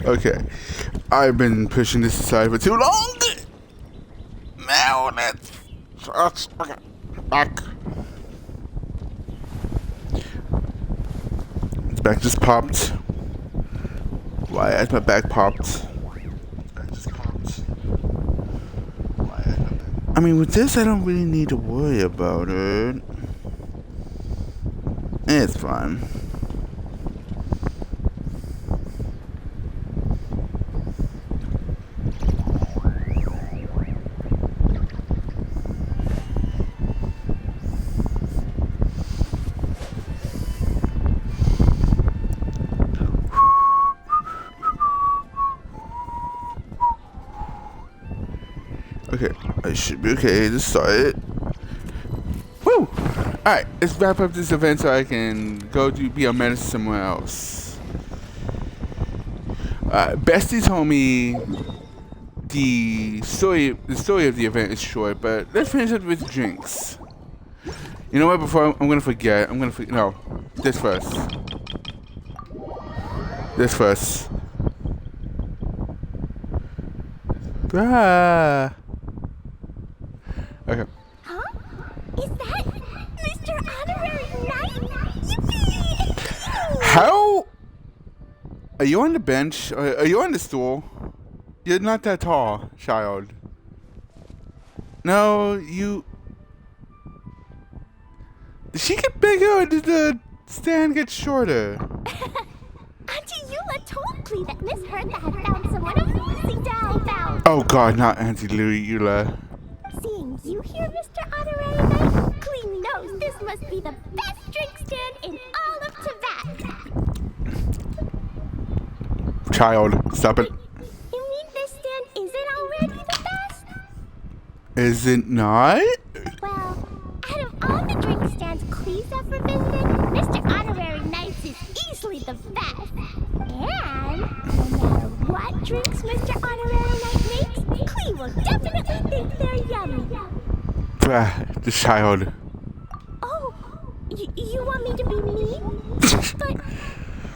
Okay. I've been pushing this aside for too long. Now let's okay. Back. Its back just popped. Why has my back popped? I mean, with this, I don't really need to worry about it. It's fine. Okay, I should be okay to start it. Woo! Alright, let's wrap up this event so I can go be a menace somewhere else. Bestie told me the story of the event is short, but let's finish it with drinks. You know what, before I'm gonna forget, no, this first. This first. Ah. Okay. Huh? Is that Mr. Honorary Knight? Yippee! How? Are you on the bench? Are you on the stool? You're not that tall, child. No, you... Did she get bigger or did the stand get shorter? Auntie Eula told Clee that Miss Hertha had found someone amazing to help out. Oh god, not Auntie Eula. Seeing you here, Mr. Honorary Knight, Clee knows this must be the best drink stand in all of Tibet. Child, stop it. You mean this stand isn't already the best? Is it not? Well, out of all the drink stands Clee's ever visited, Mr. Honorary Knight's is easily the best. And no matter what drinks Mr. Honorary Knight makes, Clee will definitely think they're yummy. The child. Oh, you want me to be mean? But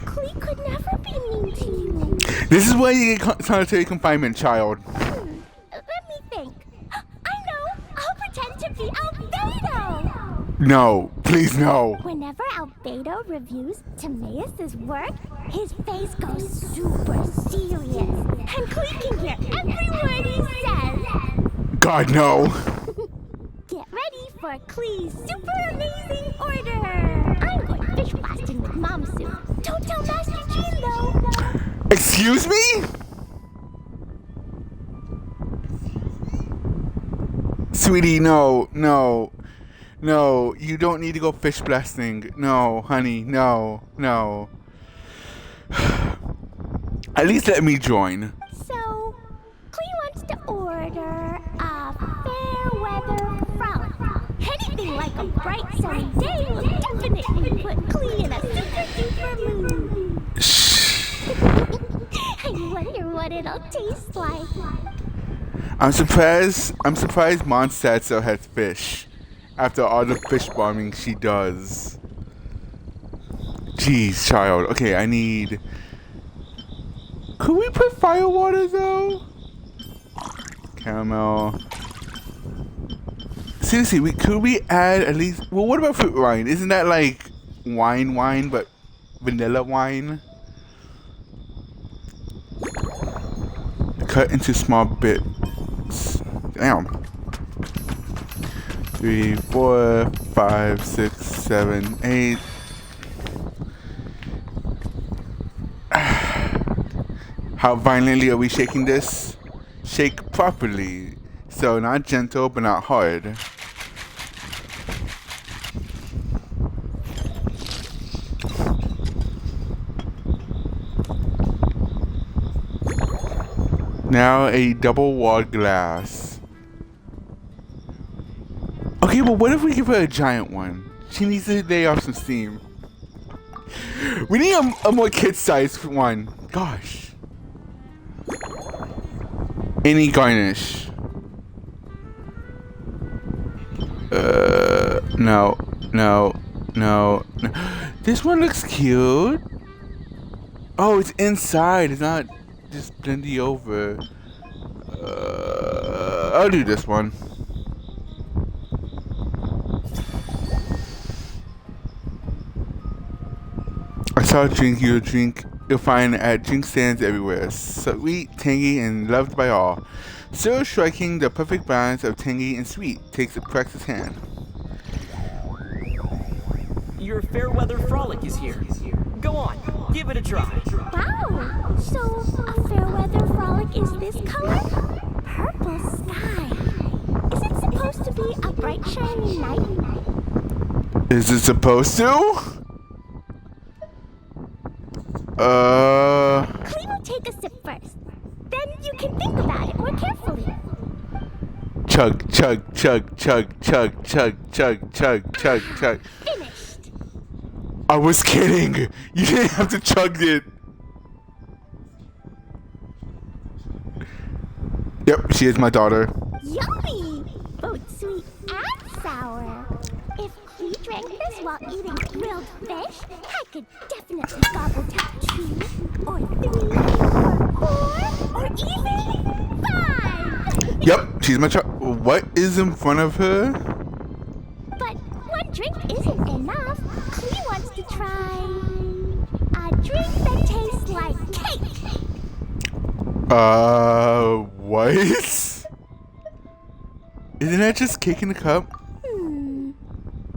Clee could never be mean to you. This is why you get solitary confinement, child. Let me think. I know. I'll pretend to be Albedo. No, please no. Whenever Albedo reviews Timaeus' work, his face goes super serious. And Clee can hear every word he says. God, no. Get ready for Clee's super amazing order. I'm going fish blasting with Mamasu. Don't tell Master Jean, though. Excuse me? Sweetie, no. You don't need to go fish blasting. No, honey, no. At least let me join. So, Clee wants to order a fair weather frolic. Anything like a bright sunny day will definitely put Clee in a super duper mood. Shh. I wonder what it'll taste like. I'm surprised Mondstadt still has fish after all the fish bombing she does. Jeez, child. Okay, I need... Could we put firewater though? Caramel. Seriously, could we add at least... Well, what about fruit wine? Isn't that like wine, but vanilla wine? Cut into small bits. Damn. 3, 4, 5, 6, 7, 8. How violently are we shaking this? Shake properly. So not gentle, but not hard. Now a double-walled glass. Okay, but what if we give her a giant one? She needs to lay off some steam. We need a more kid-sized one. Gosh. Any garnish. No. This one looks cute. Oh, it's inside. It's not just blendy over. I'll do this one. I saw a drink you'll find at drink stands everywhere. Sweet, tangy, and loved by all. Still striking the perfect balance of tangy and sweet takes a practiced hand. Your Fairweather Frolic is here. Go on, give it a try. Wow! So, a Fairweather Frolic is this color? Purple sky. Is it supposed to be a bright, shiny night? Is it supposed to? Clea will take a sip first. Then you can think about it more carefully. Chug, chug, chug, chug, chug, chug, chug, chug, chug, chug. Finished. I was kidding. You didn't have to chug it. Yep, she is my daughter. Yummy! Both sweet and sour. If Clea drank this while eating grilled fish, I could definitely gobble down 2 or 3 or 4 or even 5. Yep, she's my child. What is in front of her? But one drink isn't enough. Clea wants to try a drink that tastes like cake. What? Isn't that just cake in a cup?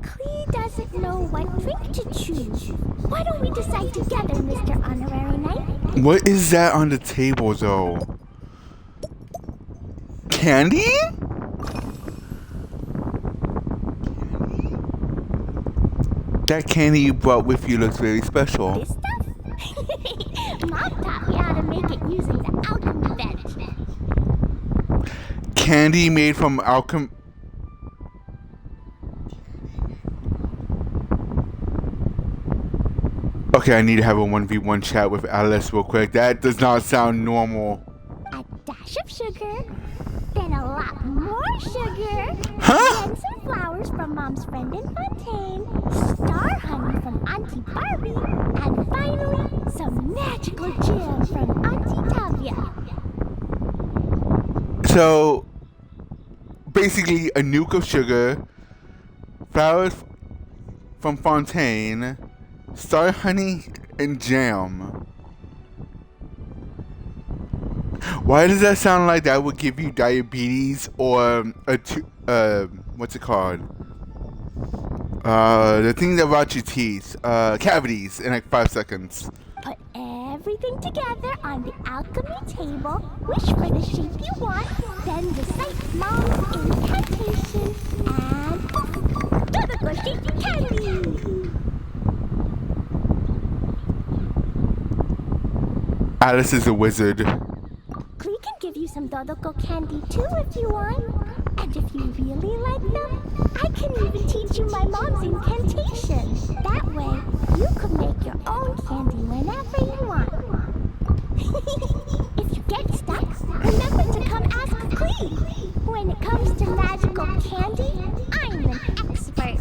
Clea doesn't know what drink to choose. Why don't we decide together, Mr. Honorary Knight? What is that on the table, though? Candy? That candy you brought with you looks very special. This stuff? Mom taught me how to make it using the alchemy bench. Candy made from alchem. Okay, I need to have a 1v1 chat with Alice real quick. That does not sound normal. A dash of sugar, then a lot more sugar, Huh? then some flowers from Mom's friend in Fontaine, star honey from Auntie Barbie, and finally, some magical jam from Auntie Tavia. So, basically, a nuke of sugar, flowers from Fontaine, star honey, and jam. Why does that sound like that would give you diabetes or what's it called? The thing that rots your teeth, cavities in like 5 seconds. Put everything together on the alchemy table, wish for the shape you want, then recite Mom's incantation, and poof! Dodoco shaped candy! Alice is a wizard. Clea can give you some Dodoco candy too if you want. And if you really like them, I can even teach you my mom's incantation. That way, you can make your own candy whenever you want. If you get stuck, remember to come ask Clea. When it comes to magical candy, I'm an expert.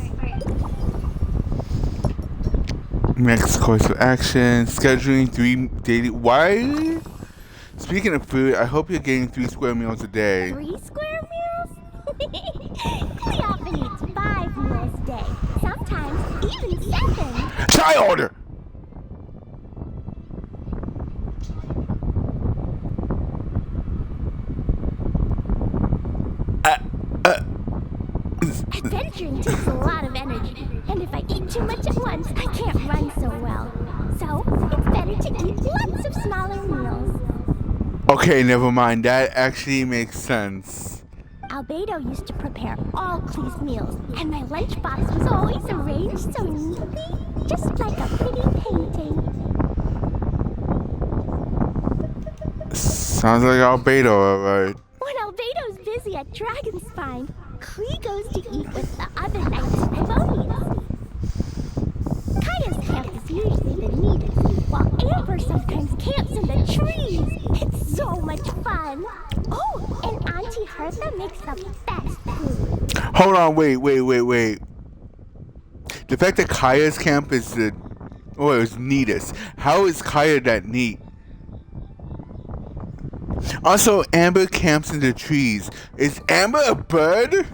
Next course of action, scheduling 3 daily. Why? Speaking of food, I hope you're getting 3 square meals a day. 3 square meals? Clea often eats 5 meals a day. Sometimes even 7. Child! Adventuring takes a lot of energy, and if I eat too much at once, I can't run so well. So, it's better to eat lots of smaller meals. Okay, never mind. That actually makes sense. Albedo used to prepare all Clee's meals, and my lunchbox was always arranged so neatly, just like a pretty painting. Sounds like Albedo, alright. When Albedo's busy at Dragonspine, Clee goes to eat with the other knights and ponies. Kaya's camp is usually the neatest, while Amber sometimes camps in the trees. It's so much fun. Oh, and Auntie Hertha makes the best food. Hold on, wait. The fact that Kaya's camp is the Oh, it was neatest. How is Kaya that neat? Also, Amber camps in the trees. Is Amber a bird?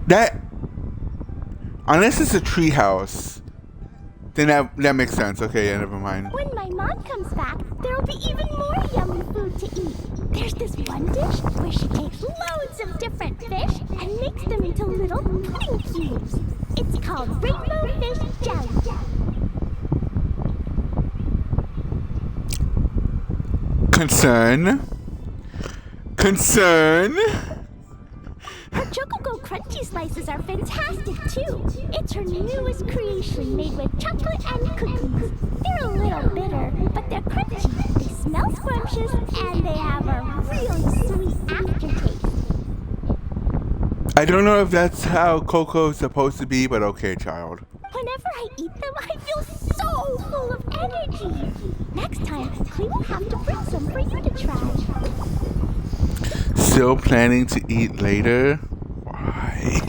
That, unless it's a tree house, then that makes sense. Okay, yeah, never mind. When my mom comes back, there'll be even more yummy food to eat. There's this one dish where she takes loads of different fish and makes them into little pudding cubes. It's called rainbow fish jelly. Concern. Her Chocogo Crunchy Slices are fantastic too. It's her newest creation made with chocolate and cookies. They're a little bitter, but they're crunchy. They smell scrumptious and they have a really sweet aftertaste. I don't know if that's how cocoa's supposed to be, but okay, child. Whenever I eat them, I feel so full of energy. Next time, Clea will have to bring some for you to try. Still planning to eat later? Why?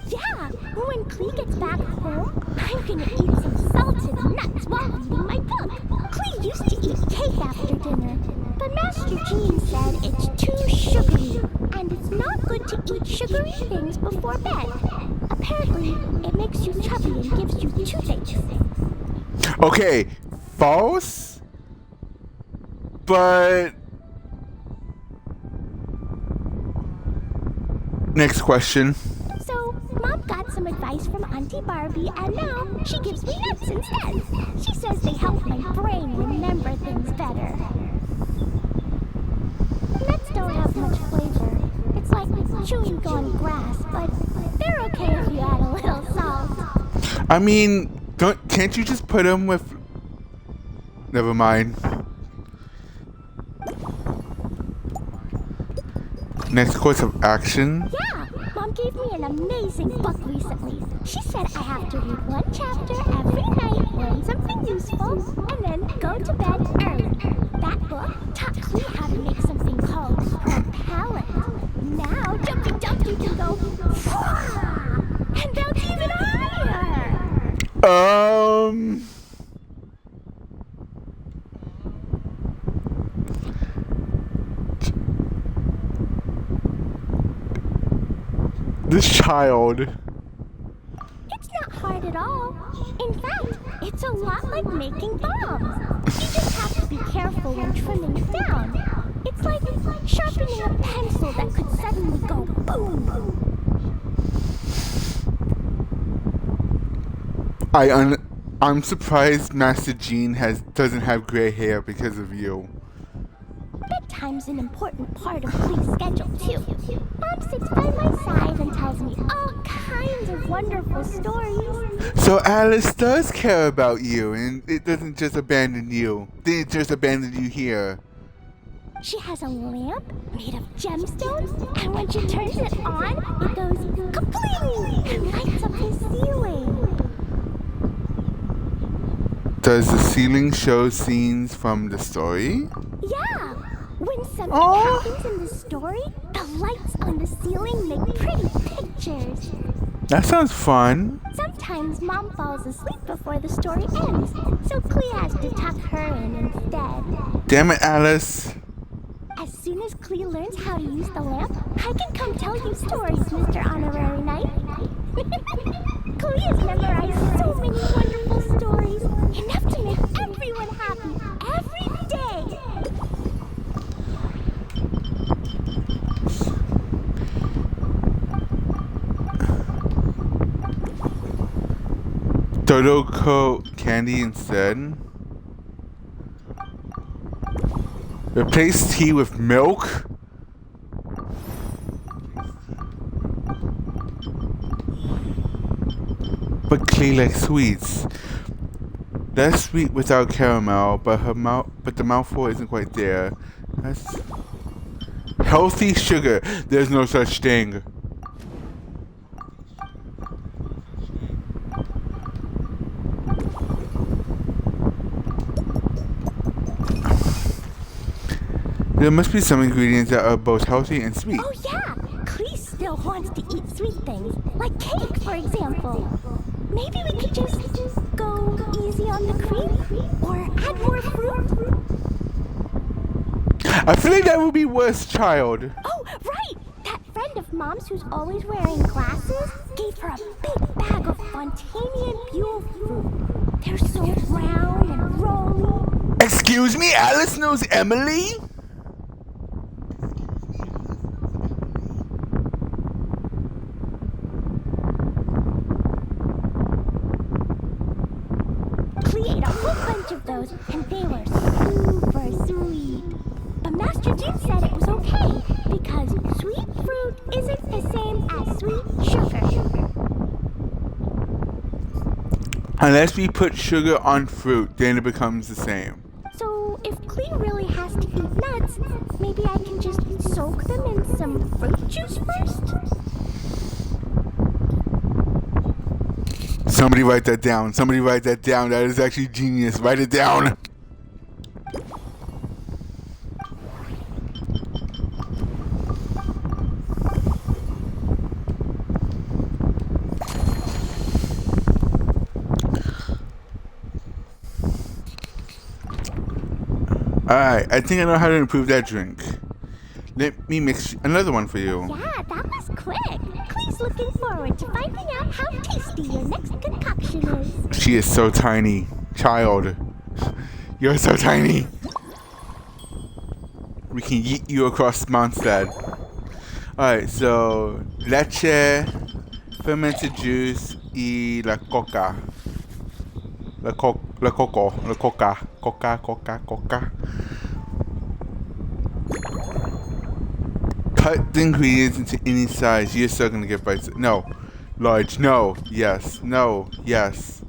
Yeah, when Clea gets back home, I'm gonna eat some salted nuts while reading my book. Clea used to eat cake after dinner, but Master Jean said it's too sugary, and it's not good to eat sugary things before bed. Apparently, it makes you chubby and gives you toothaches. Okay, false? But... Next question. So, Mom got some advice from Auntie Barbie, and now she gives me nuts instead. She says they help my brain remember things better. Nuts don't have much flavor. It's like chewing gum grass, but they're okay if you add a little salt. I mean, can't you just put them with... Never mind. Next course of action. Yeah, Mom gave me an amazing book recently. She said I have to read one chapter every night, learn something useful, and then go to bed early. That book taught Clea how to make something called propellant. Now, Jumpy Dumpty can go and bounce even higher. This child. It's not hard at all. In fact, it's a lot like making bombs. You just have to be careful when trimming it down. It's like sharpening a pencil that could suddenly go boom. I'm surprised Master Jean doesn't have gray hair because of you. Bedtime's an important part of Clee's schedule, too. Mom sits by my side and tells me all kinds of wonderful stories. So Alice does care about you, and it doesn't just abandon you. They just abandon you here. She has a lamp made of gemstones, and when she turns it on, it goes kapling and lights up the ceiling. Does the ceiling show scenes from the story? Yeah! When something happens in the story, the lights on the ceiling make pretty pictures. That sounds fun. Sometimes Mom falls asleep before the story ends, so Clea has to tuck her in instead. Damn it, Alice. As soon as Clea learns how to use the lamp, I can come tell you stories, Mr. Honorary Knight. Clea has memorized so many wonderful stories, enough to make everyone happy every day. Dodo coat candy instead. Replace tea with milk? But Clea likes sweets. That's sweet without caramel, but the mouthful isn't quite there. That's healthy sugar. There's no such thing. There must be some ingredients that are both healthy and sweet. Oh yeah! Clea wants to eat sweet things, like cake, for example. Maybe we could just go easy on the cream or add more fruit. I feel like that would be worse, child. Oh, right! That friend of Mom's who's always wearing glasses gave her a big bag of Fontanian Buell fruit. They're so round and rolly. Excuse me, Alice knows Emily? Clee ate a whole bunch of those, and they were super sweet. But Master Jim said it was okay, because sweet fruit isn't the same as sweet sugar. Unless we put sugar on fruit, then it becomes the same. So if Clee really has to eat nuts, maybe I can just soak them in some fruit juice first? Somebody write that down. Somebody write that down. That is actually genius. Write it down. Alright, I think I know how to improve that drink. Let me mix another one for you. Yeah, that was quick. Clee's looking forward to finding out how tasty your next concoction is. She is so tiny. Child. You're so tiny. We can yeet you across Mondstadt. Alright, so leche, fermented juice, y la coca. Coca. Cut the ingredients into any size. You're still gonna get bites. No. Large. No. Yes. No. Yes.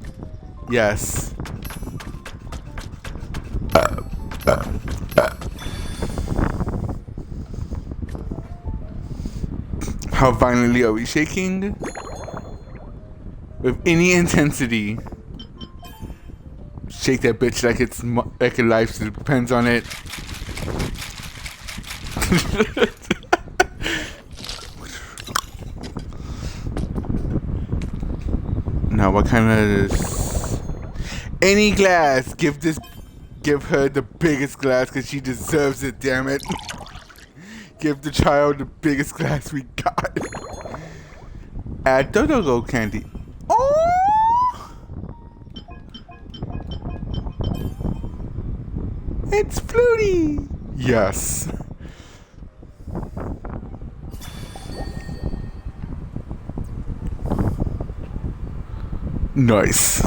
Yes. How violently are we shaking? With any intensity. Shake that bitch like it's like a life depends on it. Now, what kind of any glass? Give her the biggest glass because she deserves it. Damn it! Give the child the biggest glass we got. Add Dodo candy. Oh! It's Flutie! Yes. Nice.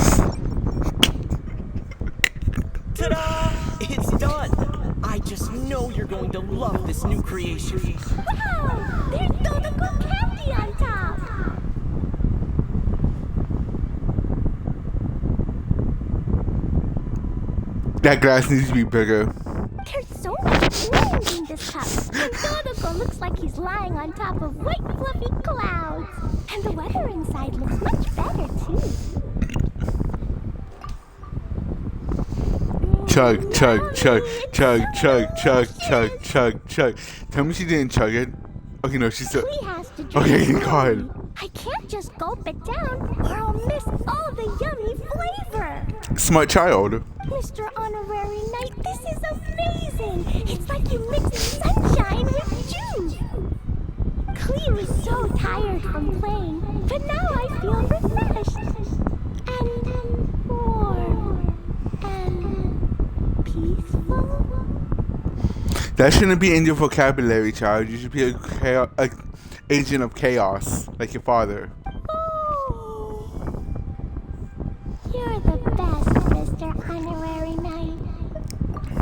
Ta-da! It's done! I just know you're going to love this new creation. Wow! There's Dodoco candy on top! That glass needs to be bigger. There's so much wind in this cup, and Dodoco looks like he's lying on top of white fluffy clouds. And the weather inside looks much better, too. Chug, chug, chug, chug, chug, chug, chug, chug, chug. Tell me she didn't chug it. Okay, no, she's still. Clee has to drink Okay, slowly. God. I can't just gulp it down, or I'll miss all the yummy flavor. Smart child. Mr. Honorary Knight, this is amazing! It's like you mixed sunshine with juice! Clee was so tired from playing, but now I feel refreshed. And warm. And peaceful. That shouldn't be in your vocabulary, child. You should be a agent of chaos, like your father. Oh. You're the best, Mr. Honorary Knight.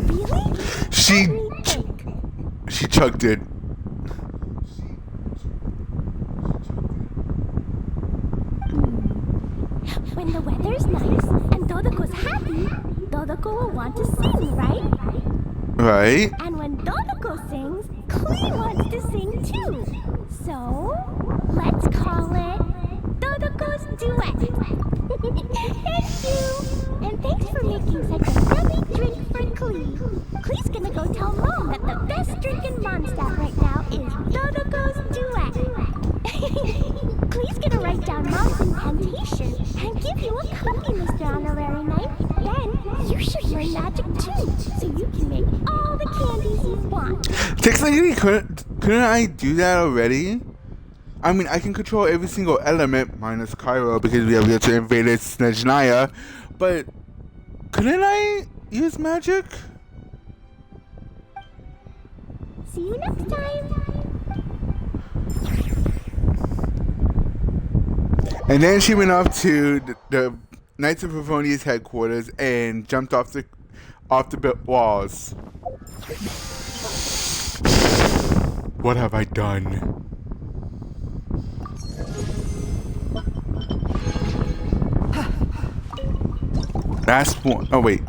Really? She chugged it. When the weather's nice and Dodoco's happy, Dodoco will want to sing, right? Right? And when Dodoco sings, Clee wants to sing too. So, let's call it Dodoco's Duet. Thank you! And thanks for making such a yummy drink for Clee. Clee's gonna go tell Mom that the best drink in Mondstadt right now is Dodoco's Duet. Please gonna write down Mom's incantation and give you a copy, Mr. Honorary Knight. Then you should learn magic too, so you can make all the candies you want. Technically, couldn't I do that already? I mean, I can control every single element minus Cairo because we have to invade Snezhnaya, but couldn't I use magic? See you next time. And then she went off to the Knights of Favonia's headquarters and jumped off the walls. What have I done? Last one. Oh wait.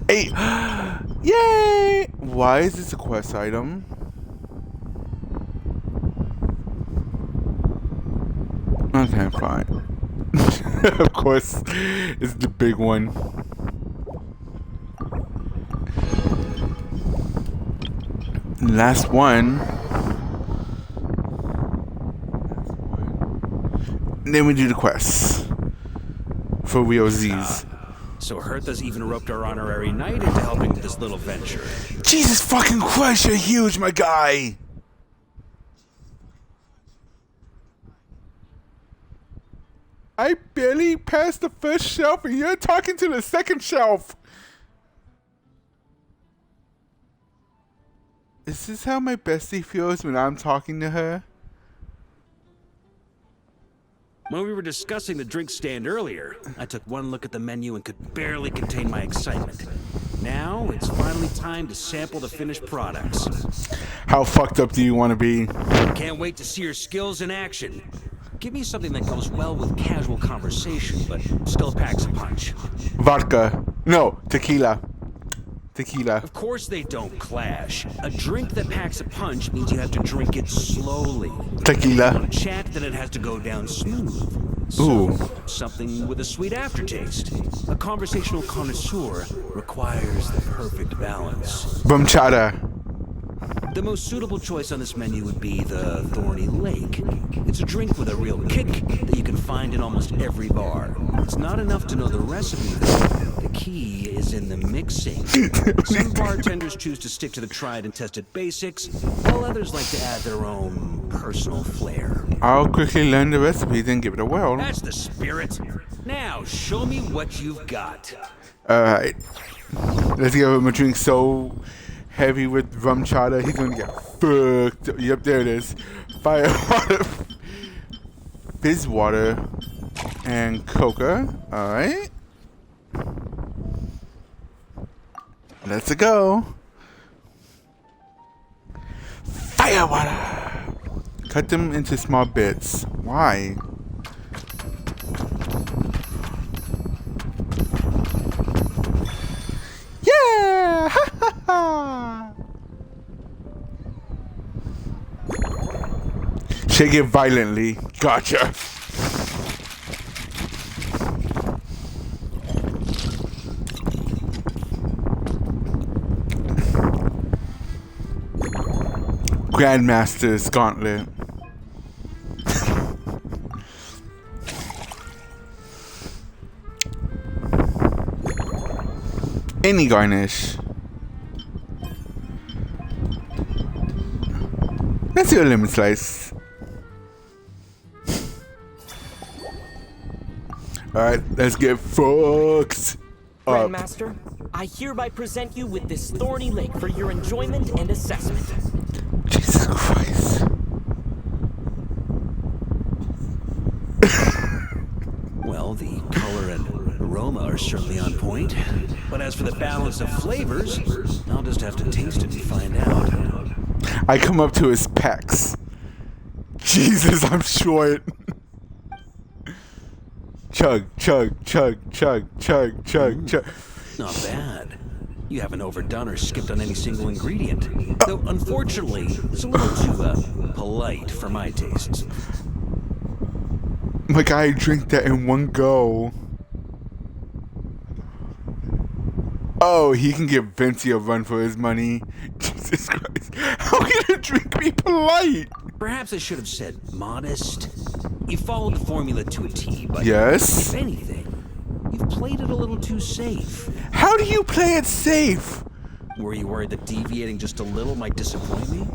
8. Yay! Why is this a quest item? Okay, fine. Of course, it's the big one. Last one. And then we do the quests for real Z's. So Hertha's even roped our honorary knight into helping with this little venture. Jesus fucking Christ, you're huge, my guy! I barely passed the first shelf and you're talking to the second shelf! Is this how my bestie feels when I'm talking to her? When we were discussing the drink stand earlier, I took one look at the menu and could barely contain my excitement. Now, it's finally time to sample the finished products. How fucked up do you want to be? Can't wait to see your skills in action. Give me something that goes well with casual conversation, but still packs a punch. Vodka. No, tequila. Tequila. Of course they don't clash. A drink that packs a punch means you have to drink it slowly. Tequila. Chat, then it has to go down smooth. So, Ooh. something with a sweet aftertaste. A conversational connoisseur requires the perfect balance. Bumchata. The most suitable choice on this menu would be the Thorny Lake. It's a drink with a real kick that you can find in almost every bar. It's not enough to know the recipe, though. The key is in the mixing. Some bartenders choose to stick to the tried and tested basics, while others like to add their own personal flair. I'll quickly learn the recipe, then give it a whirl. That's the spirit. Now, show me what you've got. Alright. Let's give him a drink so heavy with rum chata, he's gonna get fucked. Yep, there it is. Fire water, fizz water, and coca. Alright. Let's go. Fire water. Cut them into small bits. Why? Yeah! Ha ha ha! Shake it violently. Gotcha. Grandmaster's Gauntlet. Any garnish. Let's do a lemon slice. Alright, let's get fucked up. Grandmaster, I hereby present you with this thorny lake for your enjoyment and assessment. Jesus Christ. Well, the color and aroma are certainly on point. But as for the balance of flavors, I'll just have to taste it and find out. I come up to his pecs. Jesus, I'm short. Chug, chug, chug, chug, chug, chug, chug. Not bad. You haven't overdone or skipped on any single ingredient. Though, unfortunately, it's a little too, polite for my tastes. My guy drink that in one go. Oh, he can give Venti a run for his money. Jesus Christ. How can a drink be polite? Perhaps I should have said modest. You followed the formula to a T, but Yes. if anything, you've played it a little too safe. How do you play it safe? Were you worried that deviating just a little might disappoint me?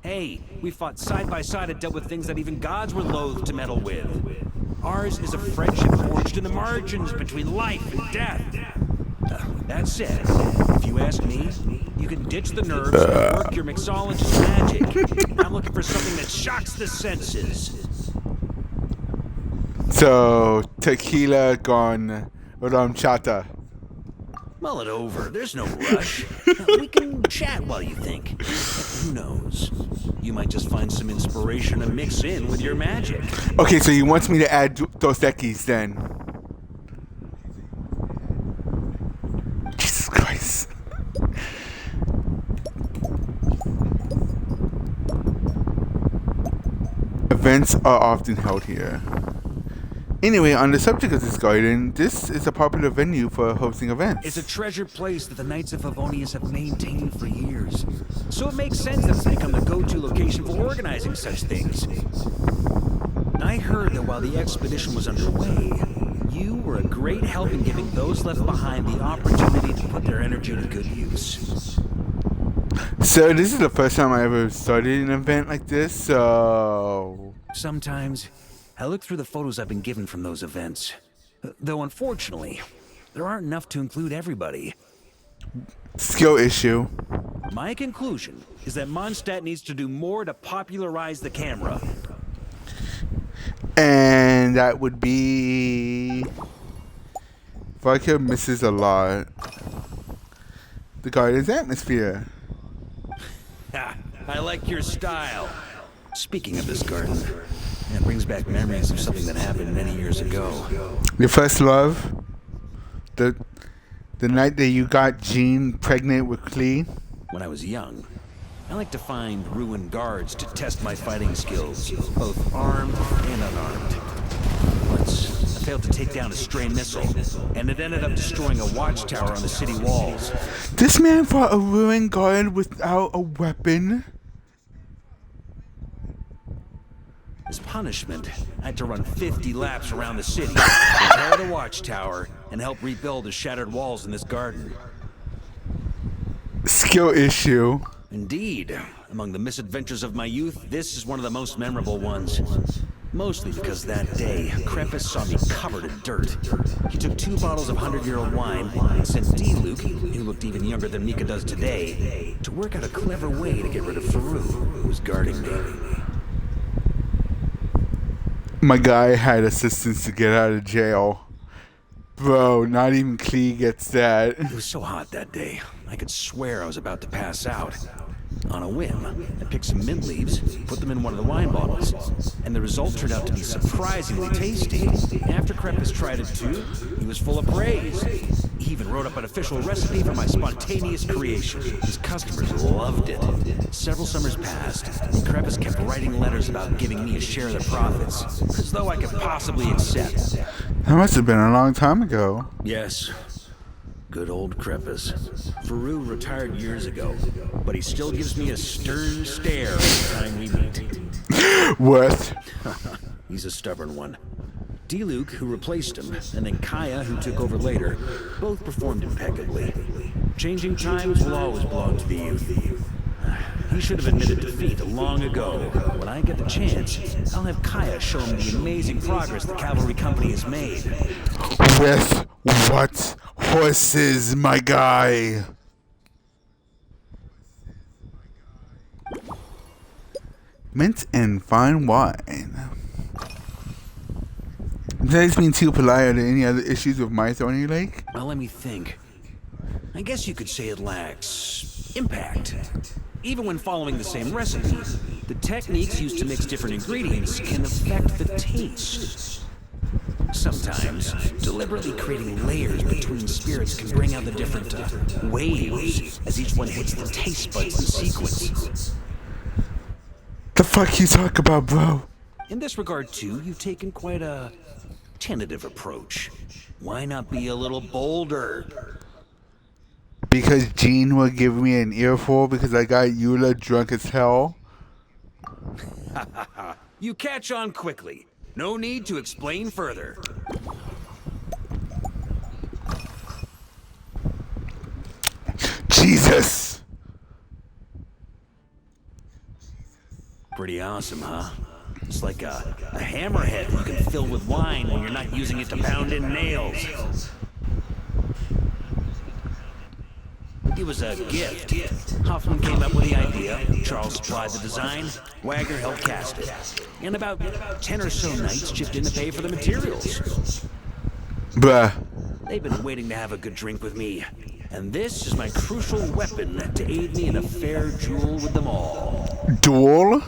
Hey, we fought side by side and dealt with things that even gods were loath to meddle with. Ours is a friendship forged in the margins between life and death. That said, if you ask me, you can ditch the nerves and work your mixologist magic. I'm looking for something that shocks the senses. So, tequila con rum chata. Mull it over. There's no rush. We can chat while you think. Who knows? You might just find some inspiration to mix in with your magic. Okay, so you want me to add Dos Equis then? Jesus Christ. Events are often held here. Anyway, on the subject of this garden, this is a popular venue for hosting events. It's a treasured place that the Knights of Favonius have maintained for years. So it makes sense that it's become the go-to location for organizing such things. I heard that while the expedition was underway, you were a great help in giving those left behind the opportunity to put their energy to good use. So this is the first time I ever started an event like this, so... Sometimes, I look through the photos I've been given from those events. Though unfortunately, there aren't enough to include everybody. Skill issue. My conclusion is that Mondstadt needs to do more to popularize the camera. And that would be... Vodka misses a lot. The garden's atmosphere. Ha! I like your style. Speaking of this garden, it brings back memories of something that happened many years ago. Your first love? The night that you got Jean pregnant with Clee? When I was young, I liked to find ruined guards to test my fighting skills, both armed and unarmed. Once, I failed to take down a stray missile, and it ended up destroying a watchtower on the city walls. This man fought a ruined guard without a weapon? As punishment, I had to run 50 laps around the city, repair the watchtower, and help rebuild the shattered walls in this garden. Skill issue. Indeed. Among the misadventures of my youth, this is one of the most memorable ones. Mostly because that day, Krepus saw me covered in dirt. He took 2 bottles of 100-year-old wine and sent D-Luke, who looked even younger than Mika does today, to work out a clever way to get rid of Faru, who was guarding me. My guy had assistance to get out of jail. Bro, not even Clee gets that. It was so hot that day, I could swear I was about to pass out. On a whim, I picked some mint leaves, put them in one of the wine bottles, and the result turned out to be surprisingly tasty. After Krepus tried it too, he was full of praise. He even wrote up an official recipe for my spontaneous creation. His customers loved it. Several summers passed, and Krepus kept writing letters about giving me a share of the profits, as though I could possibly accept. That must have been a long time ago. Yes. Good old Krepus. Faru retired years ago, but he still gives me a stern stare every time we meet. What? He's a stubborn one. D-Luke, who replaced him, and then Kaya, who took over later, both performed impeccably. Changing times will always belong to the youth. He should have admitted defeat long ago. When I get the chance, I'll have Kaya show him the amazing progress the cavalry company has made. With what horses, my guy? Mint and fine wine. Besides being too polite, are there any other issues with my Thorny Lake? Well, let me think. I guess you could say it lacks impact. Even when following the same recipe, the techniques used to mix different ingredients can affect the taste. Sometimes, deliberately creating layers between spirits can bring out the different waves as each one hits the taste buds in sequence. The fuck you talk about, bro? In this regard, too, you've taken quite a tentative approach. Why not be a little bolder? Because Jean will give me an earful because I got Eula drunk as hell. You catch on quickly. No need to explain further. Jesus! Pretty awesome, huh? It's like a hammerhead you can fill with wine when you're not using it to pound in nails. It was a gift. Hoffman came up with the idea, Charles supplied the design, Wagner helped cast it. And about 10 or so knights chipped in to pay for the materials. Bruh. They've been waiting to have a good drink with me. And this is my crucial weapon to aid me in a fair duel with them all. Duel?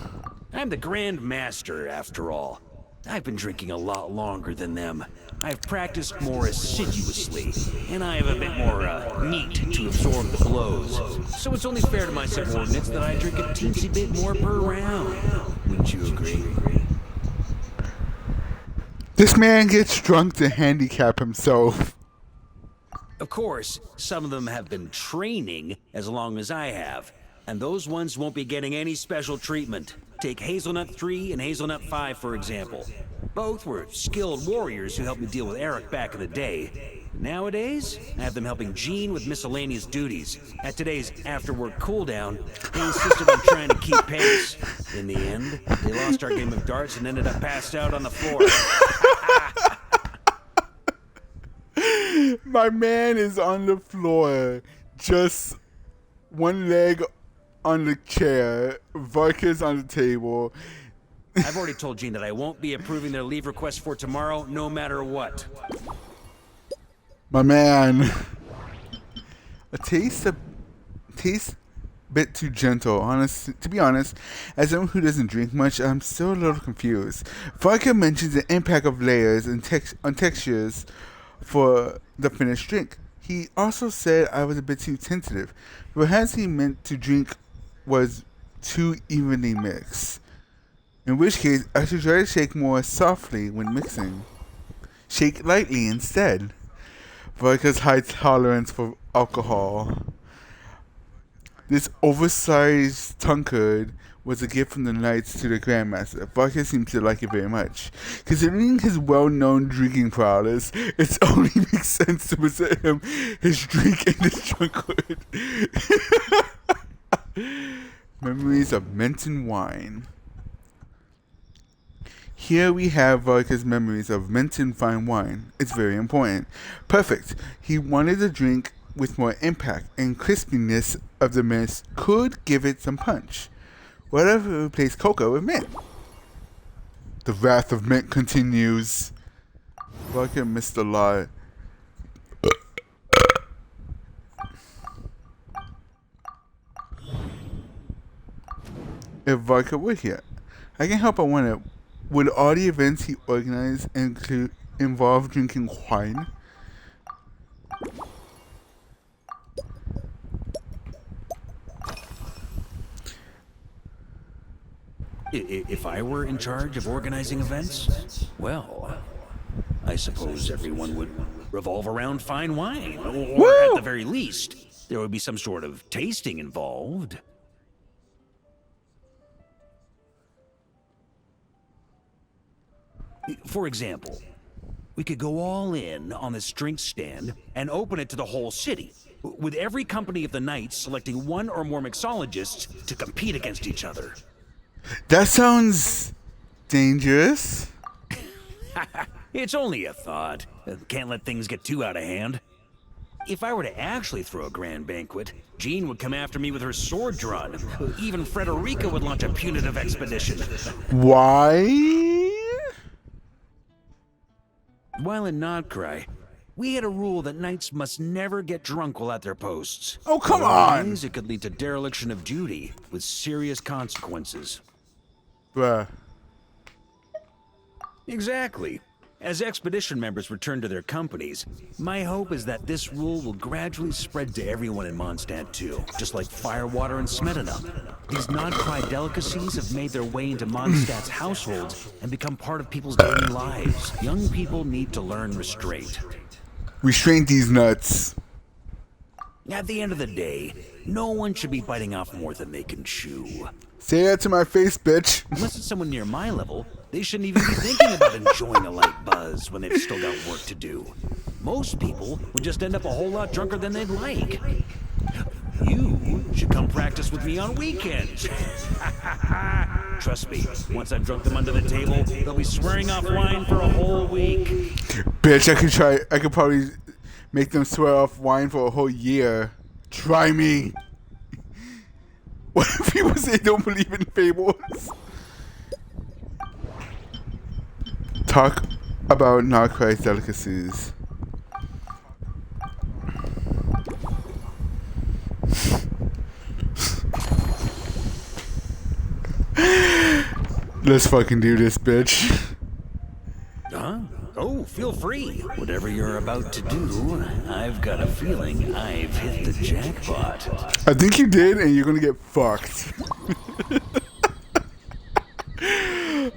I'm the Grand Master, after all. I've been drinking a lot longer than them. I've practiced more assiduously, and I have a bit more meat to absorb the blows. So it's only fair to my subordinates that I drink a teensy bit more per round. Wouldn't you agree? This man gets drunk to handicap himself. Of course, some of them have been training as long as I have, and those ones won't be getting any special treatment. Take Hazelnut 3 and Hazelnut 5, for example. Both were skilled warriors who helped me deal with Eric back in the day. Nowadays, I have them helping Jean with miscellaneous duties. At today's after-work cooldown, they insisted on trying to keep pace. In the end, they lost our game of darts and ended up passed out on the floor. My man is on the floor, just one leg on the chair, vodka's on the table. I've already told Jean that I won't be approving their leave request for tomorrow, no matter what. My man. A taste bit too gentle. To be honest, as someone who doesn't drink much, I'm still a little confused. Vodka mentions the impact of layers and on textures for the finished drink. He also said I was a bit too tentative. Perhaps he meant to drink was too evenly mixed. In which case, I should try to shake more softly when mixing. Shake lightly instead. Vodka's high tolerance for alcohol. This oversized tankard was a gift from the knights to the Grandmaster. Vodka seems to like it very much. Considering his well-known drinking prowess, it only makes sense to present him his drink in this tankard. Memories of Menton wine. Here we have Vodka's memories of Menton fine wine. It's very important. Perfect. He wanted a drink with more impact, and crispiness of the mist could give it some punch. Whatever replaced cocoa with mint. The wrath of mint continues. Vodka missed a lot. If Vodka were here, I can help. I want it. Would all the events he organized involve drinking wine? If I were in charge of organizing events, well, I suppose everyone would revolve around fine wine. Or at the very least, there would be some sort of tasting involved. For example, we could go all in on this drink stand and open it to the whole city, with every company of the Knights selecting one or more mixologists to compete against each other. That sounds dangerous. It's only a thought. Can't let things get too out of hand. If I were to actually throw a grand banquet, Jean would come after me with her sword drawn. Even Frederica would launch a punitive expedition. Why? While in Nodcry, we had a rule that knights must never get drunk while at their posts. Oh, come on! Otherwise, it could lead to dereliction of duty with serious consequences. Bruh. Exactly. As expedition members return to their companies, my hope is that this rule will gradually spread to everyone in Mondstadt too, just like firewater and Smedina. These Nodcry delicacies have made their way into Mondstadt's households and become part of people's daily lives. Young people need to learn restraint. Restrain these nuts. At the end of the day, no one should be biting off more than they can chew. Say that to my face, bitch. Unless it's someone near my level, they shouldn't even be thinking about enjoying a light buzz when they've still got work to do. Most people would just end up a whole lot drunker than they'd like. You should come practice with me on weekends. Trust me, once I've drunk them under the table, they'll be swearing off wine for a whole week. Bitch, I could probably make them swear off wine for a whole year. Try me. What if people say they don't believe in fables? Talk about not Christ delicacies. Let's fucking do this, bitch. Huh? Oh, feel free. Whatever you're about to do, I've got a feeling I've hit the jackpot. I think you did, and you're gonna get fucked.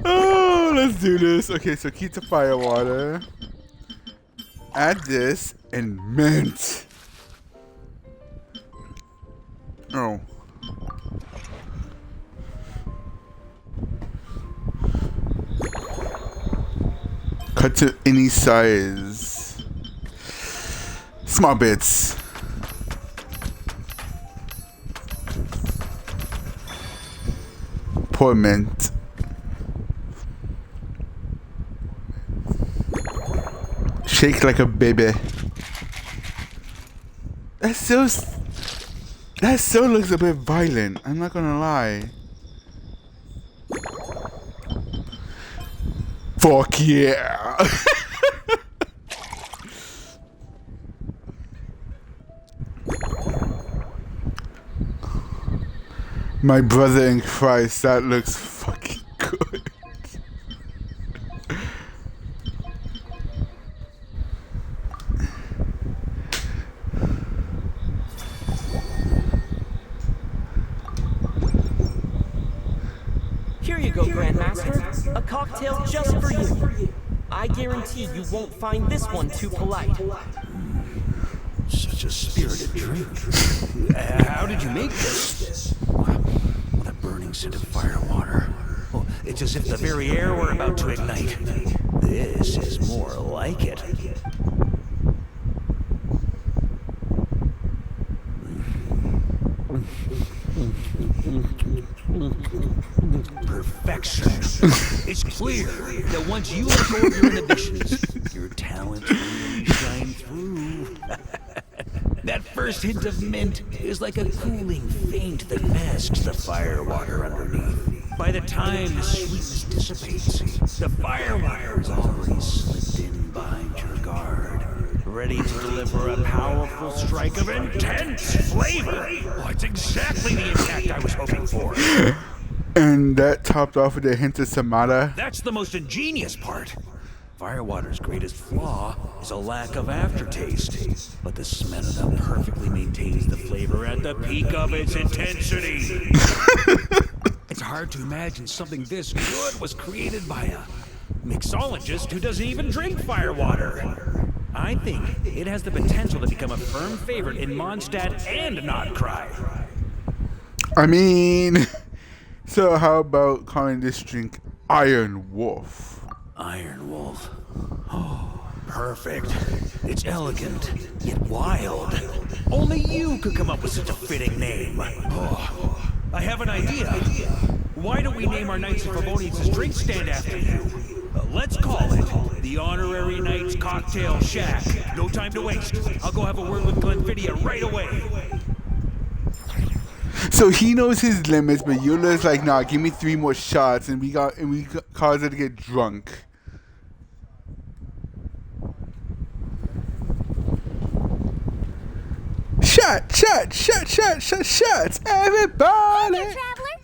Oh, let's do this. Okay, so keep the fire water. Add this and mint. Oh. Cut to any size. Small bits. Pour mint. Shake like a baby. That still looks a bit violent. I'm not gonna lie. Fuck yeah. My brother in Christ, that looks fucking good. Here you go, Grandmaster. A cocktail just for you. I guarantee you won't find this one too polite. Such a spirited drink. How did you make this? The burning scent of firewater. Oh, it's as if the very air were about to ignite. This is more like it. Perfection. It's clear that once you let go of your inhibitions, your talents really shine through. That first hint of mint is like a cooling feint that masks the firewater underneath. By the time the sweetness dissipates, the firewater is already slipped in behind your guard, ready to deliver a powerful strike of intense flavor. Oh, it's exactly the impact I was hoping for. And that topped off with a hint of Samada. That's the most ingenious part. Firewater's greatest flaw is a lack of aftertaste, but the smell of them perfectly maintains the flavor at the peak of its intensity. It's hard to imagine something this good was created by a mixologist who doesn't even drink firewater. I think it has the potential to become a firm favorite in Mondstadt and Notcry. I mean, so how about calling this drink Iron Wolf? Iron Wolf. Oh, perfect. It's elegant, yet wild. Only you could come up with such a fitting name. Oh, I have an idea. Why don't we name our Knights of Favonius' drink stand after you? Let's call it the Honorary Knights Cocktail Shack. No time to waste. I'll go have a word with Glenfiddich right away. So he knows his limits, but Eula's like, nah, give me 3 more shots, and we cause her to get drunk. Shots, everybody! Hey there, traveler.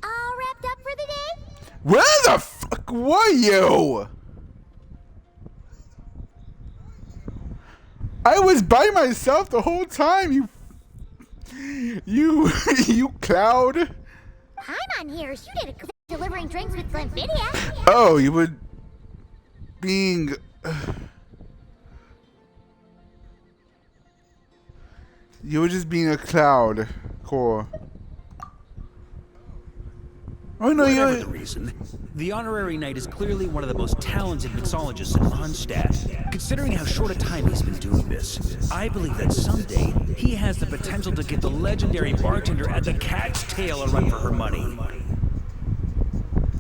All wrapped up for the day? Where the fuck were you? I was by myself the whole time, you cloud. I'm on here. You did a great delivering drinks with Glenfiddich. Oh, you were being... You were just being a cloud core. Oh no, Whatever you're. the reason, the honorary knight is clearly one of the most talented mixologists in Mondstadt. Considering how short a time he's been doing this, I believe that someday he has the potential to give the legendary bartender at the Cat's Tail a run for her money.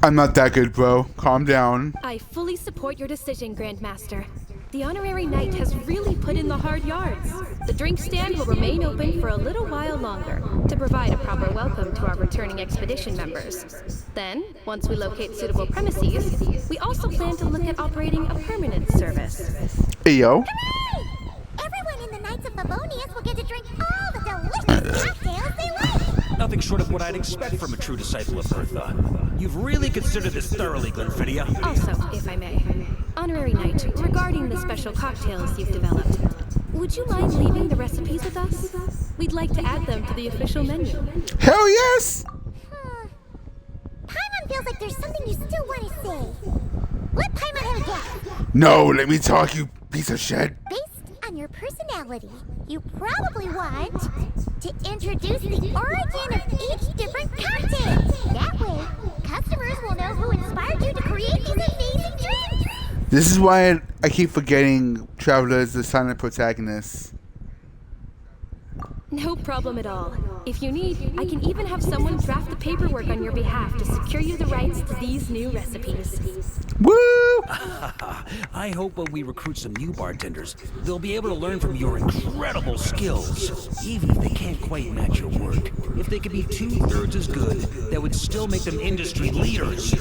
I'm not that good, bro. Calm down. I fully support your decision, Grandmaster. The honorary knight has really put in the hard yards. The drink stand will remain open for a little while longer to provide a proper welcome to our returning expedition members. Then, once we locate suitable premises, we also plan to look at operating a permanent service. Hey, yo. Hooray! Everyone in the Knights of Favonius will get to drink all the delicious cocktails they like. Nothing short of what I'd expect from a true disciple of Hertha. You've really considered this thoroughly, Glenfidia. Also, if I may, honorary knight, regarding the special cocktails you've developed, would you mind leaving the recipes with us? We'd like to add them to the official menu. Hell yes! Paimon feels like there's something you still want to say. Let Paimon have a guess. No, let me talk, you piece of shit. Based on your personality, you probably want to introduce the origin of each different cocktail. That way, customers will know who inspired you to create these amazing drinks. This is why I keep forgetting Traveler is the silent protagonist. No problem at all. If you need, I can even have someone draft the paperwork on your behalf to secure you the rights to these new recipes. Woo! I hope when we recruit some new bartenders, they'll be able to learn from your incredible skills. Even if they can't quite match your work, if they could be 2/3 as good, that would still make them industry leaders.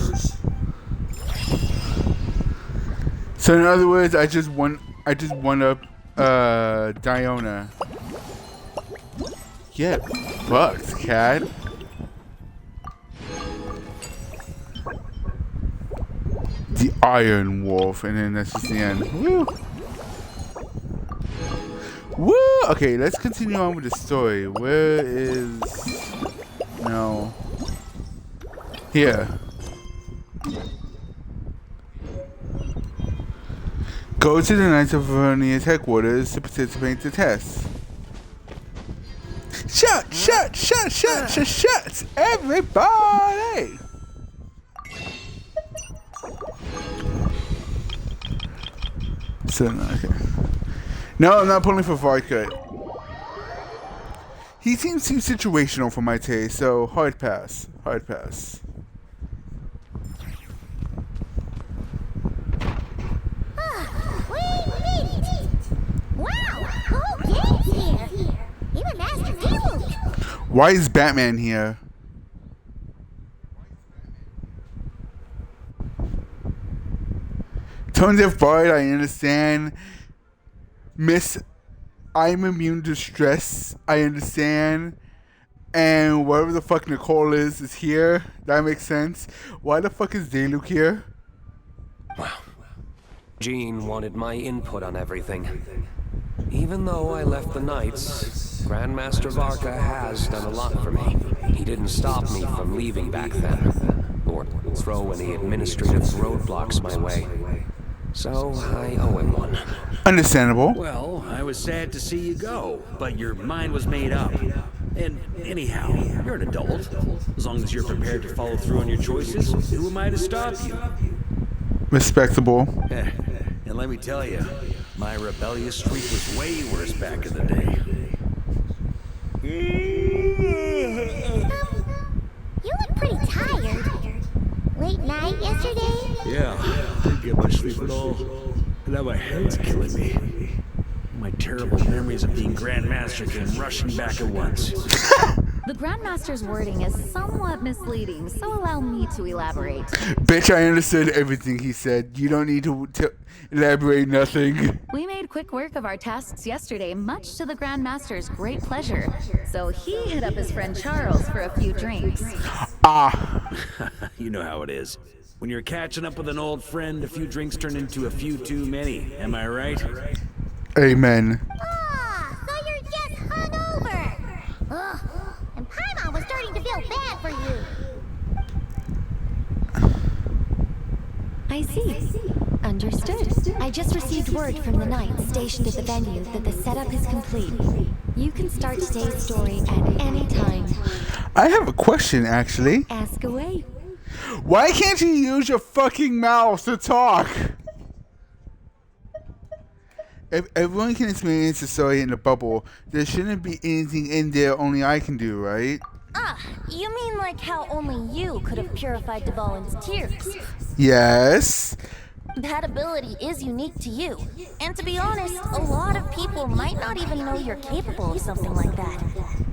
So in other words, I just won up Diona. Get fucked, cat. The Iron Wolf, and then that's just the end. Woo! Woo! Okay, let's continue on with the story. Where is... No. Here. Go to the Knights of Favonius headquarters to participate in the test. Shut, everybody! So, okay. No, I'm not pulling for vodka. He seems too situational for my taste, so hard pass. Hard pass. We made it! Wow, the whole gang's here! Even Master D-Luke! Why is Batman here? Tone deaf bard, I understand. Miss, I'm immune to stress. I understand. And whatever the fuck Nicole is here. That makes sense. Why the fuck is Dayluk here? Well, Jean wanted my input on everything. Even though I left the Knights, Grandmaster Varka has done a lot for me. He didn't stop me from leaving back then, or throw any administrative roadblocks my way. So I owe him one. Understandable. Well, I was sad to see you go, but your mind was made up. And anyhow, you're an adult. As long as you're prepared to follow through on your choices, who am I to stop you? Respectable. And let me tell you, my rebellious streak was way worse back in the day. You look pretty tired. Late night yesterday? Yeah, didn't get much sleep at all. And now my head's killing me. My terrible memories of being Grandmaster came rushing back at once. The Grandmaster's wording is somewhat misleading, so allow me to elaborate. Bitch, I understood everything he said. You don't need to elaborate nothing. We made quick work of our tasks yesterday, much to the Grandmaster's great pleasure. So he hit up his friend Charles for a few drinks. Ah. You know how it is. When you're catching up with an old friend, a few drinks turn into a few too many. Am I right? Amen. Ah, so you're just hungover. Ugh, and Paimon was starting to feel bad for you. I see. Understood. I just received word from the Knights stationed at the venue that the setup is complete. You can start today's story at any time. I have a question, actually. Ask away. Why can't you use your fucking mouth to talk? If everyone can experience the story in the bubble, there shouldn't be anything in there only I can do, right? You mean like how only you could have purified Dvalin's tears? Yes. That ability is unique to you. And to be honest, a lot of people might not even know you're capable of something like that.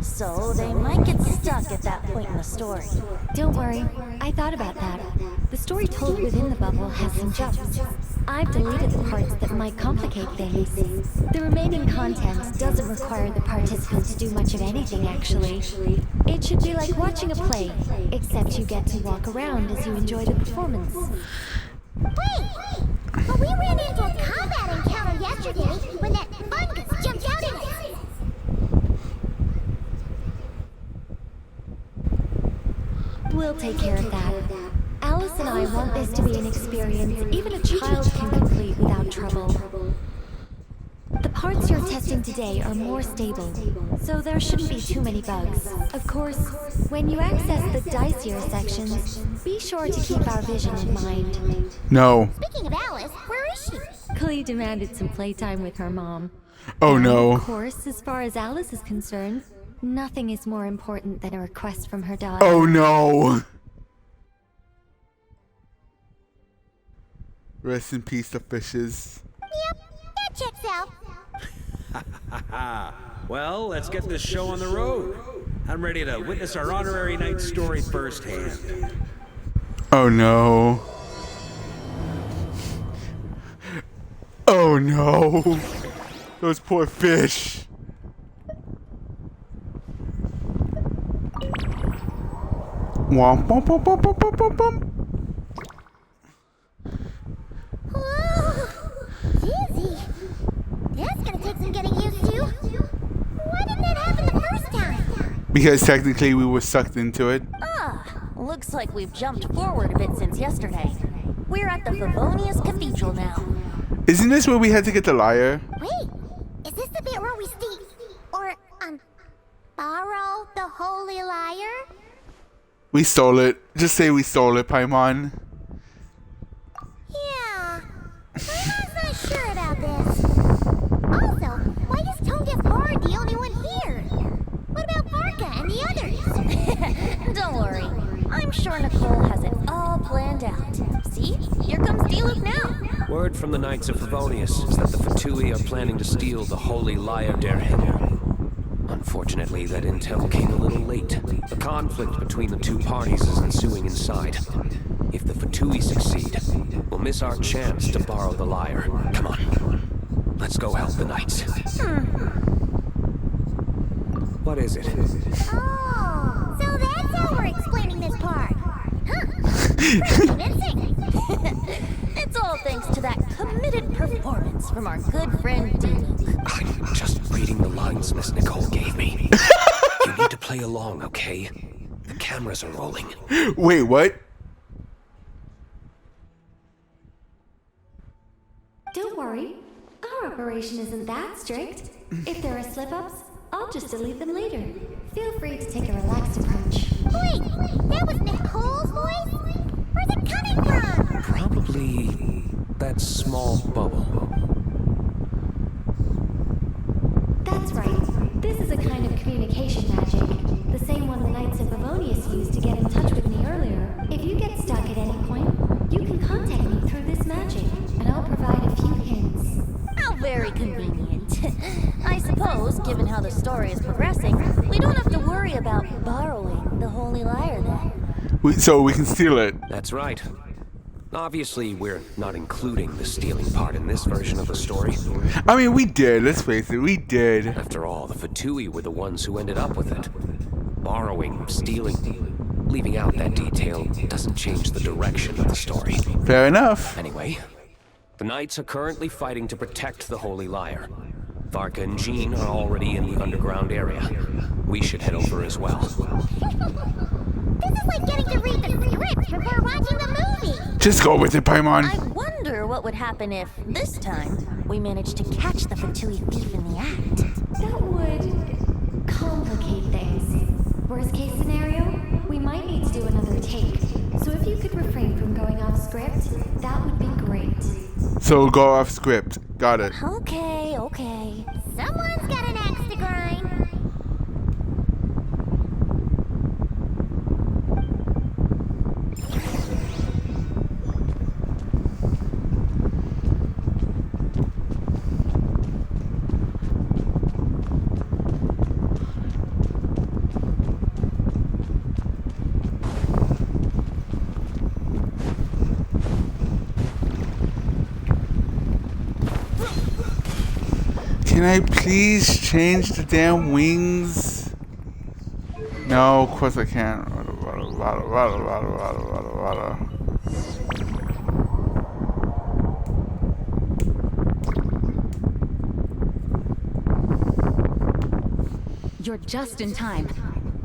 So they might get stuck at that point in the story. Don't worry, I thought about that. The story told within the bubble has some jumps. I've deleted the parts that might complicate things. The remaining content doesn't require the participants to do much of anything, actually. It should be like watching a play, except you get to walk around as you enjoy the performance. Wait! But we ran into a combat encounter yesterday when that fungus jumped out at us! We'll take care of that. Alice and I want this to be an experience even a child can complete without trouble. The parts you're testing today are more stable, so there shouldn't be too many bugs. Of course, when you access the dicier sections, be sure to keep our vision in mind. No. Speaking of Alice, where is she? Clee demanded some playtime with her mom. Oh And no. Of course, as far as Alice is concerned, nothing is more important than a request from her daughter. Oh no. Rest in peace, the fishes. Yep, that checks out. Well, let's get this show on the road. I'm ready to witness our honorary knight story firsthand. Oh no. Oh no. Those poor fish. Womp womp womp womp womp womp womp womp. Whoa! Dizzy! That's gonna take some getting used to. Why didn't that happen the first time? Because technically we were sucked into it. Looks like we've jumped forward a bit since yesterday. We're at the Favonius Cathedral now. Isn't this where we had to get the lyre? Wait, is this the bit where we steal or borrow the holy lyre? We stole it. Just say we stole it, Paimon. Yeah, I'm not sure about this. Also, why is Tone Deaf Hard the only one here? What about Varka and the others? Don't worry, I'm sure Nicole has it all planned out. See, here comes D-Luke now. Word from the Knights of Favonius is that the Fatui are planning to steal the Holy Lyre der Himmel. Unfortunately, that intel came a little late. The conflict between the two parties is ensuing inside. If the Fatui succeed, we'll miss our chance to borrow the lyre. Come on, let's go help the Knights. What is it? Oh, so that's how we're explaining this part. Huh, pretty convincing. It's all thanks to that committed performance from our good friend D-Luke. I'm just reading the lines Miss Nicole gave me. You need to play along, okay? The cameras are rolling. Wait, what? Don't worry, our operation isn't that strict. If there are slip-ups, I'll just delete them later. Feel free to take a relaxed approach. Wait, that was Nicole's voice? Where's it coming from? Probably that small bubble. That's right. This is a kind of communication magic. The same one the Knights of Favonius used to get in touch with me earlier. If you get stuck at any point, you can contact me through this magic, and I'll provide a few hints. How very convenient. I suppose, given how the story is progressing, we don't have to worry about borrowing the Holy Lyre then. So we can steal it. That's right. Obviously, we're not including the stealing part in this version of the story. I mean, we did. Let's face it, we did. After all, the Fatui were the ones who ended up with it. Borrowing, stealing, leaving out that detail doesn't change the direction of the story. Fair enough. Anyway, the Knights are currently fighting to protect the Holy Lyre. Varka and Jean are already in the underground area. We should head over as well. This is like getting to read the script before watching the movie. Just go with it, Paimon. I wonder what would happen if, this time, we managed to catch the Fatui thief in the act. That would worst case scenario, we might need to do another take. So if you could refrain from going off script, that would be great. So go off script. Got it. Okay, okay. Someone's got an axe to grind. Can I please change the damn wings? No, of course I can't. You're just in time.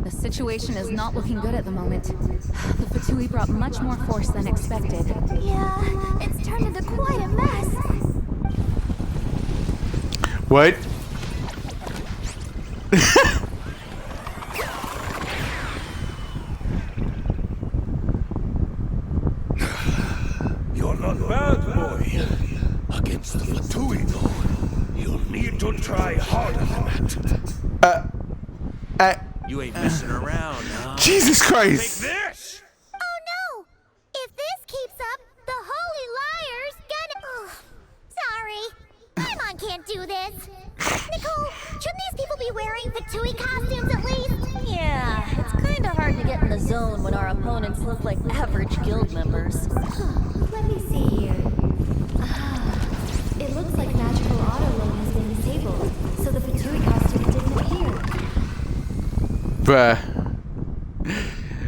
The situation is not looking good at the moment. The Fatui brought much more force than expected. Yeah, it's turned into quite a mess. What? You're not bad, boy. Against the Fatui, though, you'll need to try harder than that. You ain't messing around, huh? Jesus Take Christ! this! Oh no! If this keeps up, the Holy Liar's gonna... Oh, sorry. Paimon can't do this. Nicole, shouldn't these people be wearing Fatui costumes at least? Yeah, it's kind of hard to get in the zone when our opponents look like average guild members. Let me see here. Ah, it looks like magical auto load has been disabled, so the Fatui costume didn't appear. Bruh.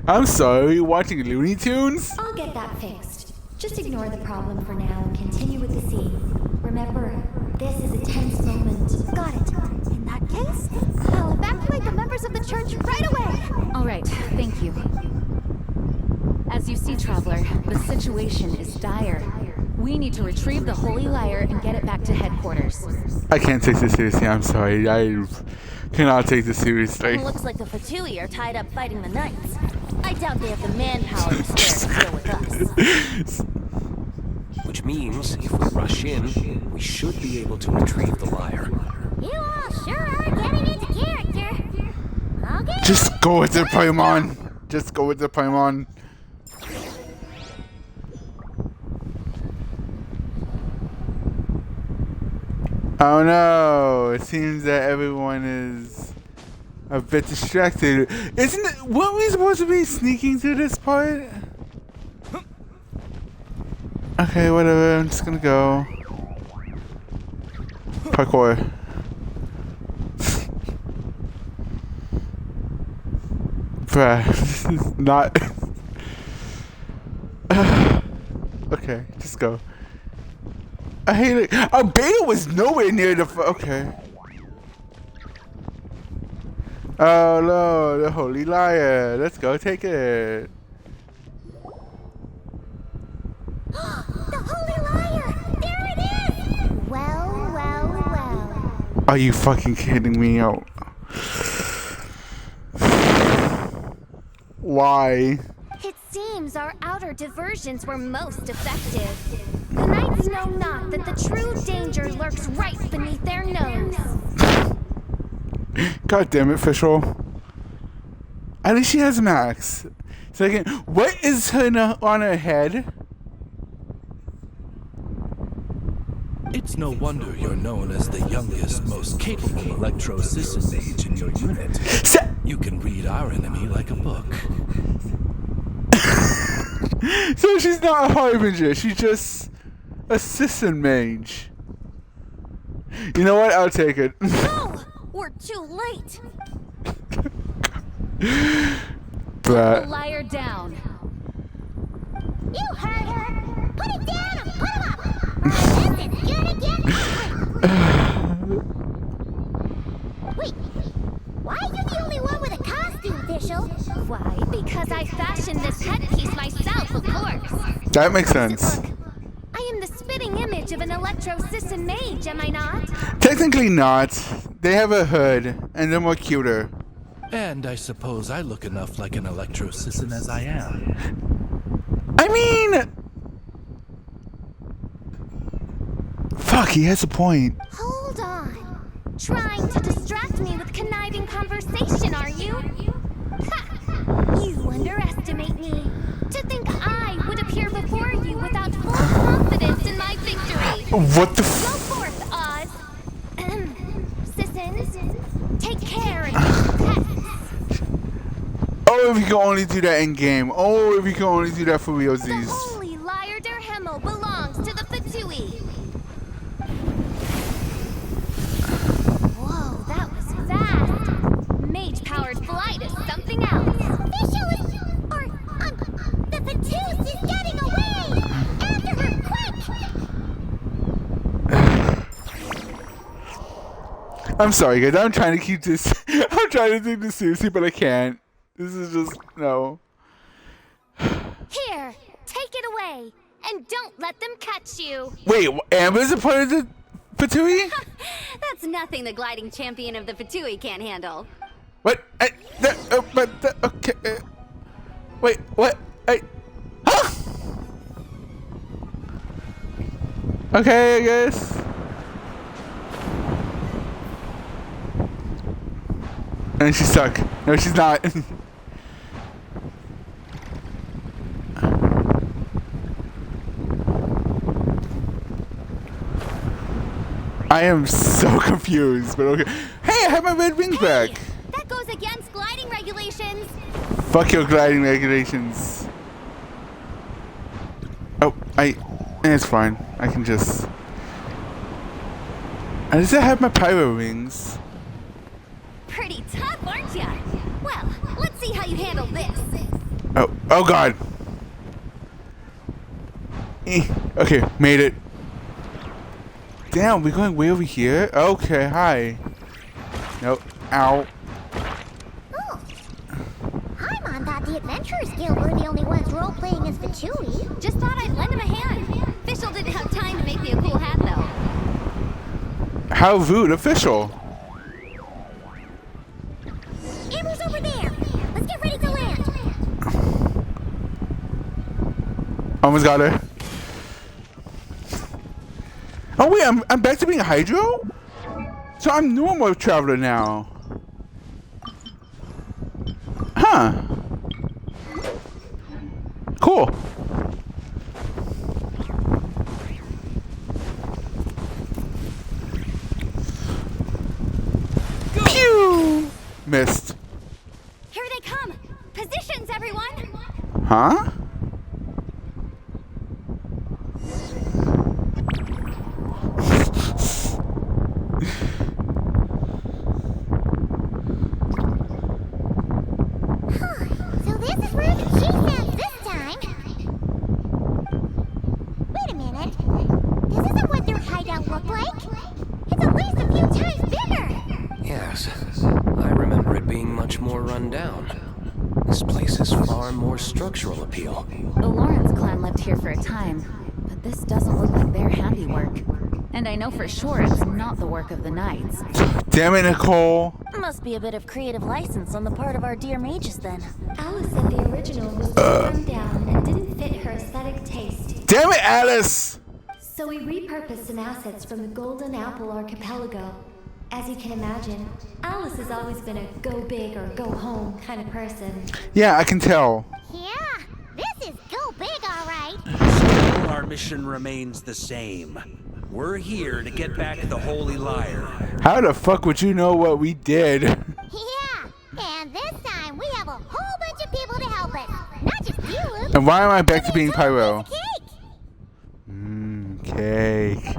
I'm sorry, watching Looney Tunes? I'll get that fixed. Just ignore the problem for now and continue with the scene. Remember, this is a tense moment. Got it. In that case, I'll evacuate the members of the church right away. All right, thank you. As you see, Traveler, the situation is dire. We need to retrieve the Holy Lyre and get it back to headquarters. I can't take this seriously, I'm sorry. I cannot take this seriously. Looks like the Fatui are tied up fighting the knights. I doubt they have the manpower to spare to deal with us. Which means, if we rush in, we should be able to retrieve the lyre. You all sure are getting into character. Okay. Just go with the Paimon. Just go with the Paimon. Oh no, it seems that everyone is a bit distracted. Isn't it, weren't we supposed to be sneaking through this part? Okay, whatever, I'm just gonna go. Parkour. Bruh, this is not... Okay, just go. I hate it. Our beta was nowhere near the... Okay. Oh no, the Holy Lyre. Let's go take it. The Holy Lyre! There it is! Well, well, well. Are you fucking kidding me? Oh. Why? It seems our outer diversions were most effective. The knights know not that the true danger lurks right beneath their nose. God damn it, Fischl. At least she has Max. Second, what is her on her head? It's no wonder you're known as the youngest, most capable electro-system mage in your unit. You can read our enemy like a book. So she's not a harbinger, she's just a system mage. You know what? I'll take it. No! We're too late! But Lyre down. You heard her! Put it down and put him up! Or this is gonna get ugly! Wait, why are you the only one with a costume, Fischl? Why? Because I fashioned this headpiece myself, of course. that makes sense. Look, I am the spitting image of an electro-system mage, am I not? Technically not. They have a hood, and they're more cuter. And I suppose I look enough like an electro assassin as I am. I mean... Fuck, he has a point. Hold on. Trying to distract me with conniving conversation, are you? Ha! You underestimate me. To think I would appear before you without full confidence in my victory. What the Go forth, Oz. Sissons, take care and be pests. Oh, if you can only do that in game. Oh, if you can only do that for The realsies. holy Lyre der Himmel belongs to the Fatui. Whoa, that was fast. Mage-powered flight is something else. Fischl is... the Fatus is getting away! After her, quick! I'm sorry, guys. I'm trying to keep this... I'm trying to take this seriously, but I can't. This is just... No. Here, take it away. And don't let them catch you. Wait, Amber's a part of the Fatui? That's nothing the gliding champion of the Fatui can't handle. What? Okay. Wait, what? Huh? Okay, I guess. And she's stuck. No, she's not. I am so confused, but okay. Hey, I have my red wings back. That goes against gliding regulations. Fuck your gliding regulations. Oh, it's fine. I can just... Does it have my pyro wings? Pretty tough, aren't ya? Well, let's see how you handle this. Oh god. Okay, made it. Damn, we're going way over here? Okay, hi. Nope. Ow. Oh. Paimon thought the Adventurers Guild were the only ones role-playing as Fatui. Just thought I'd lend him a hand. Fischl didn't have time to make me a cool hat, though. How rude, official. Amber's over there. Let's get ready to land. Almost got her. Oh wait, I'm back to being Hydro? So I'm normal traveler now. Huh. Cool. Pew! Missed. Here they come. Positions, everyone. Huh? So this is where the cheese stands this time. Wait a minute. This isn't what their hideout looked like. It's at least a few times bigger. Yes, I remember it being much more run down. This place has far more structural appeal. The Lawrence clan lived here for a time, but this doesn't look like their handiwork. And I know for sure it's not the work of the knights. Damn it, Nicole. Must be a bit of creative license on the part of our dear mages, then. Alice said the original was too run down and didn't fit her aesthetic taste. Damn it, Alice! So we repurposed some assets from the Golden Apple Archipelago. As you can imagine, Alice has always been a go big or go home kind of person. Yeah, I can tell. Yeah, this is go big, all right. Still, our mission remains the same. We're here to get back the Holy Lyre. How the fuck would you know what we did? Yeah, and this time we have a whole bunch of people to help us. Not just you. And why am I back to being It's all Pyro? piece of cake. Cake.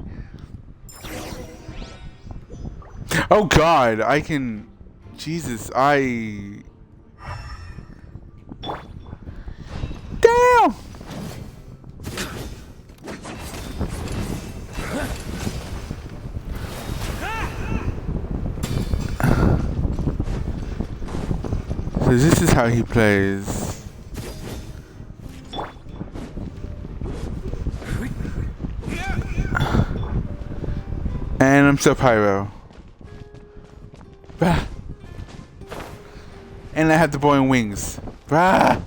Oh god, I can... Jesus, Damn! So this is how he plays. And I'm so Pyro. Bah. And I have the boring wings. Ah.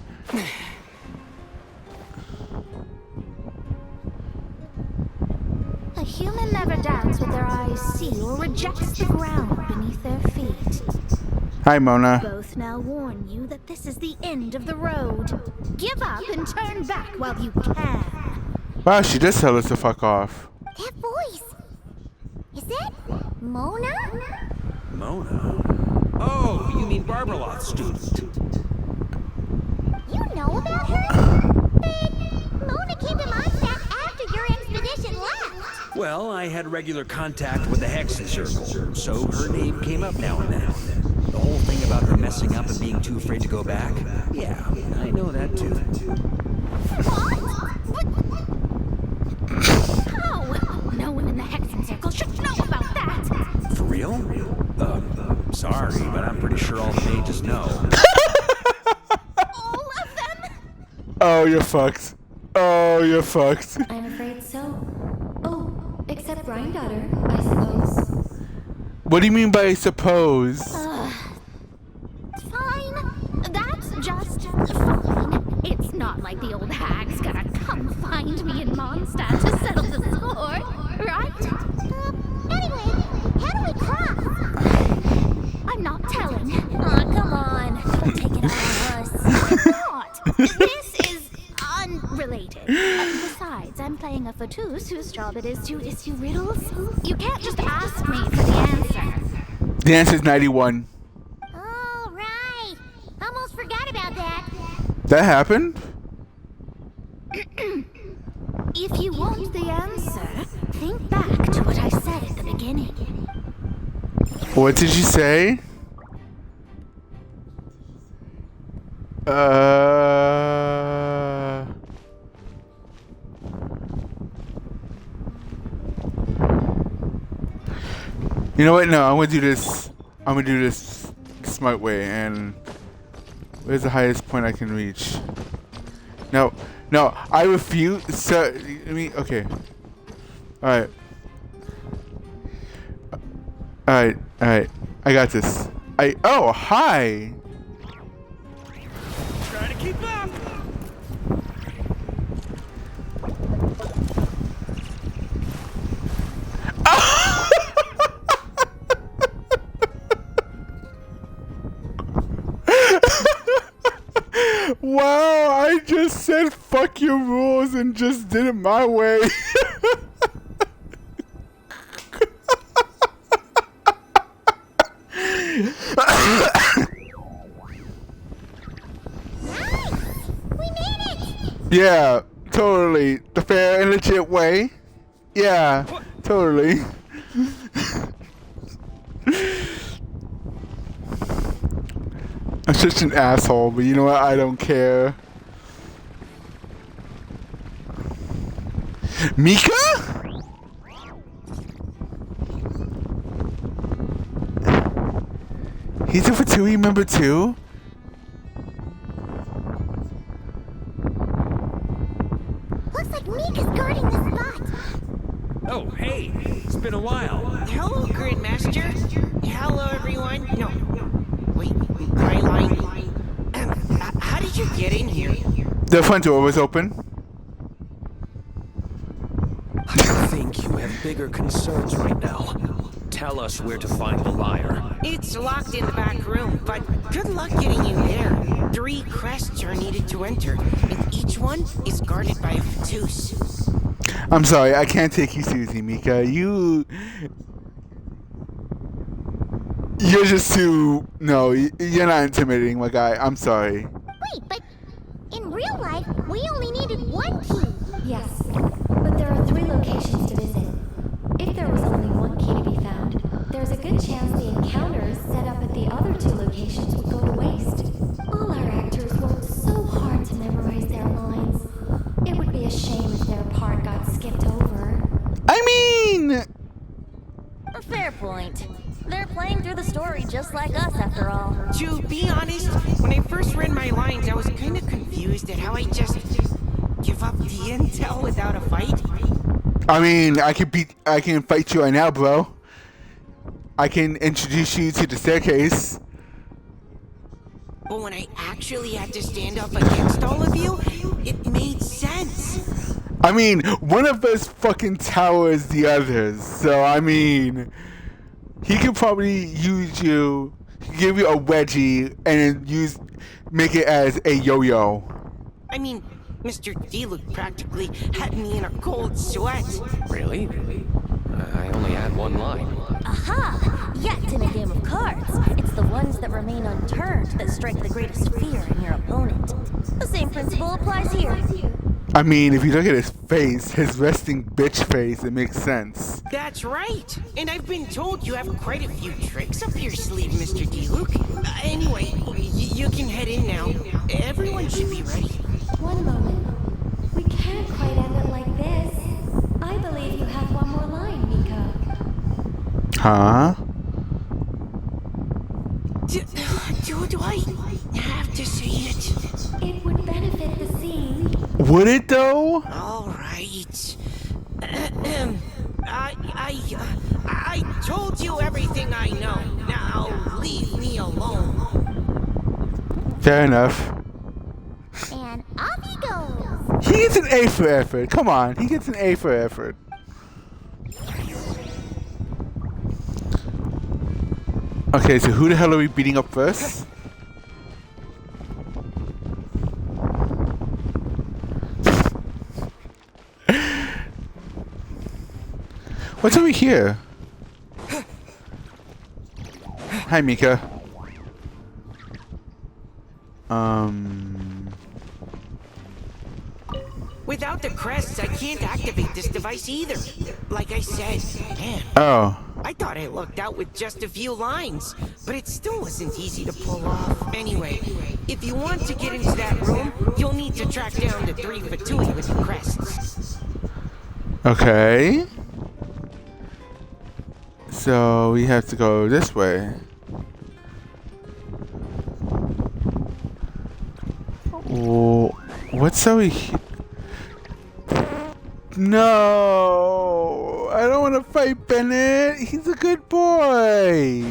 A human never doubts what their eyes see or rejects the ground beneath their feet. Hi, Mona. Both now warn you that this is the end of the road. Give up and turn back while you can. Wow, she does tell us to fuck off. That voice. Is it Mona? Mona? Oh, you mean Barbarloth's student. You know about her? But Mona came to Mondstadt after your expedition left. Well, I had regular contact with the Hexen Circle, so her name came up now and then. The whole thing about her messing up and being too afraid to go back? Yeah, I know that too. What? How? No one in the Hexen Circle should know about that. For real? Sorry, but I'm pretty sure all the mages know. All of them? Oh, you're fucked. Oh, you're fucked. I'm afraid so. Oh, except Granddaughter, I suppose. What do you mean by suppose? Fine. That's just fine. It's not like the old hag's gonna come find me in Mondstadt to settle the score, right? Anyway, how do we cross? I'm not telling. Aw, come on. Don't take it out on us. Not. This is unrelated. Besides, I'm playing a fatus whose job it is to issue riddles. You can't just ask me for the answer. The answer's 91. Oh, right. Almost forgot about that. That happened? If you want the answer, think back to what I said at the beginning. What did you say? You know what? No, I'm gonna do this. I'm gonna do this the smart way. And where's the highest point I can reach? No, no, I refuse. So, okay. All right. All right. I got this. Oh, hi. Try to keep up. Wow, I just said fuck your rules and just did it my way. Yeah, totally. The fair and legit way. Yeah, totally. I'm such an asshole, but you know what? I don't care. Mika? He's a Fatui member too? Looks like Mika's guarding the spot. Oh, hey, it's been a while. Hello, Grandmaster. Hello, everyone. No. Wait, my line. How did you get in here? The front door was open. I think you have bigger concerns right now. Tell us where to find the liar. It's locked in the back room, but good luck getting in there. 3 crests are needed to enter, and each one is guarded by a fatus. I'm sorry, I can't take you seriously, Mika. You're just too... No, you're not intimidating, my guy. I'm sorry. Wait, but in real life, we only needed 1 key. Yes, but there are 3 locations to visit. If there was only 1 key to be found, there's a good chance the encounters set up at the other 2 locations would go to waste. All our actors worked so hard to memorize their lines. It would be a shame if their part got skipped over. I mean... A fair point. They're playing through the story just like us, after all. To be honest, when I first read my lines, I was kind of confused at how I just give up the intel without a fight. I mean, I can fight you right now, bro. I can introduce you to the staircase. But when I actually had to stand up against all of you, it made sense. I mean, one of us fucking towers the others. So, I mean, he could probably use you, give you a wedgie, and then make it as a yo-yo. I mean, Mr. D-Luke practically had me in a cold sweat. Really? I only had one line. Aha! Yet in a game of cards, it's the ones that remain unturned that strike the greatest fear in your opponent. The same principle applies here. I mean, if you look at his face, his resting bitch face, it makes sense. That's right. And I've been told you have quite a few tricks up your sleeve, Mr. D-Luke. Anyway, you can head in now. Everyone should be ready. One moment. We can't quite end it like this. I believe you have one more line, Mika. Huh? Do I have to say it? It would benefit the scene. Would it though? All right. I told you everything I know. Now leave me alone. Fair enough. And off he goes. He gets an A for effort. Come on, he gets an A for effort. Okay, so who the hell are we beating up first? What's over here? Hi, Mika. Without the crests, I can't activate this device either. Like I said, man. Oh. I thought I lucked out with just a few lines, but it still wasn't easy to pull off. Anyway, if you want to get into that room, you'll need to track down the 3 Fatui with the crests. Okay. So we have to go this way. Oh, what's over here? No, I don't want to fight Bennett. He's a good boy.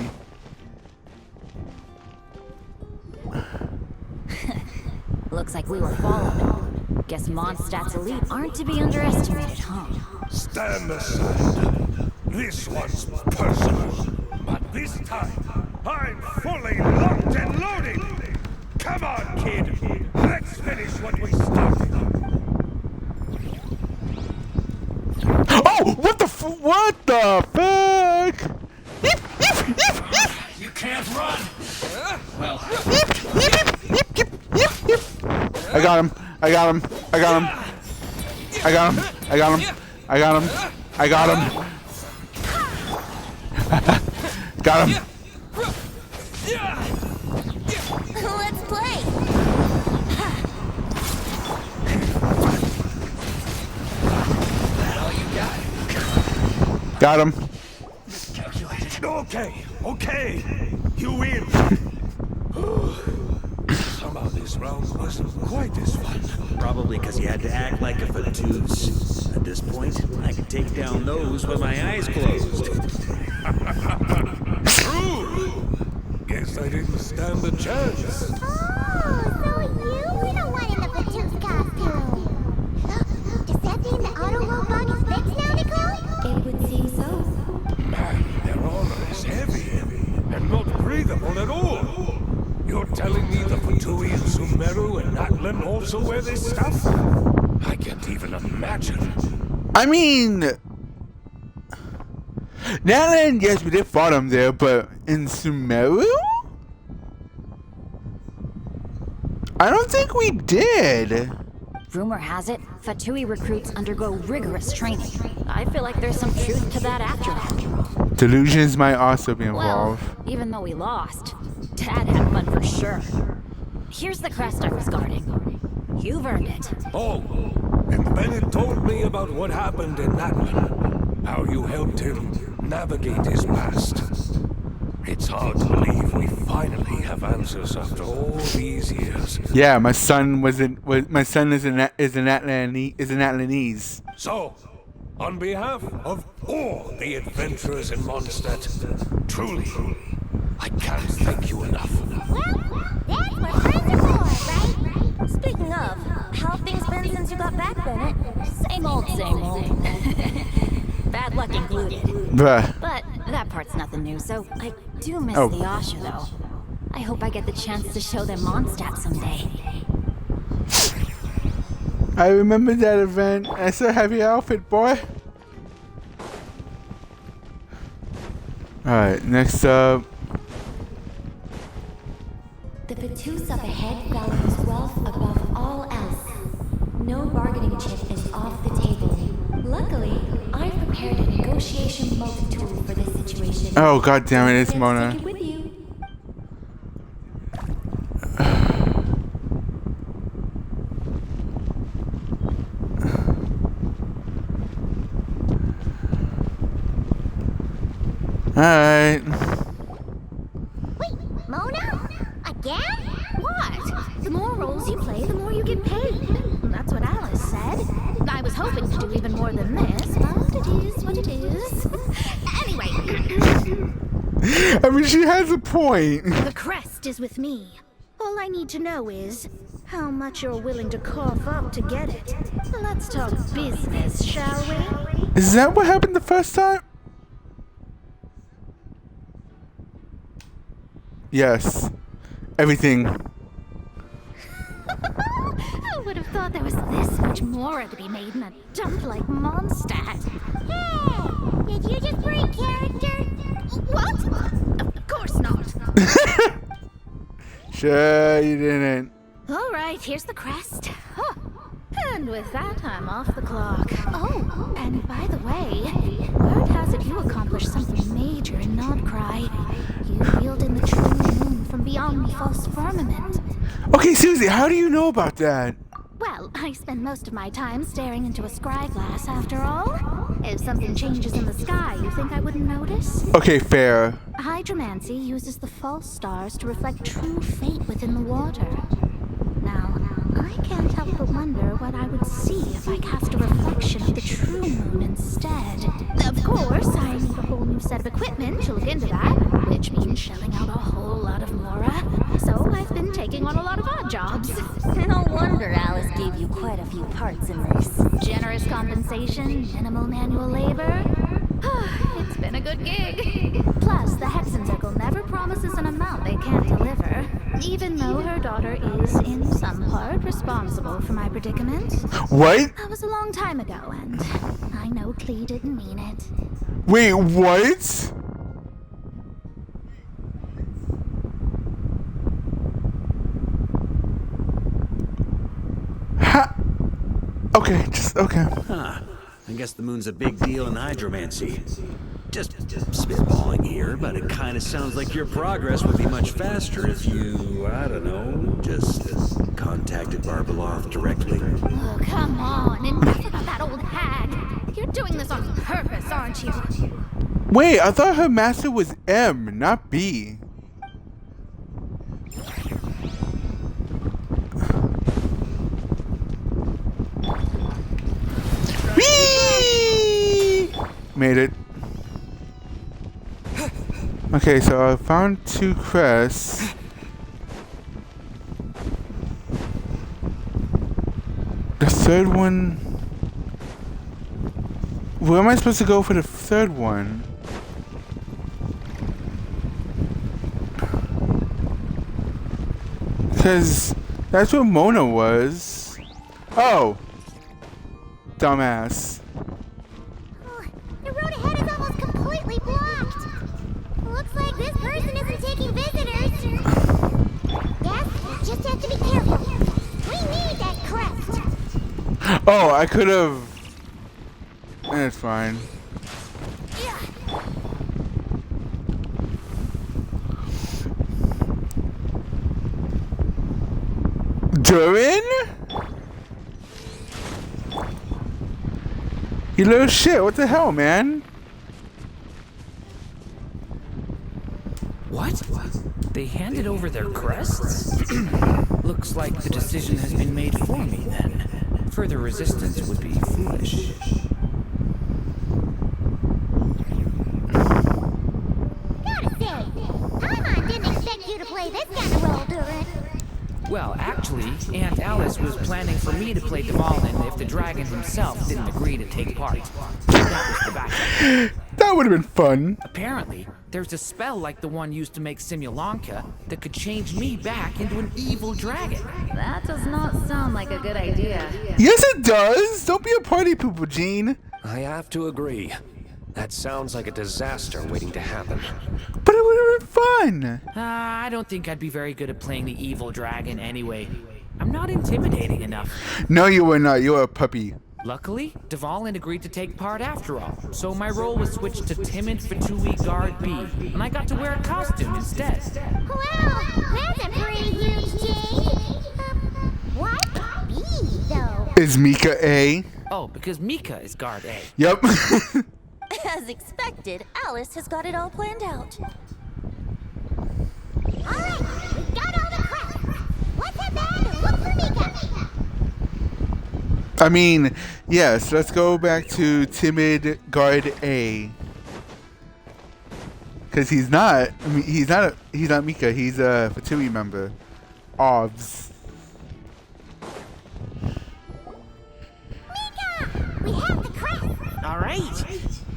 Looks like we were followed. Guess Mondstadt's elite aren't to be underestimated, huh? Stand aside. This one's personal. But this time, I'm fully locked and loaded. Come on, kid. Let's finish what we started. Oh, what the fuck? You can't run. Well, I got him. I got him. I got him. I got him. I got him. I got him. I got him. Got him. Let's play. Got him. Okay. You win. Somehow this round wasn't quite as fun. Probably because you had to act like a fatus. At this point, I could take down those with my eyes closed. True. Guess I didn't stand a chance. Oh, so you were the one in the Batoos costume. Does that mean the auto robot is fixed now, Nicole? It would seem so. Man, their armor is heavy and not breathable at all. You're telling me the Fatui and Sumeru and Atlan also wear this stuff? I can't even imagine. I mean, Natlan, yes, we did fight him there, but in Sumeru? I don't think we did. Rumor has it, Fatui recruits undergo rigorous training. I feel like there's some truth to that after all. Delusions might also be involved. Well, even though we lost, Dad had fun for sure. Here's the crest I was guarding. You've earned it. Oh, and Bennett told me about what happened in Atlan. How you helped him navigate his past. It's hard to believe we finally have answers after all these years. Yeah, my son is an Atlanese. So, on behalf of all the adventurers in Mondstadt, truly, I can't thank you enough. Well, That's what friends are for, right? Speaking of, how have things been since you got back, Bennett? Same old, same old. Bad luck included. Bruh. But that part's nothing new, so I do miss Oh. the Asha, though. I hope I get the chance to show them Mondstadt someday. I remember that event. I still have your outfit, boy. Alright, next up. The Vatus up ahead values wealth above all else. No bargaining chip is off the table. Luckily, I've prepared a negotiation multi-tool for this situation. Oh, god damn it, it's Let's Mona. take it with you. Alright. Wait, Mona? Again? What? The more roles you play, the more you get paid. That's what Alice said. I was hoping to do even more than this, but it is what it is. Anyway, I mean, she has a point. the crest is with me. All I need to know is how much you're willing to cough up to get it. Let's talk business, shall we? Is that what happened the first time? Yes. Everything. I would have thought there was this much more to be made in a dump like Mondstadt. Hey! Did you just break character? What? Of course not. Sure you didn't. All right, here's the crest. Huh. And with that, I'm off the clock. Oh, and by the way, word has it you accomplished something major in Nodcry. You reeled in the true moon from beyond the false firmament. Okay, Susie, how do you know about that? Well, I spend most of my time staring into a scry glass, after all. If something changes in the sky, you think I wouldn't notice? Okay, fair. Hydromancy uses the false stars to reflect true fate within the water. Now, I can't help but wonder what I would see if I cast a reflection of the true moon instead. Of course, I need a whole new set of equipment to look into that, which means shelling out a whole lot of mora. So I've been taking on a lot of odd jobs. No wonder Alice gave you quite a few parts in this. Generous compensation, minimal manual labor. It's been a good gig. Plus, the Hexen Circle never promises an amount they can't deliver, even though her daughter is, in some part, responsible for my predicament. What? That was a long time ago, and I know Klee didn't mean it. Wait, what? Ha! Okay, okay. Huh. I guess the moon's a big deal in hydromancy. Just spitballing here, but it kind of sounds like your progress would be much faster if you, I don't know, just contacted Barbeloth directly. Oh, come on, enough about that old hag. You're doing this on purpose, aren't you? Wait, I thought her master was M, not B. Whee! Made it. Okay, so I found 2 crests. The third one... Where am I supposed to go for the third one? Because that's where Mona was. Oh! Dumbass. The road ahead is almost completely blocked. Looks like this person isn't taking visitors. Yes, just have to be careful. We need that crest. Oh, I could have... It's fine. Durin? You little shit, what the hell, man? What? They handed over their crests? Looks like the decision has been made for me then. Further resistance would be foolish. Gotta say, Paimon didn't expect you to play this kind of role, Durin. Well, actually, Aunt Alice was planning for me to play Dvalin if the dragon himself didn't agree to take part. That was the backup. That would have been fun. Apparently, there's a spell like the one used to make Simulanka that could change me back into an evil dragon. That does not sound like a good idea. Yes, it does. Don't be a party pooper, Gene. I have to agree. That sounds like a disaster waiting to happen. But it would have been fun. I don't think I'd be very good at playing the evil dragon anyway. I'm not intimidating enough. No, you were not. You were a puppy. Luckily, Dvalin agreed to take part after all, so my role was switched to timid Fatui Guard B, and I got to wear a costume instead. Wow, that's a pretty huge change. Why B, though? Is Mika A? Oh, because Mika is Guard A. Yep. As expected, Alice has got it all planned out. Alright, we've got all the crap. Let's head back and look for Mika. I mean, yes, let's go back to timid Guard A. Cause he's not Mika, he's a Fatui member. Obs. Mika! We have the crap. All right.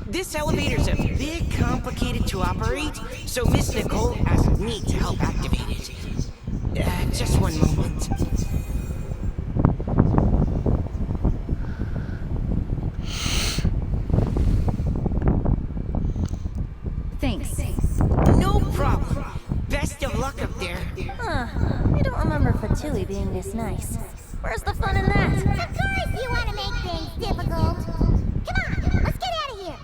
This elevator's a bit complicated to operate, so Miss Nicole asked me to help activate it. Just one moment. Thanks. No problem. Best of luck up there. Huh. I don't remember Fatui being this nice. Where's the fun in that? Of course you want to make things difficult. Come on, let's get out of here.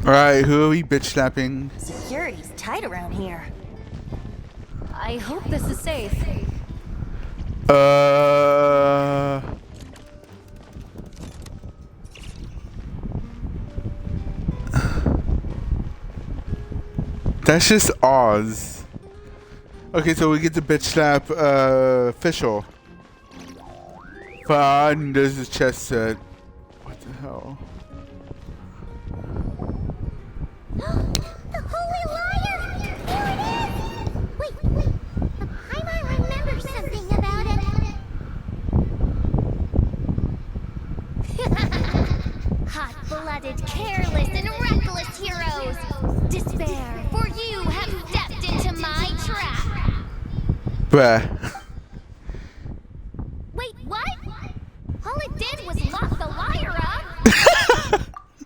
Alright, who are we bitch slapping? Security's tight around here. I hope this is safe. That's just Oz. Okay, so we get the bitch slap official. Fun, there's his chest set. What the hell? The Holy Liar! Here it is! Wait. I might remember something about it. Hot-blooded, careless, and reckless heroes! Despair, for you have stepped into my trap! Bruh. Wait, what? All it did was lock the liar up?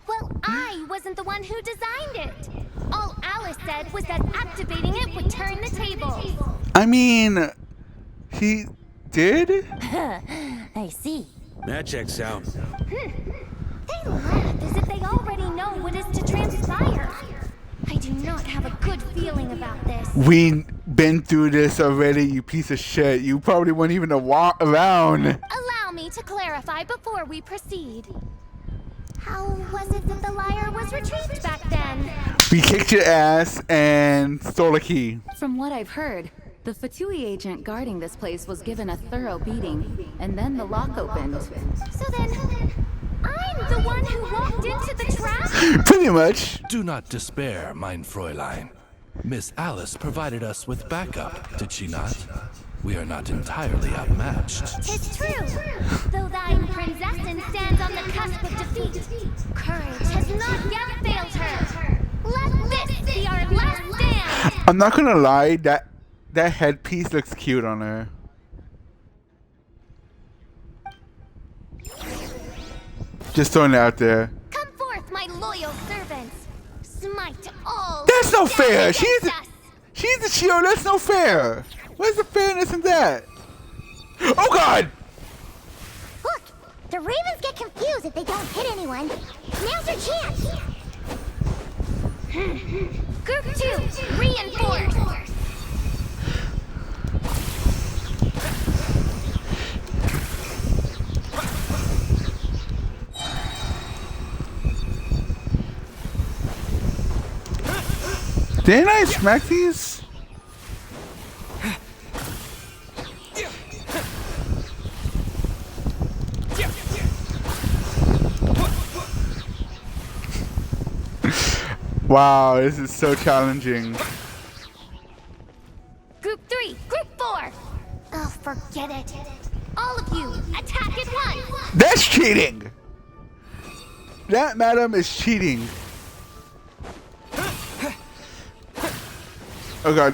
Well, I wasn't the one who designed it. All Alice said was that activating it would turn the tables. I mean, he did? I see. That checks out. They laugh as if they already know what is to transpire. I do not have a good feeling about this. We been through this already, you piece of shit. You probably weren't even around. Allow me to clarify before we proceed. How was it that the liar was retrieved back then? We kicked your ass and stole a key. From what I've heard, the Fatui agent guarding this place was given a thorough beating, and then the lock opened. So then, I'm the one who walked into the trap? Pretty much. Do not despair, mein Fräulein. Miss Alice provided us with backup, did she not? We are not entirely outmatched. 'Tis true. Though thine princessin stands on the cusp of defeat, courage has not yet failed her. Let this be our last stand. I'm not gonna lie, that headpiece looks cute on her. Just throwing it out there. Come forth, my loyal servants. Smite all. That's no fair. She's She's the shield. That's no fair. Where's the fairness in that? Oh God! Look, the ravens get confused if they don't hit anyone. Now's your chance. Group 2, reinforce. Didn't I smack these? Wow, this is so challenging. Group 3, Group 4. Oh, forget it. All of you, attack at once. That's cheating. That, madam, is cheating. Oh god.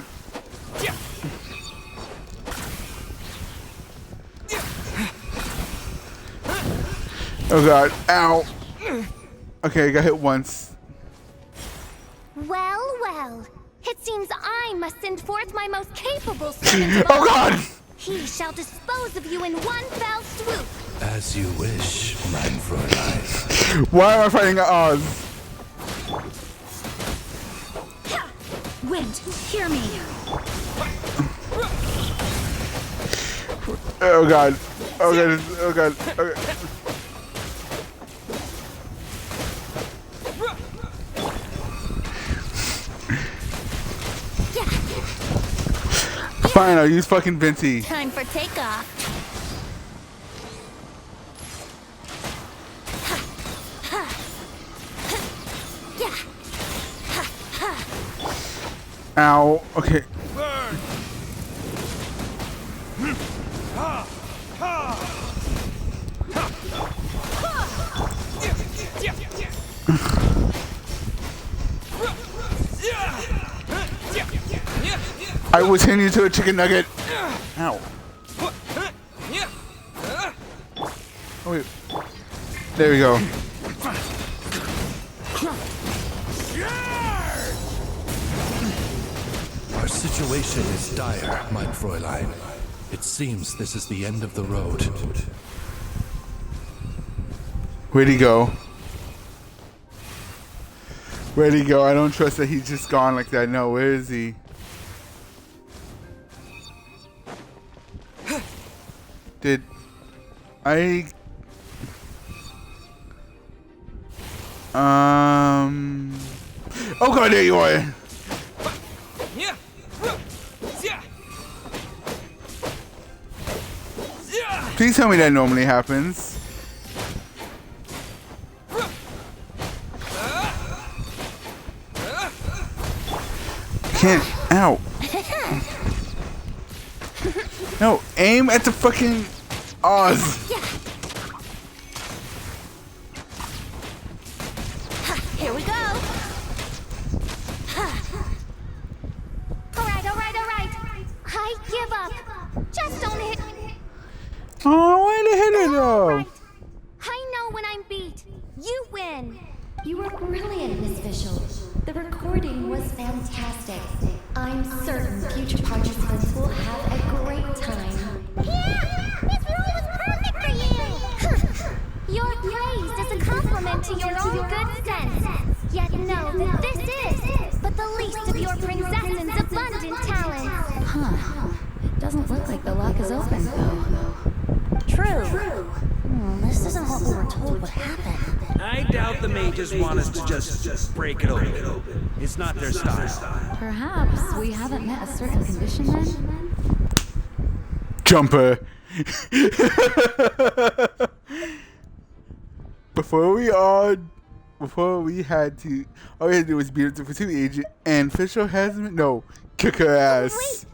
Oh god. Ow. Okay, I got hit once. Well, well. It seems I must send forth my most capable servant. Oh god! He shall dispose of you in one fell swoop. As you wish, mein Fräulein. Why am I fighting Oz? Wind, hear me. Oh god. Oh god. Oh god. Oh god. Fine, I'll use fucking Venti. Time for takeoff. Ow. Okay. I was hitting you to a chicken nugget. Ow. Oh, wait. There we go. Our situation is dire, mein Fräulein. It seems this is the end of the road. Where'd he go? Where'd he go? I don't trust that he's just gone like that. No, where is he? Did I... Oh god, there you are! Please tell me that normally happens. Can't. Ow. No, aim at the fucking Oz. Here we go. Alright. I give up. Just don't hit me. Oh, why the hit her though? Right. I know when I'm beat. You win. You were brilliant, Miss Fischl. The recording was fantastic. I'm certain future participants will have a great time. Yeah! This role was perfect for you! You're praised as a compliment to your own good sense. Yet know that this is but the least of your princess's abundant talents. Huh. It doesn't look like the lock is open, though. True. This isn't what we were told would happen. I doubt the mages want us to just break it open. It's not their style. Perhaps we haven't met a certain condition then? Jumper. Before we had to, all we had to do was beat up the pursuit agent, and Fischl hasn't. No, kick her ass. Wait.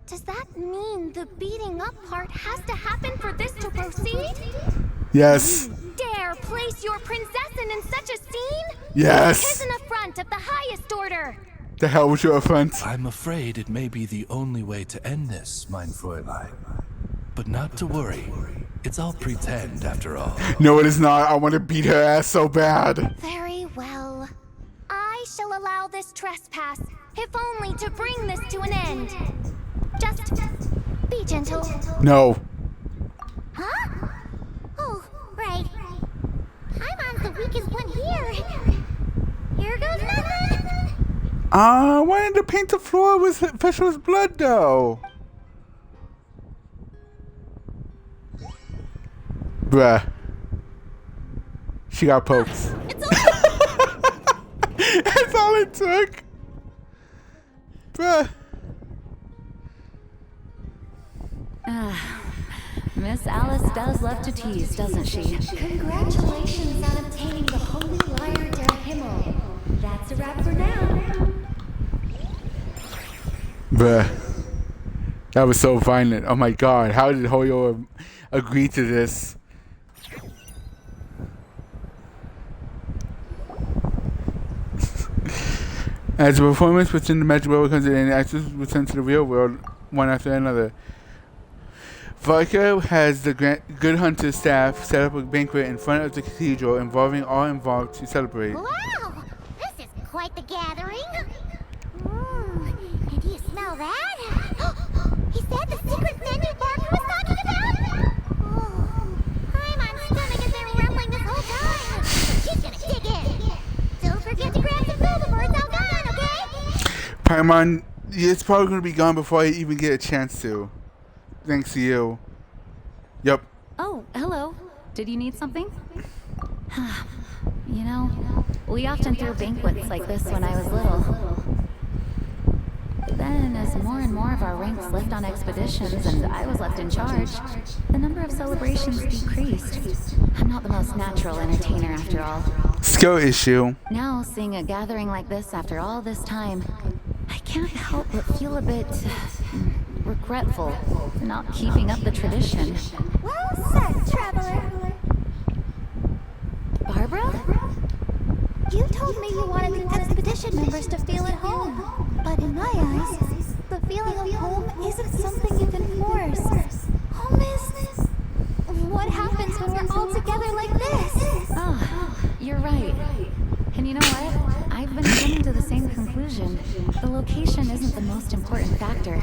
Does that mean the beating up part has to happen for this to proceed? Yes. Dare place your princessin in such a scene? Yes. Tis an affront of the highest order. The hell was your affront? I'm afraid it may be the only way to end this, mein Fräulein. But not to worry. It's all pretend, after all. No, it is not. I want to beat her ass so bad. Very well. I shall allow this trespass, if only to bring this to an end. Just be gentle. No. Huh? Oh, right. I'm on the weakest one here. Here goes nothing. I wanted to paint the floor with Fischl's blood, though. Bruh. She got poked. That's all it took. Bruh. Miss Alice does love to tease, doesn't she? Congratulations on obtaining the Holy Lyre der Himmel. That's a wrap for Bruh. That was so violent. Oh my god. How did Hoyo agree to this? As a performance within the magic world comes in, and actors return to the real world one after another. Varka has the Good Hunter staff set up a banquet in front of the cathedral involving all involved to celebrate. Wow! This is quite the gathering. And do you smell that? Is that the secret menu Barker was talking about? Paimon's stomach has been rumbling this whole time. She's gonna dig in. Don't forget to grab some food before it's all gone, okay? Paimon, it's probably going to be gone before I even get a chance to. Thanks to you. Yep. Oh, hello. Did you need something? You know, we often threw banquets like this when I was little. But then, as more and more of our ranks left on expeditions and I was left in charge, the number of celebrations decreased. I'm not the most natural entertainer after all. Skill issue. Now, seeing a gathering like this after all this time, I can't help but feel a bit regretful for not keeping up the tradition. Well said, traveler. Barbara? You told me you wanted the expedition members to feel at home. But in my eyes, the feeling of home isn't something you can force. Home is... what happens when we're all together like this? Ah, you're right. And you know what? I've been coming to the same conclusion. The location isn't the most important factor.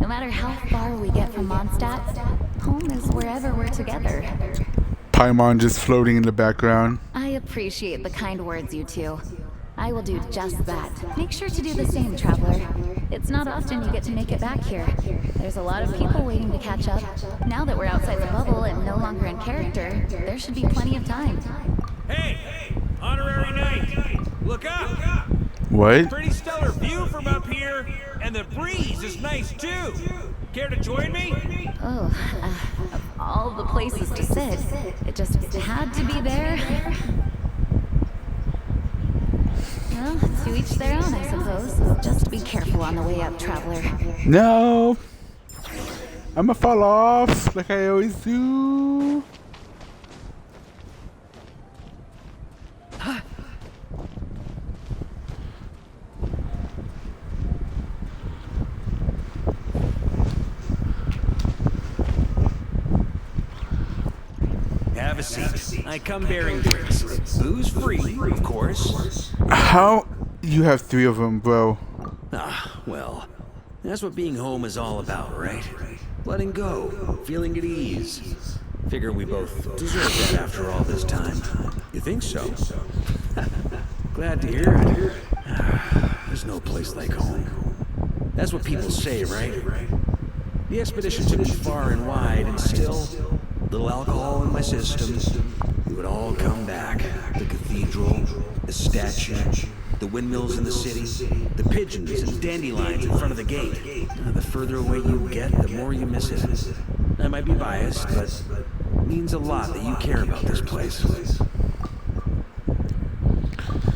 No matter how far we get from Mondstadt, home is wherever we're together. Paimon just floating in the background. I appreciate the kind words, you two. I will do just that. Make sure to do the same, traveler. It's not often you get to make it back here. There's a lot of people waiting to catch up. Now that we're outside the bubble and no longer in character, there should be plenty of time. Hey! Honorary Knight! Look up! What? Pretty stellar view from up here, and the breeze is nice too. Care to join me? Oh, of all the places to sit, it just had to be there. Well, to each their own, I suppose. Just be careful on the way up, traveler. No! I'ma fall off like I always do. Have a seat. I come bearing drinks. Booze free, of course. How? You have 3 of them, bro. Ah, well, that's what being home is all about, right? Letting go, feeling at ease. Figure we both deserve that after all this time. You think so? Glad to hear it. There's no place like home. That's what people say, right? The expedition took me far and wide, and still, little alcohol in my system, it would all come back. The cathedral, the statue, the windmills in the city, the pigeons and dandelions in front of the gate. The further away you get, the more you miss it. I might be biased, but it means a lot that you care about this place.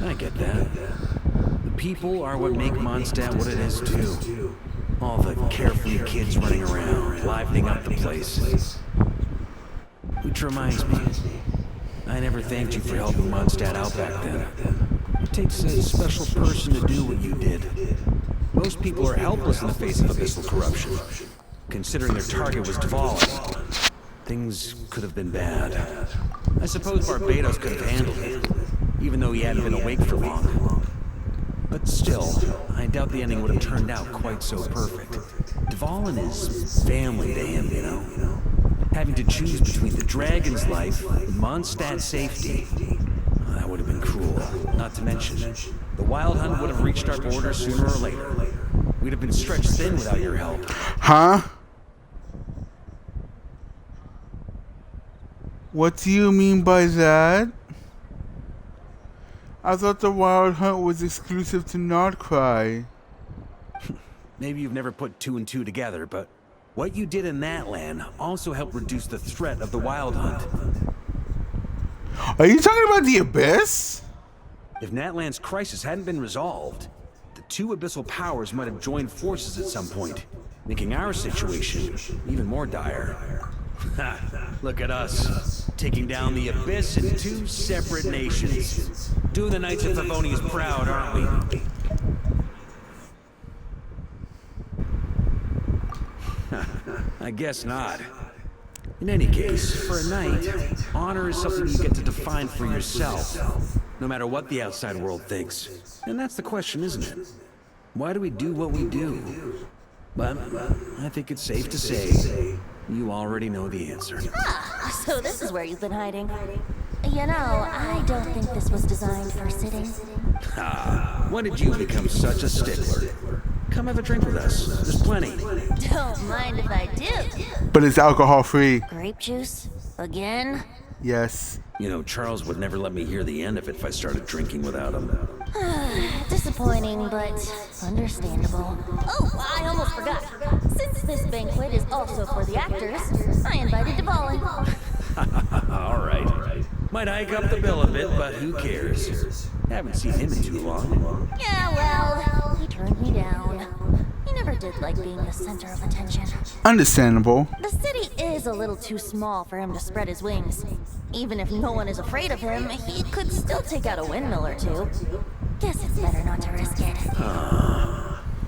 I get that. The people are what make Mondstadt what it is, too. All the carefree kids running around, livening up the place. Which reminds me, I never thanked you for helping Mondstadt out back then. It takes a special person to do what you did. Most people are helpless in the face of abyssal corruption. Considering their target was Dvalin, things could have been bad. I suppose Barbados could have handled it, even though he hadn't been awake for long. But still, I doubt the ending would have turned out quite so perfect. Dvalin is family to him, you know? Having to choose between the dragon's life and Mondstadt's safety, that would have been cruel. Not to mention, the Wild Hunt would have reached our borders sooner or later. We'd have been stretched thin without your help. Huh? What do you mean by that? I thought the Wild Hunt was exclusive to Nordcry. Maybe you've never put 2 and 2 together, but what you did in that land also helped reduce the threat of the Wild Hunt. Are you talking about the Abyss? If Natlan's crisis hadn't been resolved, the two abyssal powers might have joined forces at some point, making our situation even more dire. Ha! Look at us, taking down the Abyss in two separate nations. Doing the Knights of Favonius proud, aren't we? I guess not. In any case, for a knight, honor is something you get to define for yourself, no matter what the outside world thinks. And that's the question, isn't it? Why do we do what we do? But I think it's safe to say you already know the answer. Ah, so this is where you've been hiding. You know, I don't think this was designed for sitting. Ah, when did you become such a stickler? Come have a drink with us. There's plenty. Don't mind if I do. But it's alcohol free. Grape juice? Again? Yes. You know, Charles would never let me hear the end of it if I started drinking without him. Disappointing, but understandable. Oh, I almost forgot. Since this banquet is also for the actors, I invited Dvalin. All right. Might hike up the bill a bit, but who cares? Haven't seen him in too long. Yeah, well, he turned me down. He never did like being the center of attention. Understandable. The city is a little too small for him to spread his wings. Even if no one is afraid of him, he could still take out a windmill or two. Guess it's better not to risk it.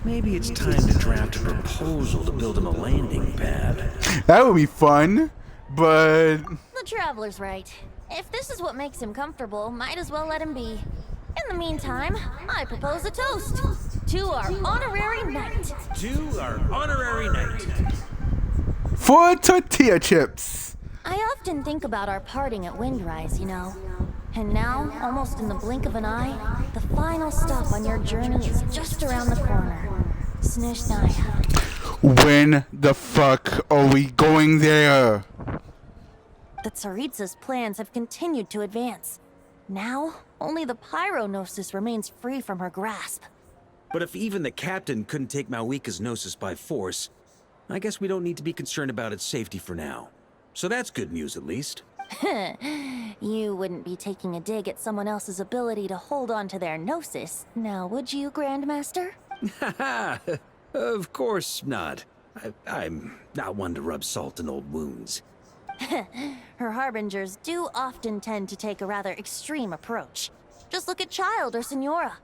Maybe it's time to draft a proposal to build him a landing pad. That would be fun, but... The Traveler's right. If this is what makes him comfortable, might as well let him be. In the meantime, I propose a toast to our honorary knight. To our honorary knight. 4 tortilla chips. I often think about our parting at Windrise, you know. And now, almost in the blink of an eye, the final stop on your journey is just around the corner. Snushnaya. When the fuck are we going there? The Tsaritsa's plans have continued to advance. Now, only the Pyronosis remains free from her grasp. But if even the captain couldn't take Malwika's Gnosis by force, I guess we don't need to be concerned about its safety for now. So that's good news, at least. You wouldn't be taking a dig at someone else's ability to hold on to their Gnosis, now would you, Grandmaster? Haha, of course not. I'm not one to rub salt in old wounds. Her harbingers do often tend to take a rather extreme approach. Just look at Child or Senora.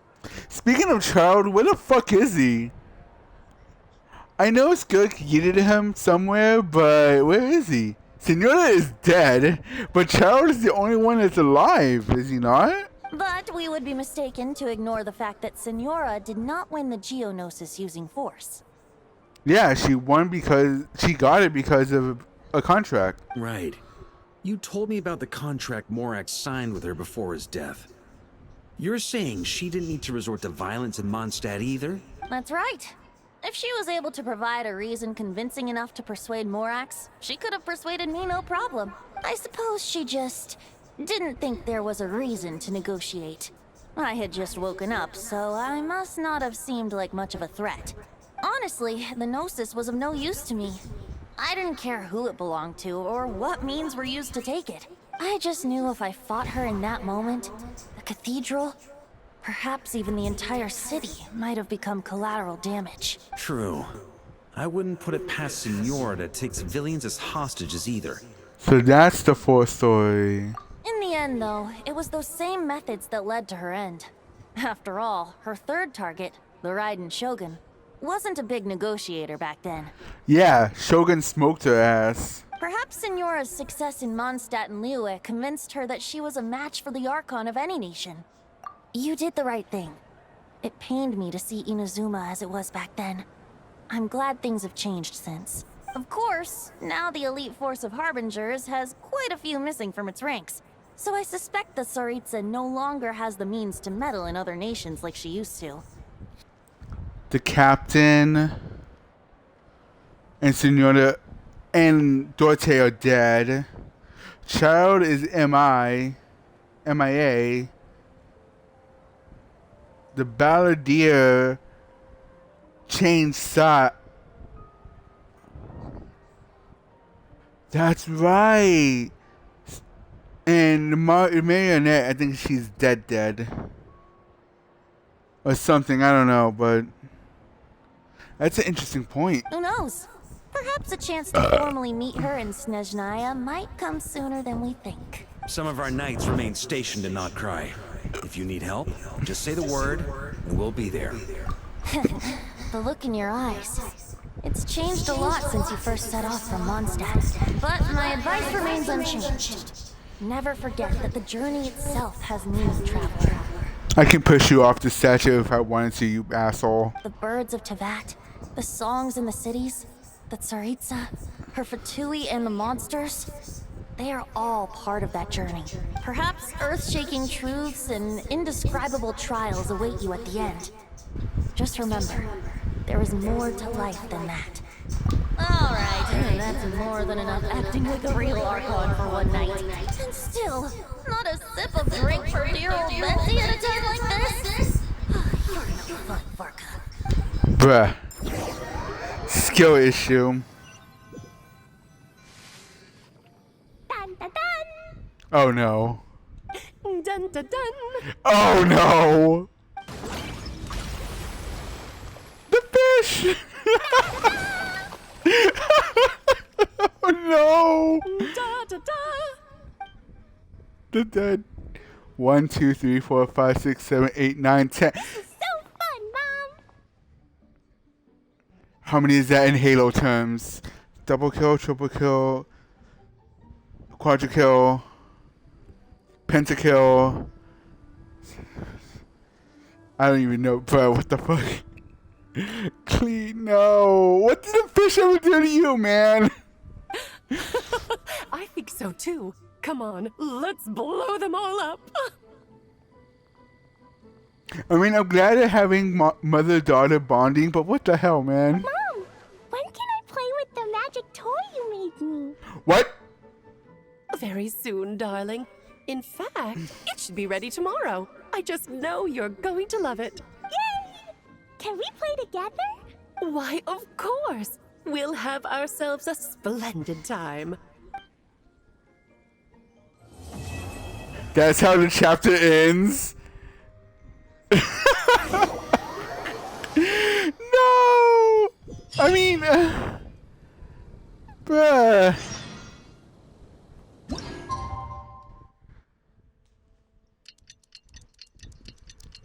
Speaking of Child, where the fuck is he? I know Skirk yeeted him somewhere, but where is he? Senora is dead, but Child is the only one that's alive, is he not? But we would be mistaken to ignore the fact that Senora did not win the Geonosis using force. Yeah, she won because she got it because of a contract. Right. You told me about the contract Morak signed with her before his death. You're saying she didn't need to resort to violence in Mondstadt either? That's right. If she was able to provide a reason convincing enough to persuade Morax, she could have persuaded me no problem. I suppose she just didn't think there was a reason to negotiate. I had just woken up, so I must not have seemed like much of a threat. Honestly, the Gnosis was of no use to me. I didn't care who it belonged to or what means were used to take it. I just knew if I fought her in that moment, the cathedral, perhaps even the entire city, might have become collateral damage. True. I wouldn't put it past Senora to take civilians as hostages either. So that's the fourth story. In the end, though, it was those same methods that led to her end. After all, her third target, the Raiden Shogun, wasn't a big negotiator back then. Yeah, Shogun smoked her ass. Perhaps Senora's success in Mondstadt and Liyue convinced her that she was a match for the Archon of any nation. You did the right thing. It pained me to see Inazuma as it was back then. I'm glad things have changed since. Of course, now the elite force of Harbingers has quite a few missing from its ranks, so I suspect the Tsaritsa no longer has the means to meddle in other nations like she used to. The captain and Senora and Dorte are dead. Child is MIA. The balladeer changed side. That's right. And the marionette, I think she's dead. or something. I don't know, but that's an interesting point. Who knows? Perhaps a chance to formally meet her in Snezhnaya might come sooner than we think. Some of our knights remain stationed in Not-Cry. If you need help, just say the word, and we'll be there. The look in your eyes. It's changed a lot since you first set off from Mondstadt. But my advice remains unchanged. Never forget that the journey itself has meaning, traveler. I can push you off the statue if I wanted to, you asshole. The birds of Tevat, the songs in the cities, the Tsaritsa, her Fatui, and the monsters, they are all part of that journey. Perhaps earth-shaking truths and indescribable trials await you at the end. Just remember, there is more to life than that. Alright, that's more than enough acting like a real Archon for one night. And still, not a sip of drink for dear old Betsy at a time like this? You're no fun, Varka. Bruh. Skill issue. Dun, dun, dun. Oh no. Dun, dun, dun. Oh no. The fish. Oh no. Da, da, da. The dead. 1, 2, 3, 4, 5, 6, 7, 8, 9, 10. So fun, Mom. How many is that in Halo terms? Double kill, triple kill, quadra kill, pentakill. I don't even know, bro. What the fuck? Clean, no. What did the fish ever do to you, man? I think so too. Come on, let's blow them all up. I mean, I'm glad they're having mother-daughter bonding, but what the hell, man? Mom, when can I play with the magic toy you made me? What? Very soon, darling. In fact, it should be ready tomorrow. I just know you're going to love it. Yay! Can we play together? Why, of course. We'll have ourselves a splendid time. That's how the chapter ends. No! I mean, bruh.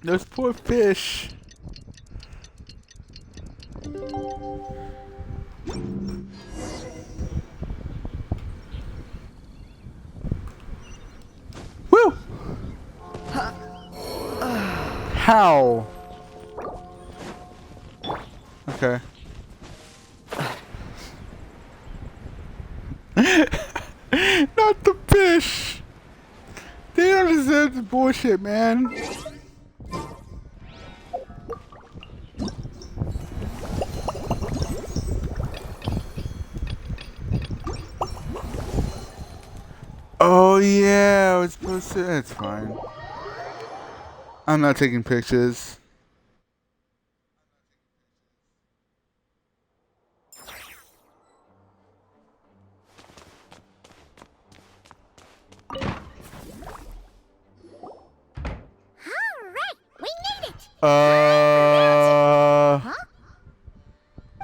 Those poor fish. Woo! How? Okay. Not the fish. They don't deserve this bullshit, man. Oh yeah, I was supposed to. That's fine. I'm not taking pictures. Alright, we made it! Huh?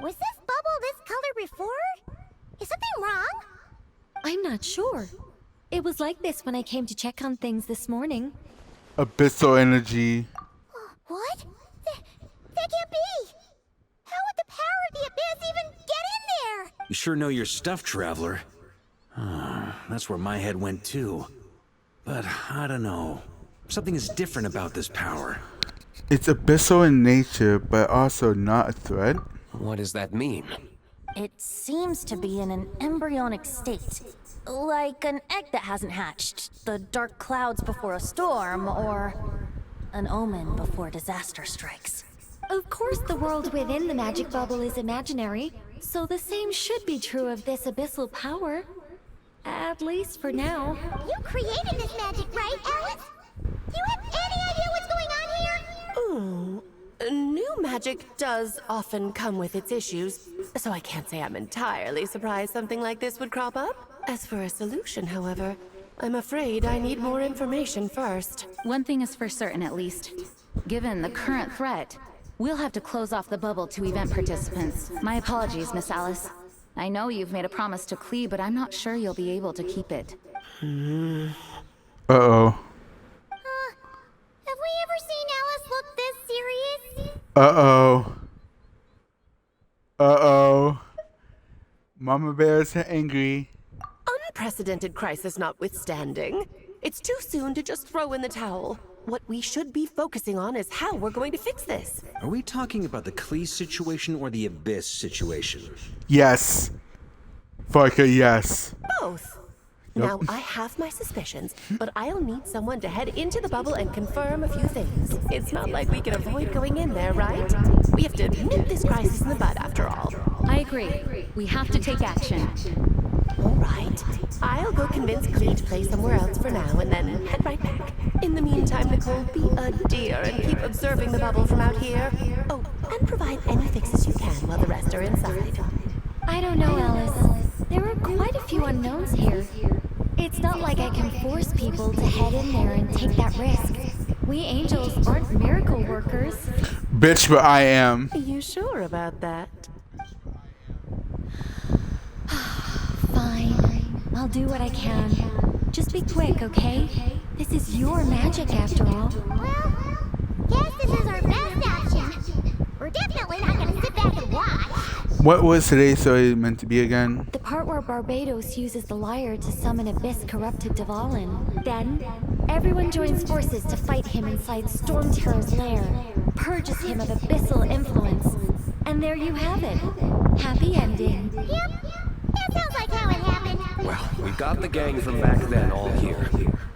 Was this bubble this color before? Is something wrong? I'm not sure. It was like this when I came to check on things this morning. Abyssal energy. What? That can't be! How would the power of the abyss even get in there? You sure know your stuff, traveler. That's where my head went too. But I don't know. Something is different about this power. It's abyssal in nature, but also not a threat. What does that mean? It seems to be in an embryonic state. Like an egg that hasn't hatched, the dark clouds before a storm, or an omen before disaster strikes. Of course, the world within the magic bubble is imaginary, so the same should be true of this abyssal power. At least for now. You created this magic, right, Alice? Do you have any idea what's going on here? Ooh, new magic does often come with its issues, so I can't say I'm entirely surprised something like this would crop up. As for a solution, however, I'm afraid I need more information first. One thing is for certain, at least. Given the current threat, we'll have to close off the bubble to event participants. My apologies, Miss Alice. I know you've made a promise to Klee, but I'm not sure you'll be able to keep it. Uh-oh. Have we ever seen Alice look this serious? Uh-oh. Uh-oh. Mama Bear's angry. Unprecedented crisis notwithstanding, it's too soon to just throw in the towel. What we should be focusing on is how we're going to fix this. Are we talking about the Klee situation or the Abyss situation? Yes. Varka, yes. Both. Yep. Now, I have my suspicions, but I'll need someone to head into the bubble and confirm a few things. It's not like we can avoid going in there, right? We have to nip this crisis in the bud, after all. I agree. We have to take action. All right. I'll go convince Klee to play somewhere else for now and then head right back. In the meantime, Nicole, be a dear and keep observing the bubble from out here. Oh, and provide any fixes you can while the rest are inside. I don't know, Alice. There are quite a few unknowns here. It's not like I can force people to head in there and take that risk. We angels aren't miracle workers. Bitch, but I am. Are you sure about that? Fine. I'll do what I can. Just be quick, okay? This is your magic after all. Well, guess this is our best option. We're definitely not gonna sit back and watch. What was today's story meant to be again? The part where Barbados uses the lyre to summon Abyss corrupted Dvalin. Then, everyone joins forces to fight him inside Storm Terror's lair, purges him of abyssal influence. And there you have it. Happy ending. Yep, that sounds like how it happened. Well, we've got the gang from back then all here.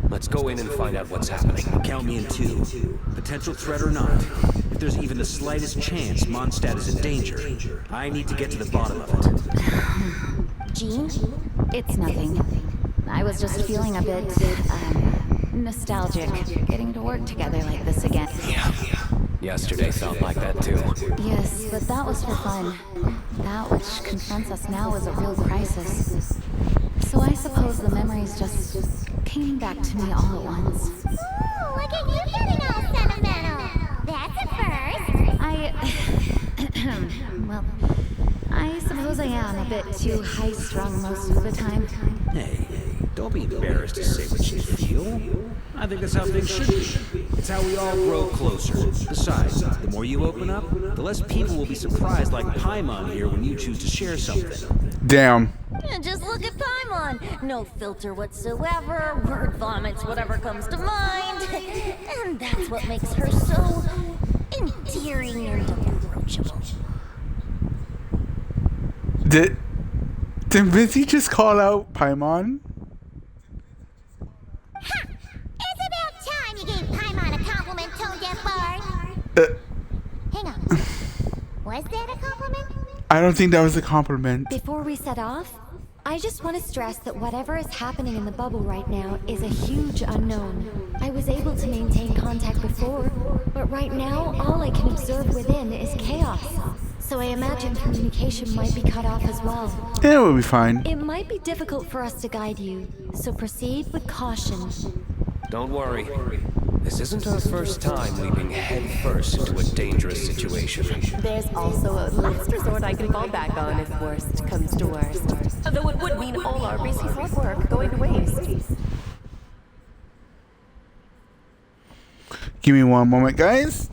Let's go in and find out what's happening. Count me in two. Potential threat or not, if there's even the slightest chance Mondstadt is in danger, I need to get to the bottom of it. Jean? It's nothing. I was just feeling a bit, nostalgic, getting to work together like this again. Yeah. Yesterday felt like that too. Yes, but that was for fun. That which confronts us now is a real crisis. So I suppose the memories just came back to me all at once. Ooh, look at you getting all sentimental. That's a first. Well, I suppose I am a bit too high-strung most of the time. Hey, don't be embarrassed to say what you feel. I think that's how things should be. It's how we all grow closer. Besides, the more you open up, the less people will be surprised like Paimon here when you choose to share something. Damn. And just look at Paimon. No filter whatsoever, word vomits whatever comes to mind. And that's what makes her so endearing and approachable. Did Vinci just call out Paimon? Ha! It's about time you gave Paimon a compliment, Tone Deaf Bard. Hang on. Was that a compliment? I don't think that was a compliment. Before we set off, I just want to stress that whatever is happening in the bubble right now is a huge unknown. I was able to maintain contact before, but right now all I can observe within is chaos. So I imagine communication might be cut off as well. Yeah, we'll be fine. It might be difficult for us to guide you, so proceed with caution. Don't worry. This isn't our first time leaping headfirst into a dangerous situation. There's also a last resort I can fall back on if worst comes to worst. Though it would mean all our recent hard work going to waste. Give me one moment, guys.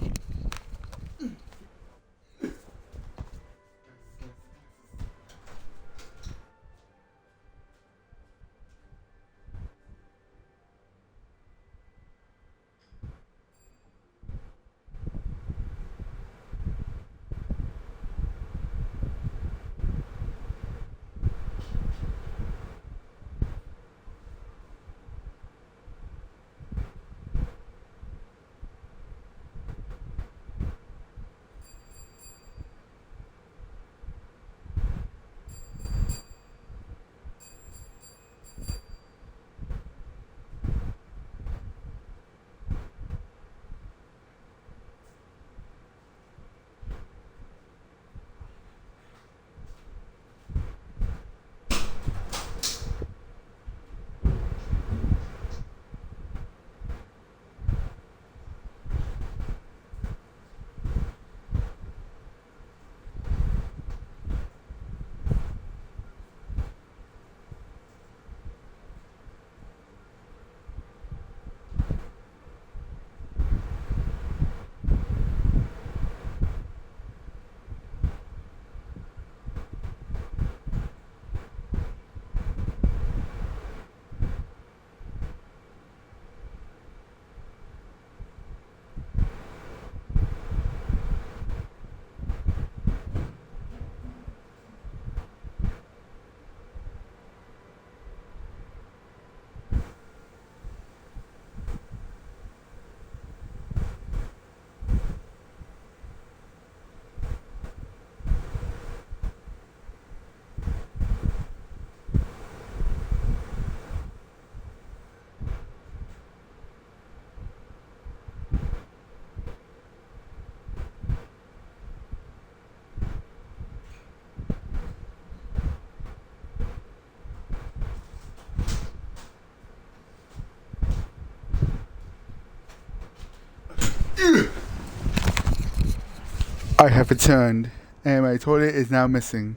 I have returned, and my toilet is now missing.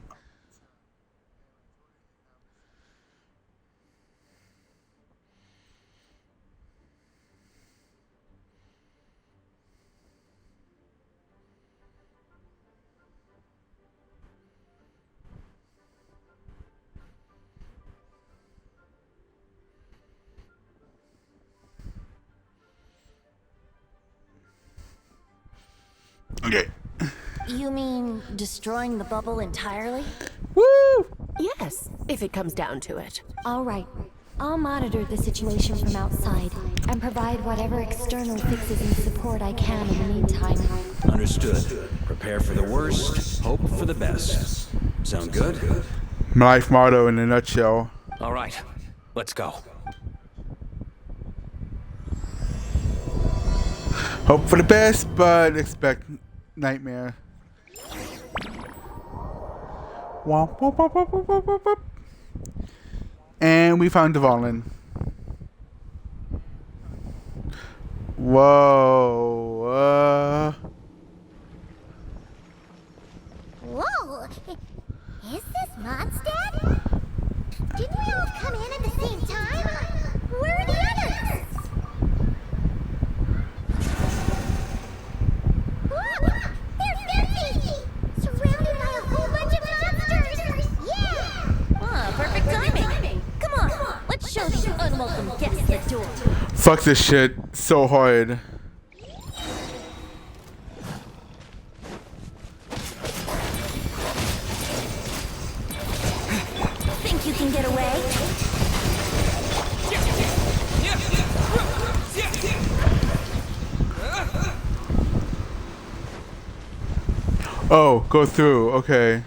Okay. You mean destroying the bubble entirely? Woo! Yes, if it comes down to it. All right. I'll monitor the situation from outside and provide whatever external fixes and support I can in the meantime. Understood. Prepare for the worst, hope for the best. Sound good? My life motto in a nutshell. All right, let's go. Hope for the best, but expect nightmare. Womp, womp, womp, womp, womp, womp, womp. And we found Dvalin. Whoa. Whoa! Is this Mondstadt? Didn't we all come in at the same time? Where are the others? Look! They're empty! Surrounded by a whole bunch of monsters! Yeah! Ah, perfect timing. Come on, let's show these unwelcome guests the door. Fuck this shit so hard. Think you can get away? Oh, go through. Okay.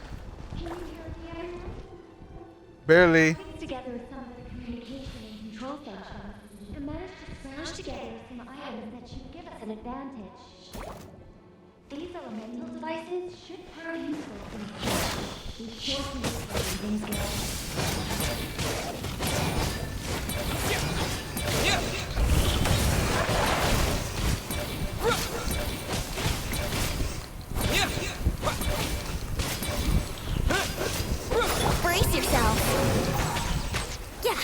Barely. Together with some of the communication and control functions, and managed to scrounge together some items that should give us an advantage. These elemental devices should prove useful in the future. Be sure to use them when things get Brace yourself! Yeah!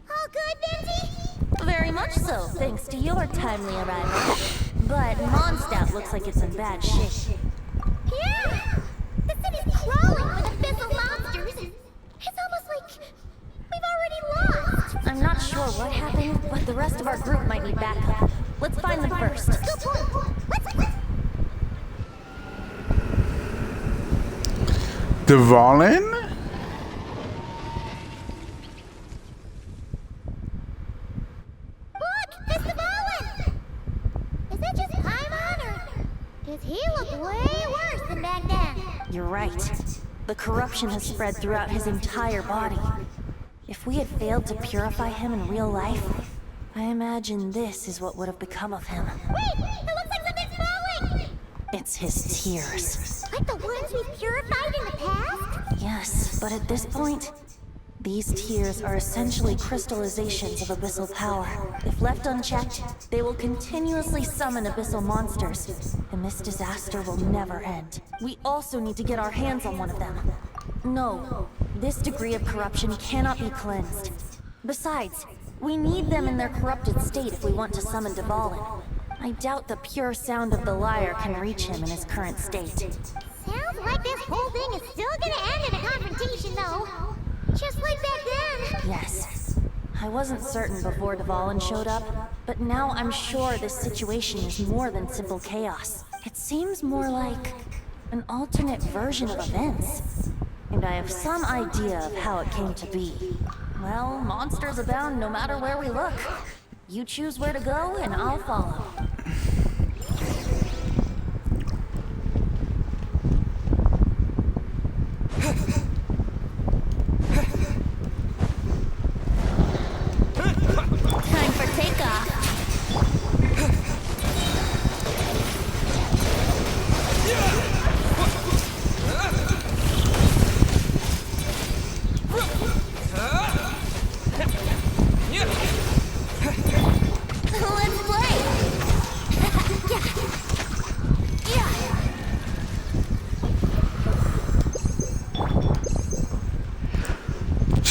All good, Benji? Very much so, thanks to your timely arrival. But Mondstadt looks like it's in bad shape. Yeah! The city's crawling with abyssal monsters. It's almost like we've already lost. I'm not sure what happened, but the rest of our group might need backup. Let's find them first. Good point. Let's Dvalin? Look! It's the Bowen! Is that just Paimon, or does he look way worse than back then? You're right. The corruption has spread throughout his entire body. If we had failed to purify him in real life, I imagine this is what would have become of him. Wait! It looks like something's glowing! It's his tears. Like the ones we've purified in the past? Yes, but at this point, these tears are essentially crystallizations of abyssal power. If left unchecked, they will continuously summon abyssal monsters, and this disaster will never end. We also need to get our hands on one of them. No, this degree of corruption cannot be cleansed. Besides, we need them in their corrupted state if we want to summon Dvalin. I doubt the pure sound of the lyre can reach him in his current state. Sounds like this whole thing is still gonna end in a confrontation, though. Just like back then. Yes. I wasn't certain before Dvalin showed up, but now I'm sure this situation is more than simple chaos. It seems more like an alternate version of events. And I have some idea of how it came to be. Well, monsters abound no matter where we look. You choose where to go, and I'll follow.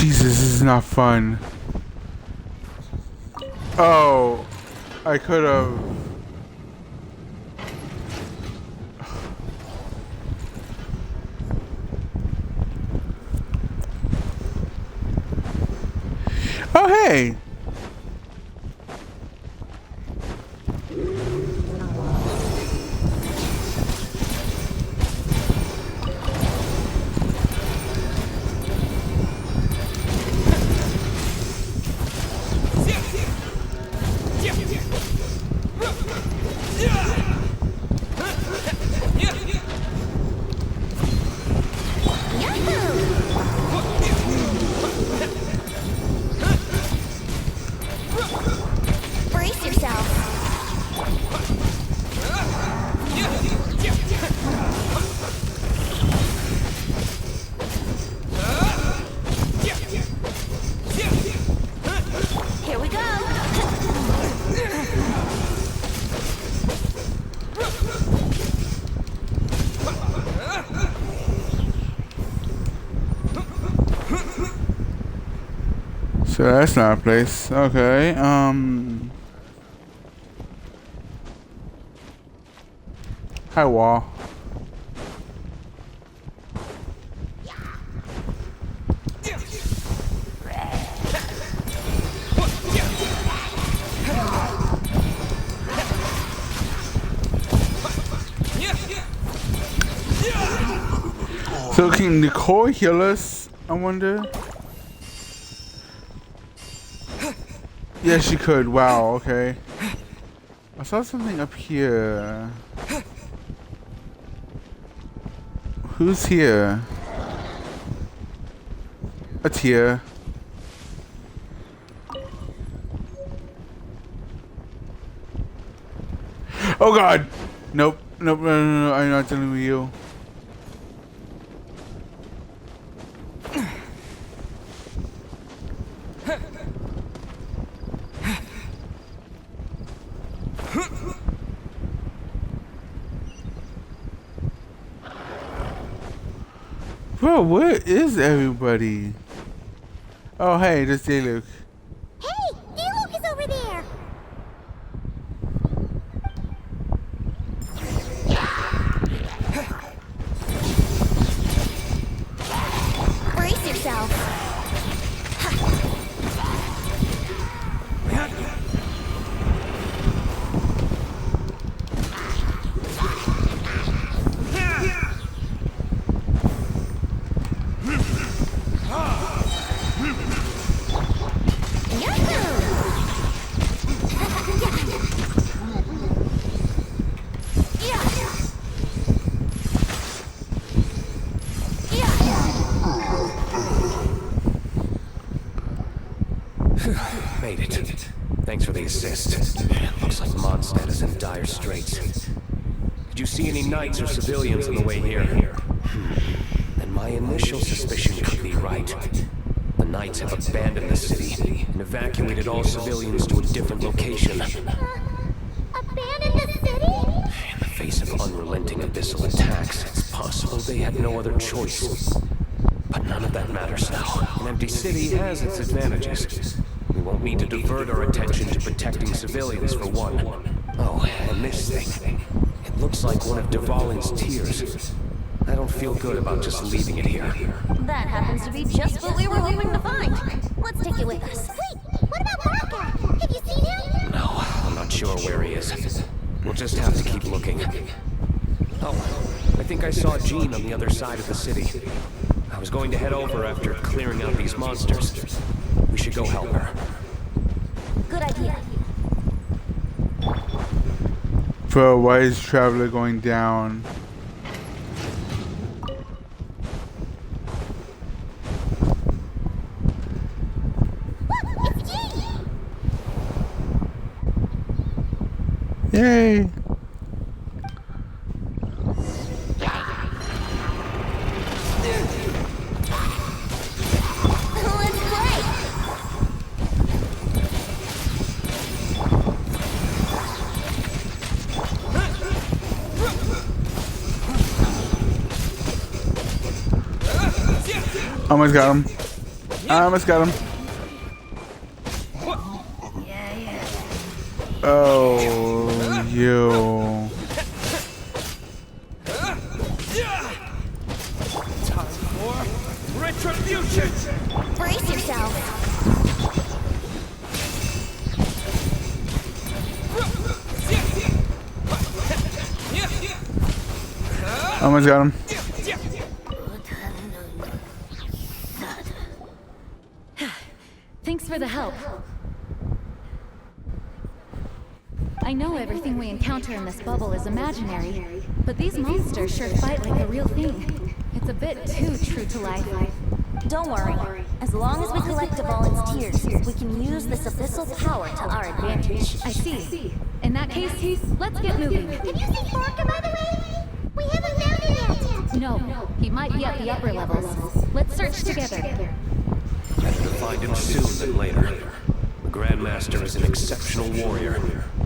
Jesus, this is not fun. Oh, I could have. Oh, hey. Brace yourself. Here we go. So that's not a place. Okay, Hi, wall. So can Nicole heal us, I wonder? Yeah, she could. Wow, okay. I saw something up here. Who's here? A tear. Oh god! Nope. Nope, no, I'm not dealing with you. Bro, where is everybody? Oh, hey, this is Luke. Hey, Luke is over there. Brace yourself. Made it. Thanks for the assist. Looks like Mondstadt is in dire straits. Did you see any knights or civilians on the way here? Then my initial suspicion could be right. The knights have abandoned the city and evacuated all civilians to a different location. Abandon the city? In the face of unrelenting abyssal attacks, it's possible they had no other choice. But none of that matters now. An empty city has its advantages. We won't need to divert our attention to protecting civilians for one. Oh, and this thing. It looks like one of Dvalin's tears. I don't feel good about just leaving it here. That happens to be just what we were hoping to find. Let's take it with us. Wait, what about Baraka? Have you seen him? No, I'm not sure where he is. We'll just have to keep looking. Oh, I think I saw Jean on the other side of the city. I was going to head over after clearing out these monsters. We should go help her. Good idea. Bro, why is Traveler going down? Yay! Almost got him. I almost got him. Oh, you. Time for retribution! Brace yourself. Almost got him. Thanks for the help. I know everything we encounter in this bubble is imaginary, but these monsters sure fight like the real thing. It's a bit too true to life. Don't worry. As long as we collect Dvalin's tears, we can use this abyssal power to our advantage. I see. In that case, let's get moving. Have you seen Borka, by the way? We haven't found him yet. No, he might be at the upper levels. Let's search together. Better to find him soon than later. The Grandmaster is an exceptional warrior,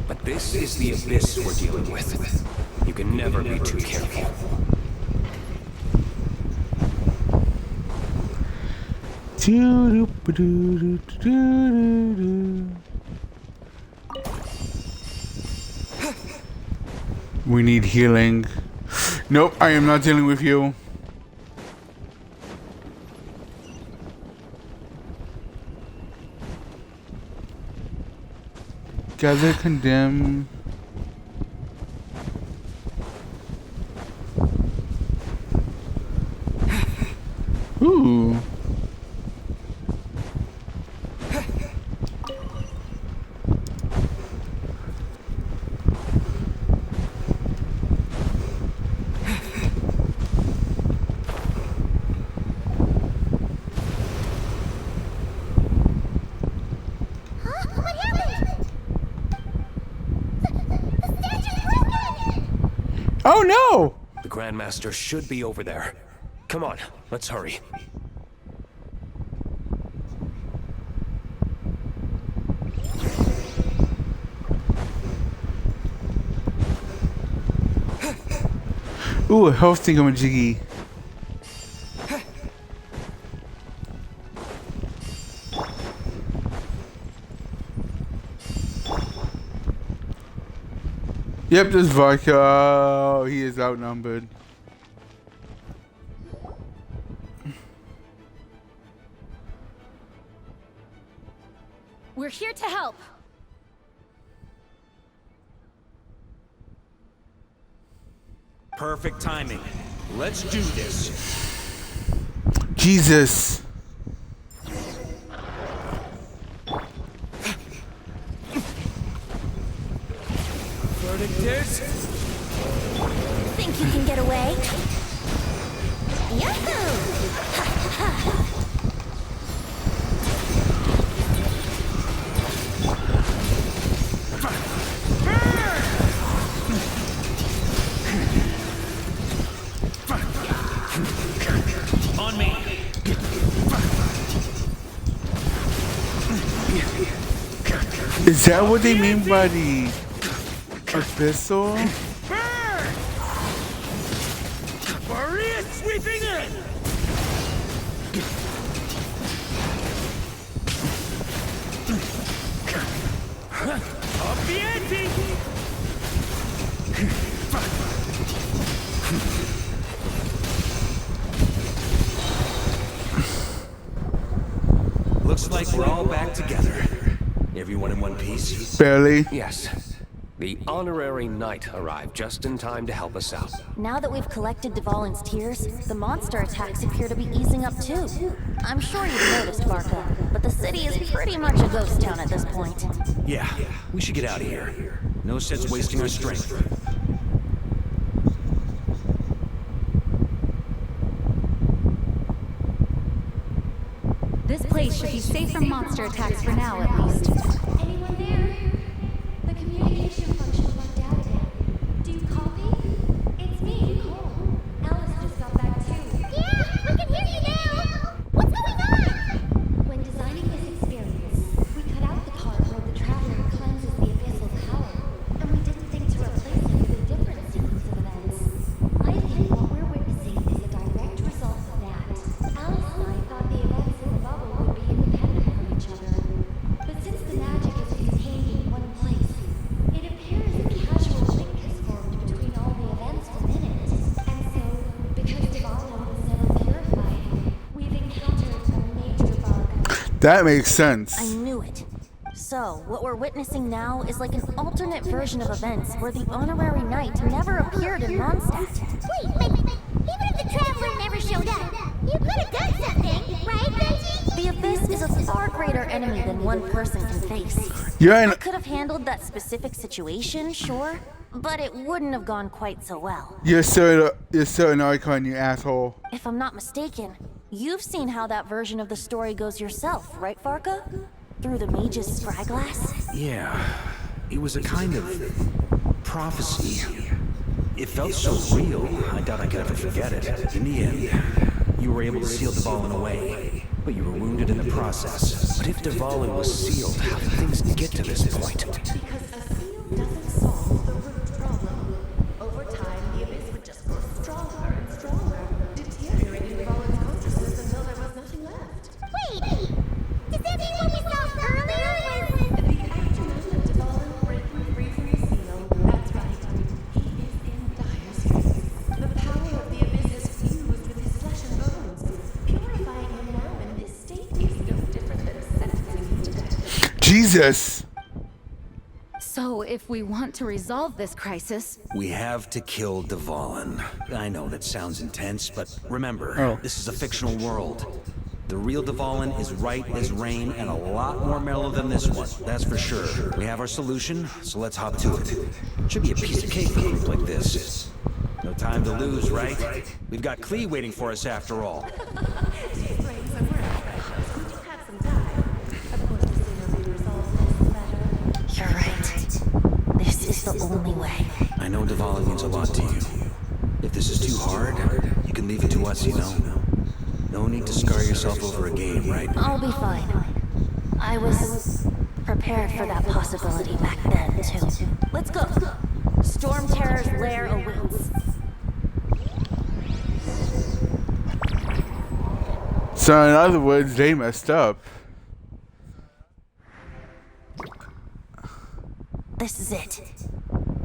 but this is the abyss we're dealing with. You can never be too careful. We need healing. Nope, I am not dealing with you. Gather, condemn. Ooh. Oh no! The Grandmaster should be over there. Come on, let's hurry. Ooh, a health thingamajiggy. Yep, there's Vodka. Oh, he is outnumbered. We're here to help. Perfect timing. Let's do this. Jesus. Think you can get away? Yahoo! On me. Is that what they mean by the abyssal? Warrior sweeping in! Up the ante! Looks like we're all back together. Everyone in one piece? Barely. Yes. The honorary knight arrived just in time to help us out. Now that we've collected Dvalin's tears, the monster attacks appear to be easing up too. I'm sure you've noticed, Barca, but the city is pretty much a ghost town at this point. Yeah, we should get out of here. No sense wasting our strength. This place should be safe from monster attacks for now, at least. Anyone there? The communication function went down again. Do you copy? It's me, Nicole. Alice just got back too. Yeah, we can hear you now. What's going on? When designing this experience, we cut out the part where the traveler cleanses the abyssal power, and we didn't think to replace it with a different sequence of events. I think what we're witnessing is a direct result of that. Alice and I thought the events in the bubble would That makes sense. I knew it. So, what we're witnessing now is like an alternate version of events where the honorary knight never appeared in Mondstadt. Wait, but even if the traveler never showed up, you could have done something, right, Benji? The Abyss is a far greater enemy than one person can face. I could have handled that specific situation, sure, but it wouldn't have gone quite so well. You're so an icon, you asshole. If I'm not mistaken, you've seen how that version of the story goes yourself, right, Varka? Through the mage's spyglass? Yeah, it was a kind of prophecy. It felt so real, I doubt I could ever forget it. In the end, you were able to seal Dvalin away, but you were wounded in the process. But if Dvalin was sealed, how did things get to this point? Because a seal doesn't solve the root problem. Over time, the Abyss would just grow stronger and stronger, deteriorating Dvalin's consciousness until there was nothing left. Wait! Does that mean what we saw earlier was... The aftermath of Dvalin breaking free from the seal. That's right. He is in dire straits. The power of the Abyss has fused with his flesh and bones. Purifying him now in this state is no different than sentencing him to death. Jesus. So, if we want to resolve this crisis, We have to kill Dvalin. I know that sounds intense, but remember, this is a fictional world. The real Dvalin is right as rain and a lot more mellow than this one, that's for sure. We have our solution, so let's hop to it. Should be a piece of cake for a group like this. No time to lose, right? We've got Klee waiting for us after all. She's praying somewhere else, precious. We do have some time. Of course, the sooner we resolve this, the better. You're right. This is the only way. I know Dvalin means a lot to you. If this is too hard, you can leave it to us, you know? No need to scar yourself over a game, right? I'll be fine. I was prepared for that possibility back then, too. Let's go. Storm Terror's lair awaits. So in other words, they messed up. This is it.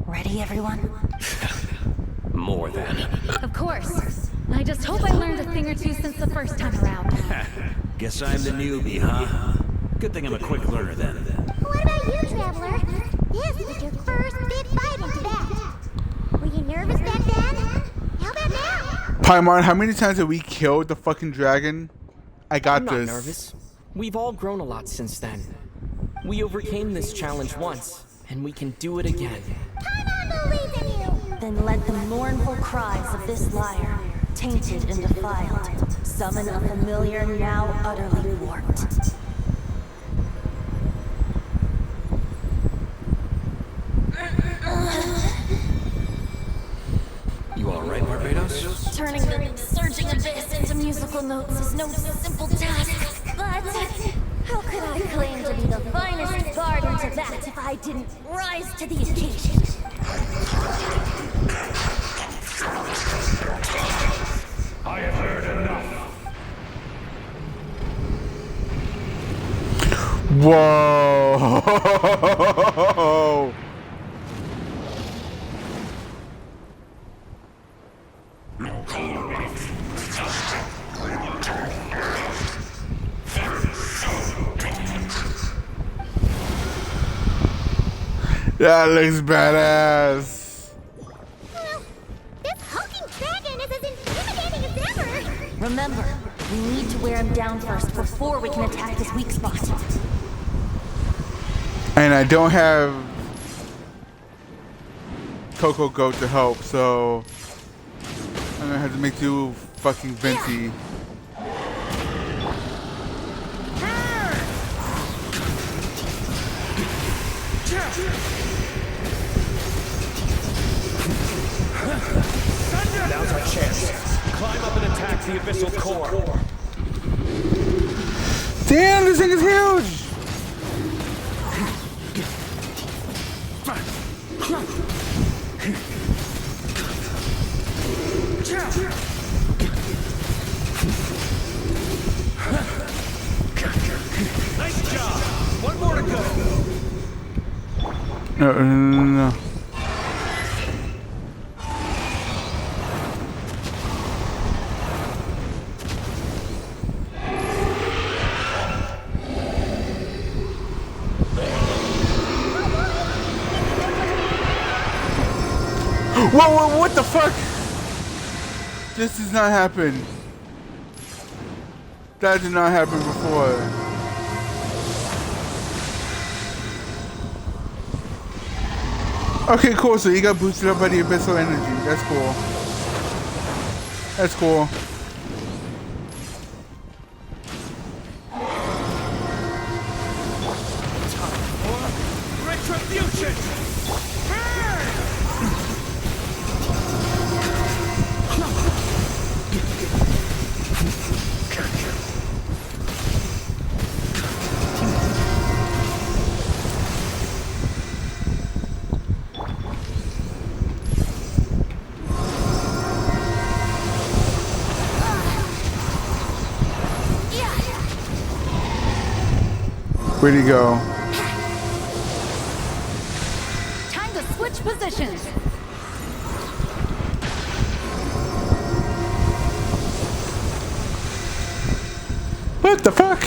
Ready, everyone? More than. of course. I just hope I learned a thing or two since the first time around. Guess I'm the newbie, huh? Good thing I'm a quick learner then. What about you, Traveler? This was your first big fight in Tibet. Were you nervous back then? How about now? Paimon, how many times have we killed the fucking dragon? I got I'm this. not nervous. We've all grown a lot since then. We overcame this challenge once, and we can do it again. Paimon believes in you! Then let the mournful cries of this lyre, tainted and defiled, summon a familiar now utterly warped. You alright, Barbados? Turning the surging abyss into musical notes is no simple task, but how could I claim to be the finest bard in Tibet if I didn't rise to the occasion? I have heard enough. Whoa! That looks badass. Well, this hulking dragon is as intimidating as ever! Remember, we need to wear him down first before we can attack his weak spot. And I don't have Coco Goat to help, so I'm gonna have to make do fucking Venti. Now's our chance. Climb up and attack the abyssal core. Damn, this thing is huge! Nice job. One more to go. No. Whoa, what the fuck? This does not happen. That did not happen before. Okay, cool. So you got boosted up by the abyssal energy. That's cool. That's cool. Retribution! Where'd he go? Time to switch positions. What the fuck?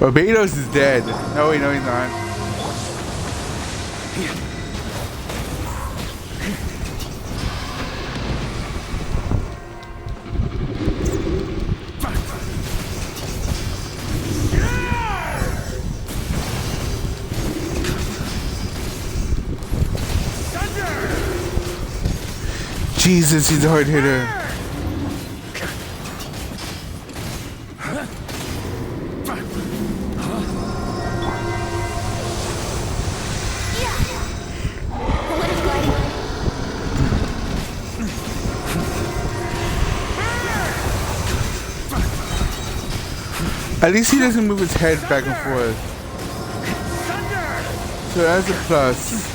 Barbados is dead. No, wait, no, he's not. Jesus, he's a hard hitter. At least he doesn't move his head back and forth. So that's a plus.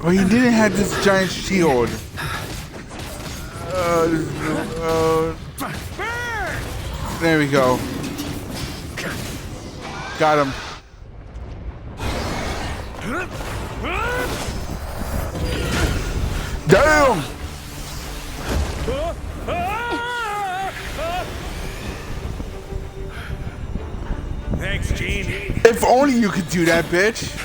But he didn't have this giant shield. There we go. Got him. Damn! Thanks, Gene. If only you could do that, bitch.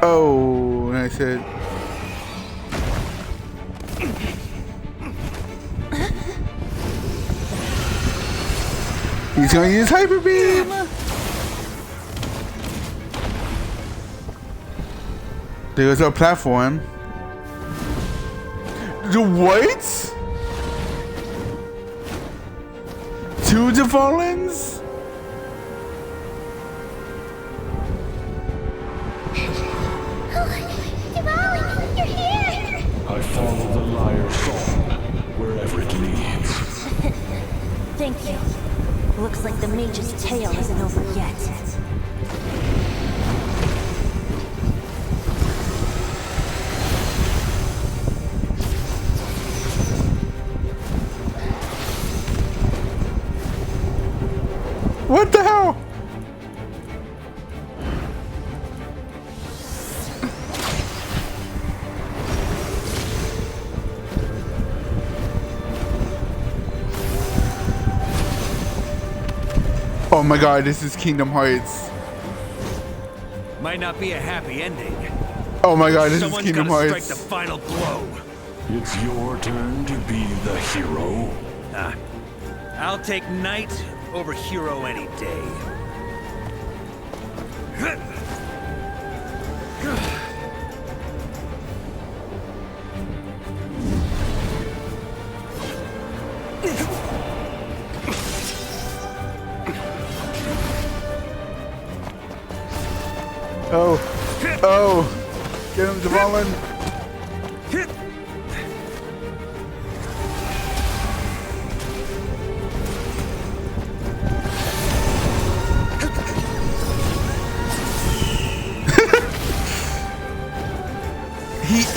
Oh, nice hit. He's gonna use Hyper Beam. There goes our platform. The what? Two Devolins? I follow the liar's song, wherever it leads. Thank you. Looks like the mage's tale isn't over yet. What the hell? Oh my god, this is Kingdom Hearts. Might not be a happy ending. Oh my god, this Someone's is Kingdom gotta Hearts. strike the final blow. It's your turn to be the hero. I'll take Knight over hero any day. Oh. Oh. Get him, Devolin.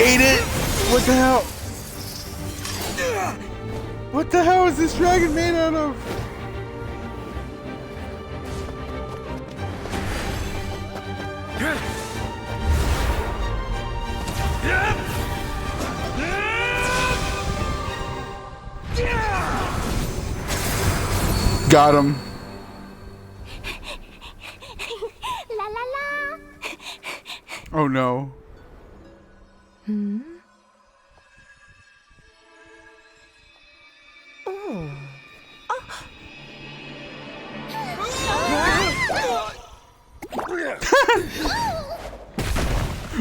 ate it! What the hell? What the hell is this dragon made out of? Got him. La la la. Oh no.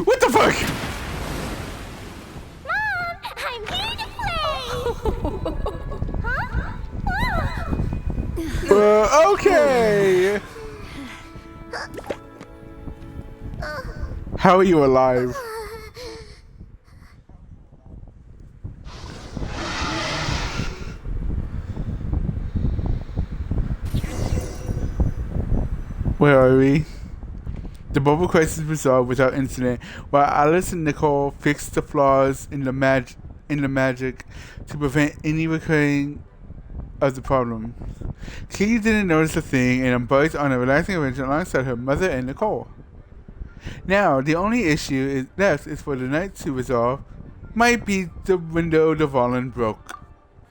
What the fuck? Mom, I'm here to play. Huh? Okay. How are you alive? Where are we? The bubble crisis resolved without incident, while Alice and Nicole fixed the flaws in the magic to prevent any recurring of the problem. Kiki didn't notice a thing and embarked on a relaxing adventure alongside her mother and Nicole. Now, the only issue left is for the night to resolve. Might be the window the Volin broke.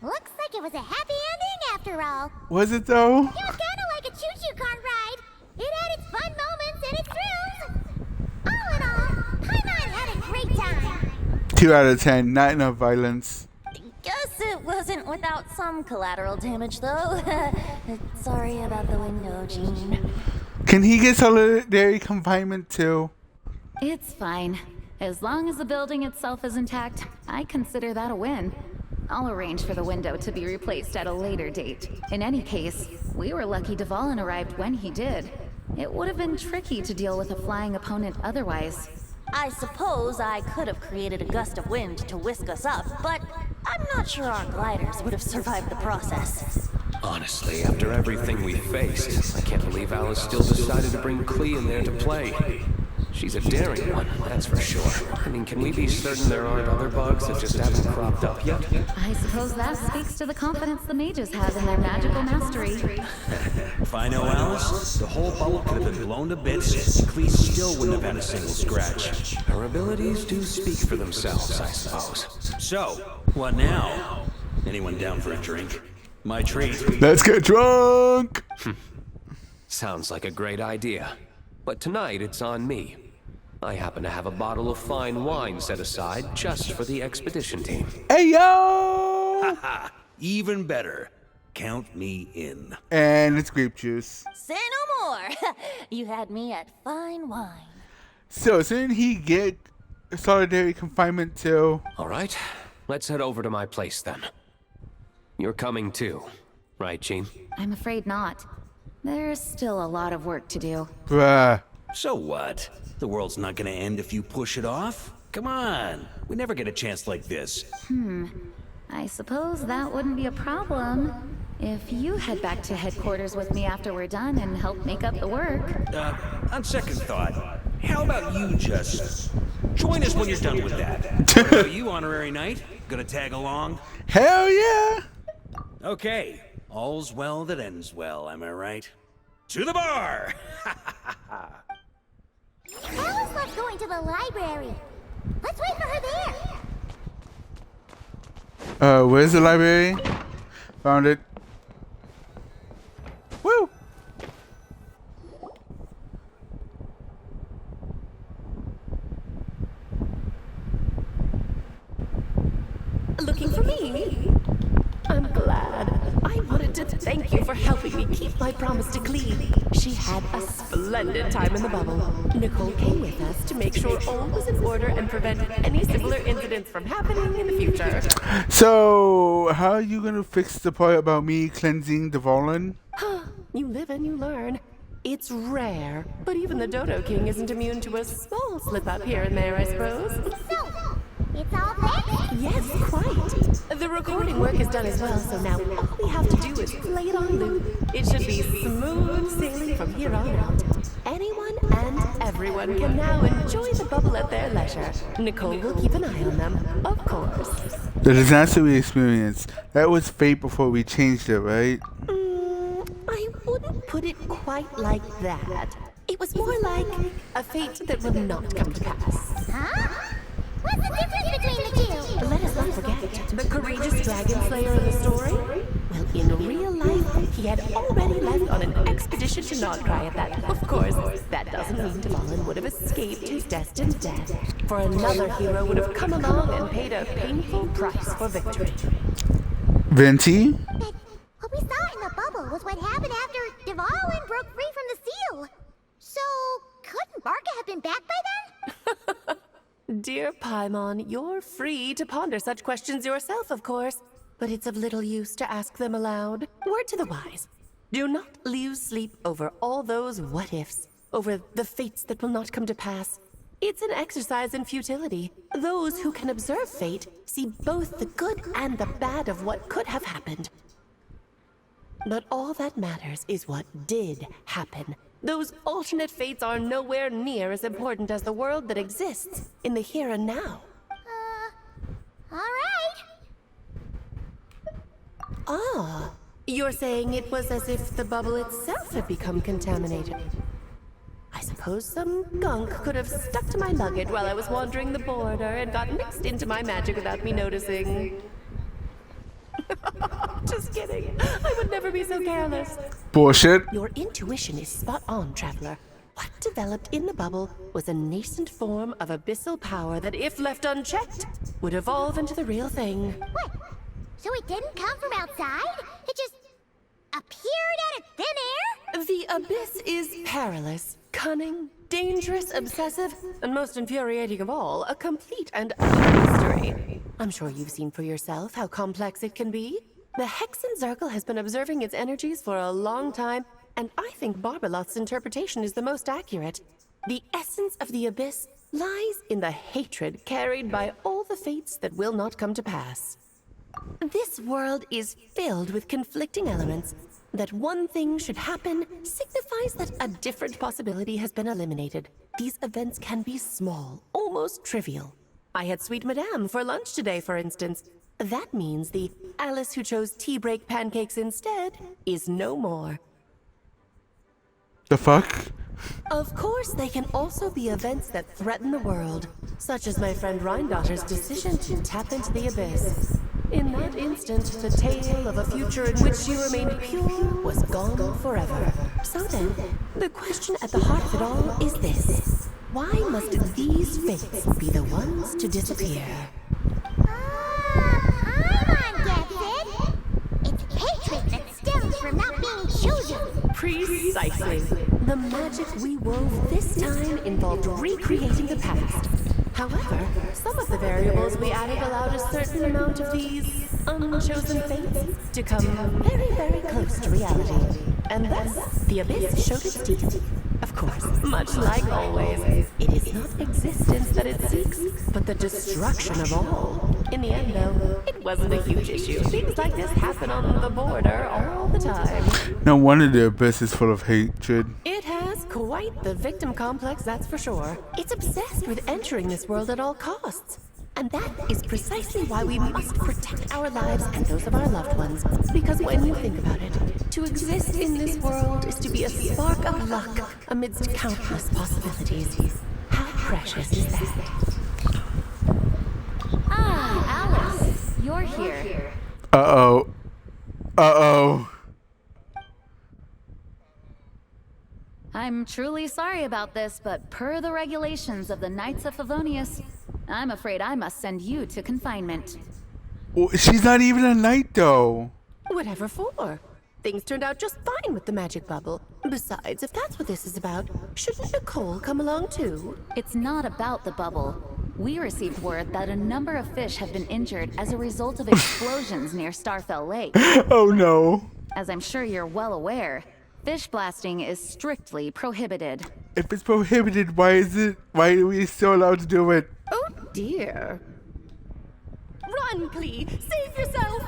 Looks like it was a happy ending after all. Was it though? It was kind of like a choo-choo car ride. It had its fun moments and its thrills. All in all, Paimon had a great time. 2 out of 10. Not enough violence. Guess it wasn't without some collateral damage, though. Sorry about the window, Jean. Can he get solitary confinement too? It's fine. As long as the building itself is intact, I consider that a win. I'll arrange for the window to be replaced at a later date. In any case, we were lucky Dvalin arrived when he did. It would have been tricky to deal with a flying opponent otherwise. I suppose I could have created a gust of wind to whisk us up, but I'm not sure our gliders would have survived the process. Honestly, after everything we faced, I can't believe Alice still decided to bring Klee in there to play. She's a daring one, that's for sure. I mean, can we be certain there aren't other bugs that just haven't cropped up yet? I suppose that speaks to the confidence the mages have in their magical mastery. If I know Alice, the whole bubble could have been blown to bits, and Klee still wouldn't have had a single scratch. Her abilities do speak for themselves, I suppose. So, what now? Anyone down for a drink? My treat. Let's get drunk! Sounds like a great idea. But tonight it's on me. I happen to have a bottle of fine wine set aside just for the expedition team. Hey yo! Haha, even better. Count me in. And it's grape juice. Say no more. You had me at fine wine. So, shouldn't he get solitary confinement too? Alright, let's head over to my place then. You're coming too, right, Jean? I'm afraid not. There's still a lot of work to do. Bruh. So what? The world's not gonna end if you push it off? Come on, we never get a chance like this. I suppose that wouldn't be a problem if you head back to headquarters with me after we're done and help make up the work. On second thought, how about you just join us when you're done with that? Are you honorary knight? Gonna tag along? Hell yeah! Okay, all's well that ends well, am I right? To the bar! Alice loves going to the library. Let's wait for her there. Where's the library? Found it. Woo! Looking for me? I'm glad. I wanted to thank you for helping me keep my promise to Klee. She had a splendid time in the bubble. Nicole came with us to make sure all was in order and prevent any similar incidents from happening in the future. So, how are you gonna fix the part about me cleansing the Volin? You live and you learn. It's rare, but even the Dodo King isn't immune to a small slip-up here and there, I suppose. So, it's all fixed? Yes, quite. The recording work is done as well, so now all we have to do is play it on loop. It should be smooth sailing from here on out. Anyone and everyone can now enjoy the bubble at their leisure. Nicole will keep an eye on them, of course. The disaster we experienced, that was fate before we changed it, right? I wouldn't put it quite like that. It was more like a fate that will not come to pass. Huh? What's the difference between the two? Let us not forget the courageous dragon slayer in the story. Well, in real life, he had already left on an expedition to Nodcry at that. Of course, that doesn't mean Dvalin would have escaped his destined death. For another hero would have come along and paid a painful price for victory. Venti? But what we saw in the bubble was what happened after Dvalin broke free from the seal. So, couldn't Barca have been back by then? Dear Paimon, you're free to ponder such questions yourself, of course. But it's of little use to ask them aloud. Word to the wise. Do not lose sleep over all those what-ifs, over the fates that will not come to pass. It's an exercise in futility. Those who can observe fate see both the good and the bad of what could have happened. But all that matters is what did happen. Those alternate fates are nowhere near as important as the world that exists in the here and now. All right. Ah, you're saying it was as if the bubble itself had become contaminated. I suppose some gunk could have stuck to my nugget while I was wandering the border and got mixed into my magic without me noticing. Just kidding. I would never be so careless. Bullshit. Your intuition is spot on, Traveler. What developed in the bubble was a nascent form of abyssal power that, if left unchecked, would evolve into the real thing. What? So it didn't come from outside? It just appeared out of thin air? The abyss is perilous, cunning, dangerous, obsessive, and most infuriating of all, a complete and utter mystery. I'm sure you've seen for yourself how complex it can be. The Hexen Circle has been observing its energies for a long time, and I think Barbalot's interpretation is the most accurate. The essence of the abyss lies in the hatred carried by all the fates that will not come to pass. This world is filled with conflicting elements. That one thing should happen signifies that a different possibility has been eliminated. These events can be small, almost trivial. I had Sweet Madame for lunch today, for instance. That means the Alice who chose tea break pancakes instead is no more. The fuck? Of course, they can also be events that threaten the world, such as my friend Rhindotter's decision to tap into the abyss. In that instant, the tale of a future in which she remained pure was gone forever. So then, the question at the heart of it all is this. Why must these fates be the ones to disappear? Paimon gets it. It's hatred that stems from not being chosen. Precisely. The magic we wove this time involved recreating the past. However, some of the variables we added allowed a certain amount of these unchosen fates to come very, very close to reality. And thus, the abyss showed its teeth. Of course, much like always, it is not existence that it seeks, but the destruction of all. In the end, though, it wasn't a huge issue. Things like this happen on the border all the time. No wonder the abyss is full of hatred. It has quite the victim complex, that's for sure. It's obsessed with entering this world at all costs. And that is precisely why we must protect our lives and those of our loved ones. Because when you think about it, to exist in this world is to be a spark of luck amidst countless possibilities. How precious is that? Ah, Alice, you're here. Uh-oh. Uh-oh. I'm truly sorry about this, but per the regulations of the Knights of Favonius, I'm afraid I must send you to confinement. Well, she's not even a knight, though. Whatever for. Things turned out just fine with the magic bubble. Besides, if that's what this is about, shouldn't Nicole come along too? It's not about the bubble. We received word that a number of fish have been injured as a result of explosions near Starfell Lake. Oh no. As I'm sure you're well aware, fish blasting is strictly prohibited. If it's prohibited, why are we still allowed to do it? Oh dear. Run, Klee! Save yourself!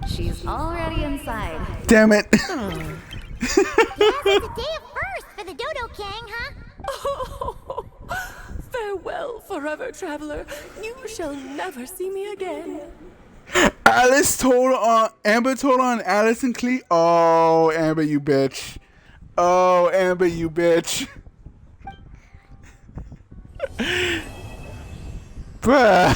She's already inside. Damn it. Yes, it's a day of first for the Dodo King, huh? Oh, farewell, forever traveler. You shall never see me again. Amber told on Alice and Clee. Oh, Amber, you bitch. Oh, Amber, you bitch. Bruh.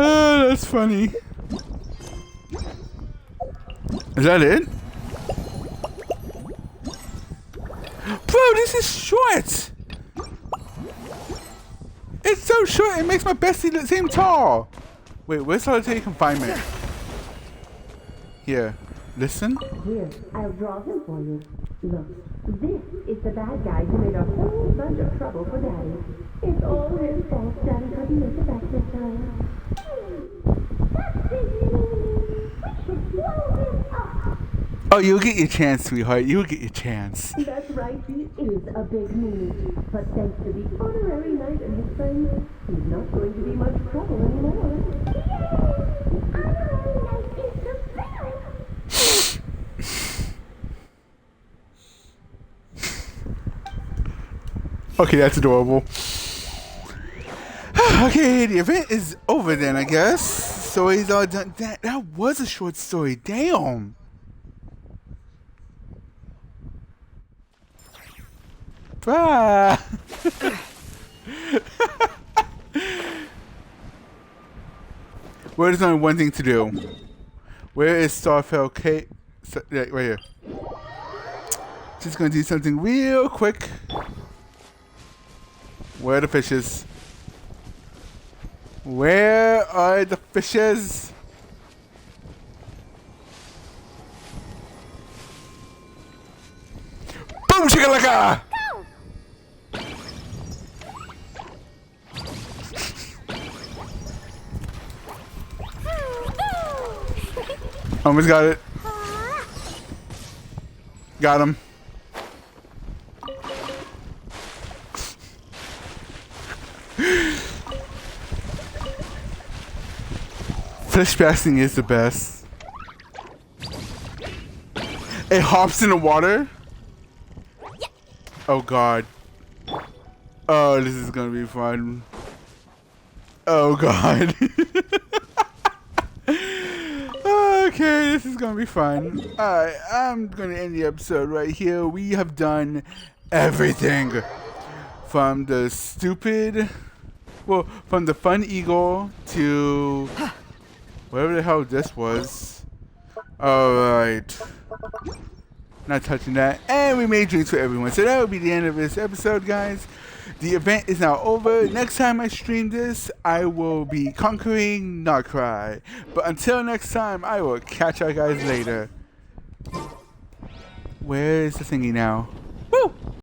Oh, that's funny. Is that it? Bro, this is short. It's so short, it makes my bestie seem tall. Wait, where's solitary confinement? Here, listen. Here, I'll draw him for you. Look, this is the bad guy who made a whole bunch of trouble for Daddy. It's all his fault Daddy couldn't make it back this time. Oh, you'll get your chance, sweetheart. You'll get your chance. That's right, he is a big meanie. But thanks to the honorary knight and his friends, he's not going to be much trouble anymore. Okay, that's adorable. Okay, the event is over then, I guess. Story's all done. That was a short story. Damn. Bye. Well, there's only one thing to do. Where is Starfell Kate? Right here. Just gonna do something real quick. Where are the fishes? Where are the fishes? Boom, chikalaka! Almost got it. Got him. Fish basking is the best. It hops in the water. Oh god. Oh, this is gonna be fun. Oh god. Okay, this is gonna be fun. Alright, I'm gonna end the episode right here. We have done everything. From the stupid, well, from the fun eagle to whatever the hell this was. Alright. Not touching that. And we made drinks for everyone. So that will be the end of this episode, guys. The event is now over. Next time I stream this, I will be conquering Narcry. But until next time, I will catch you guys later. Where is the thingy now? Woo!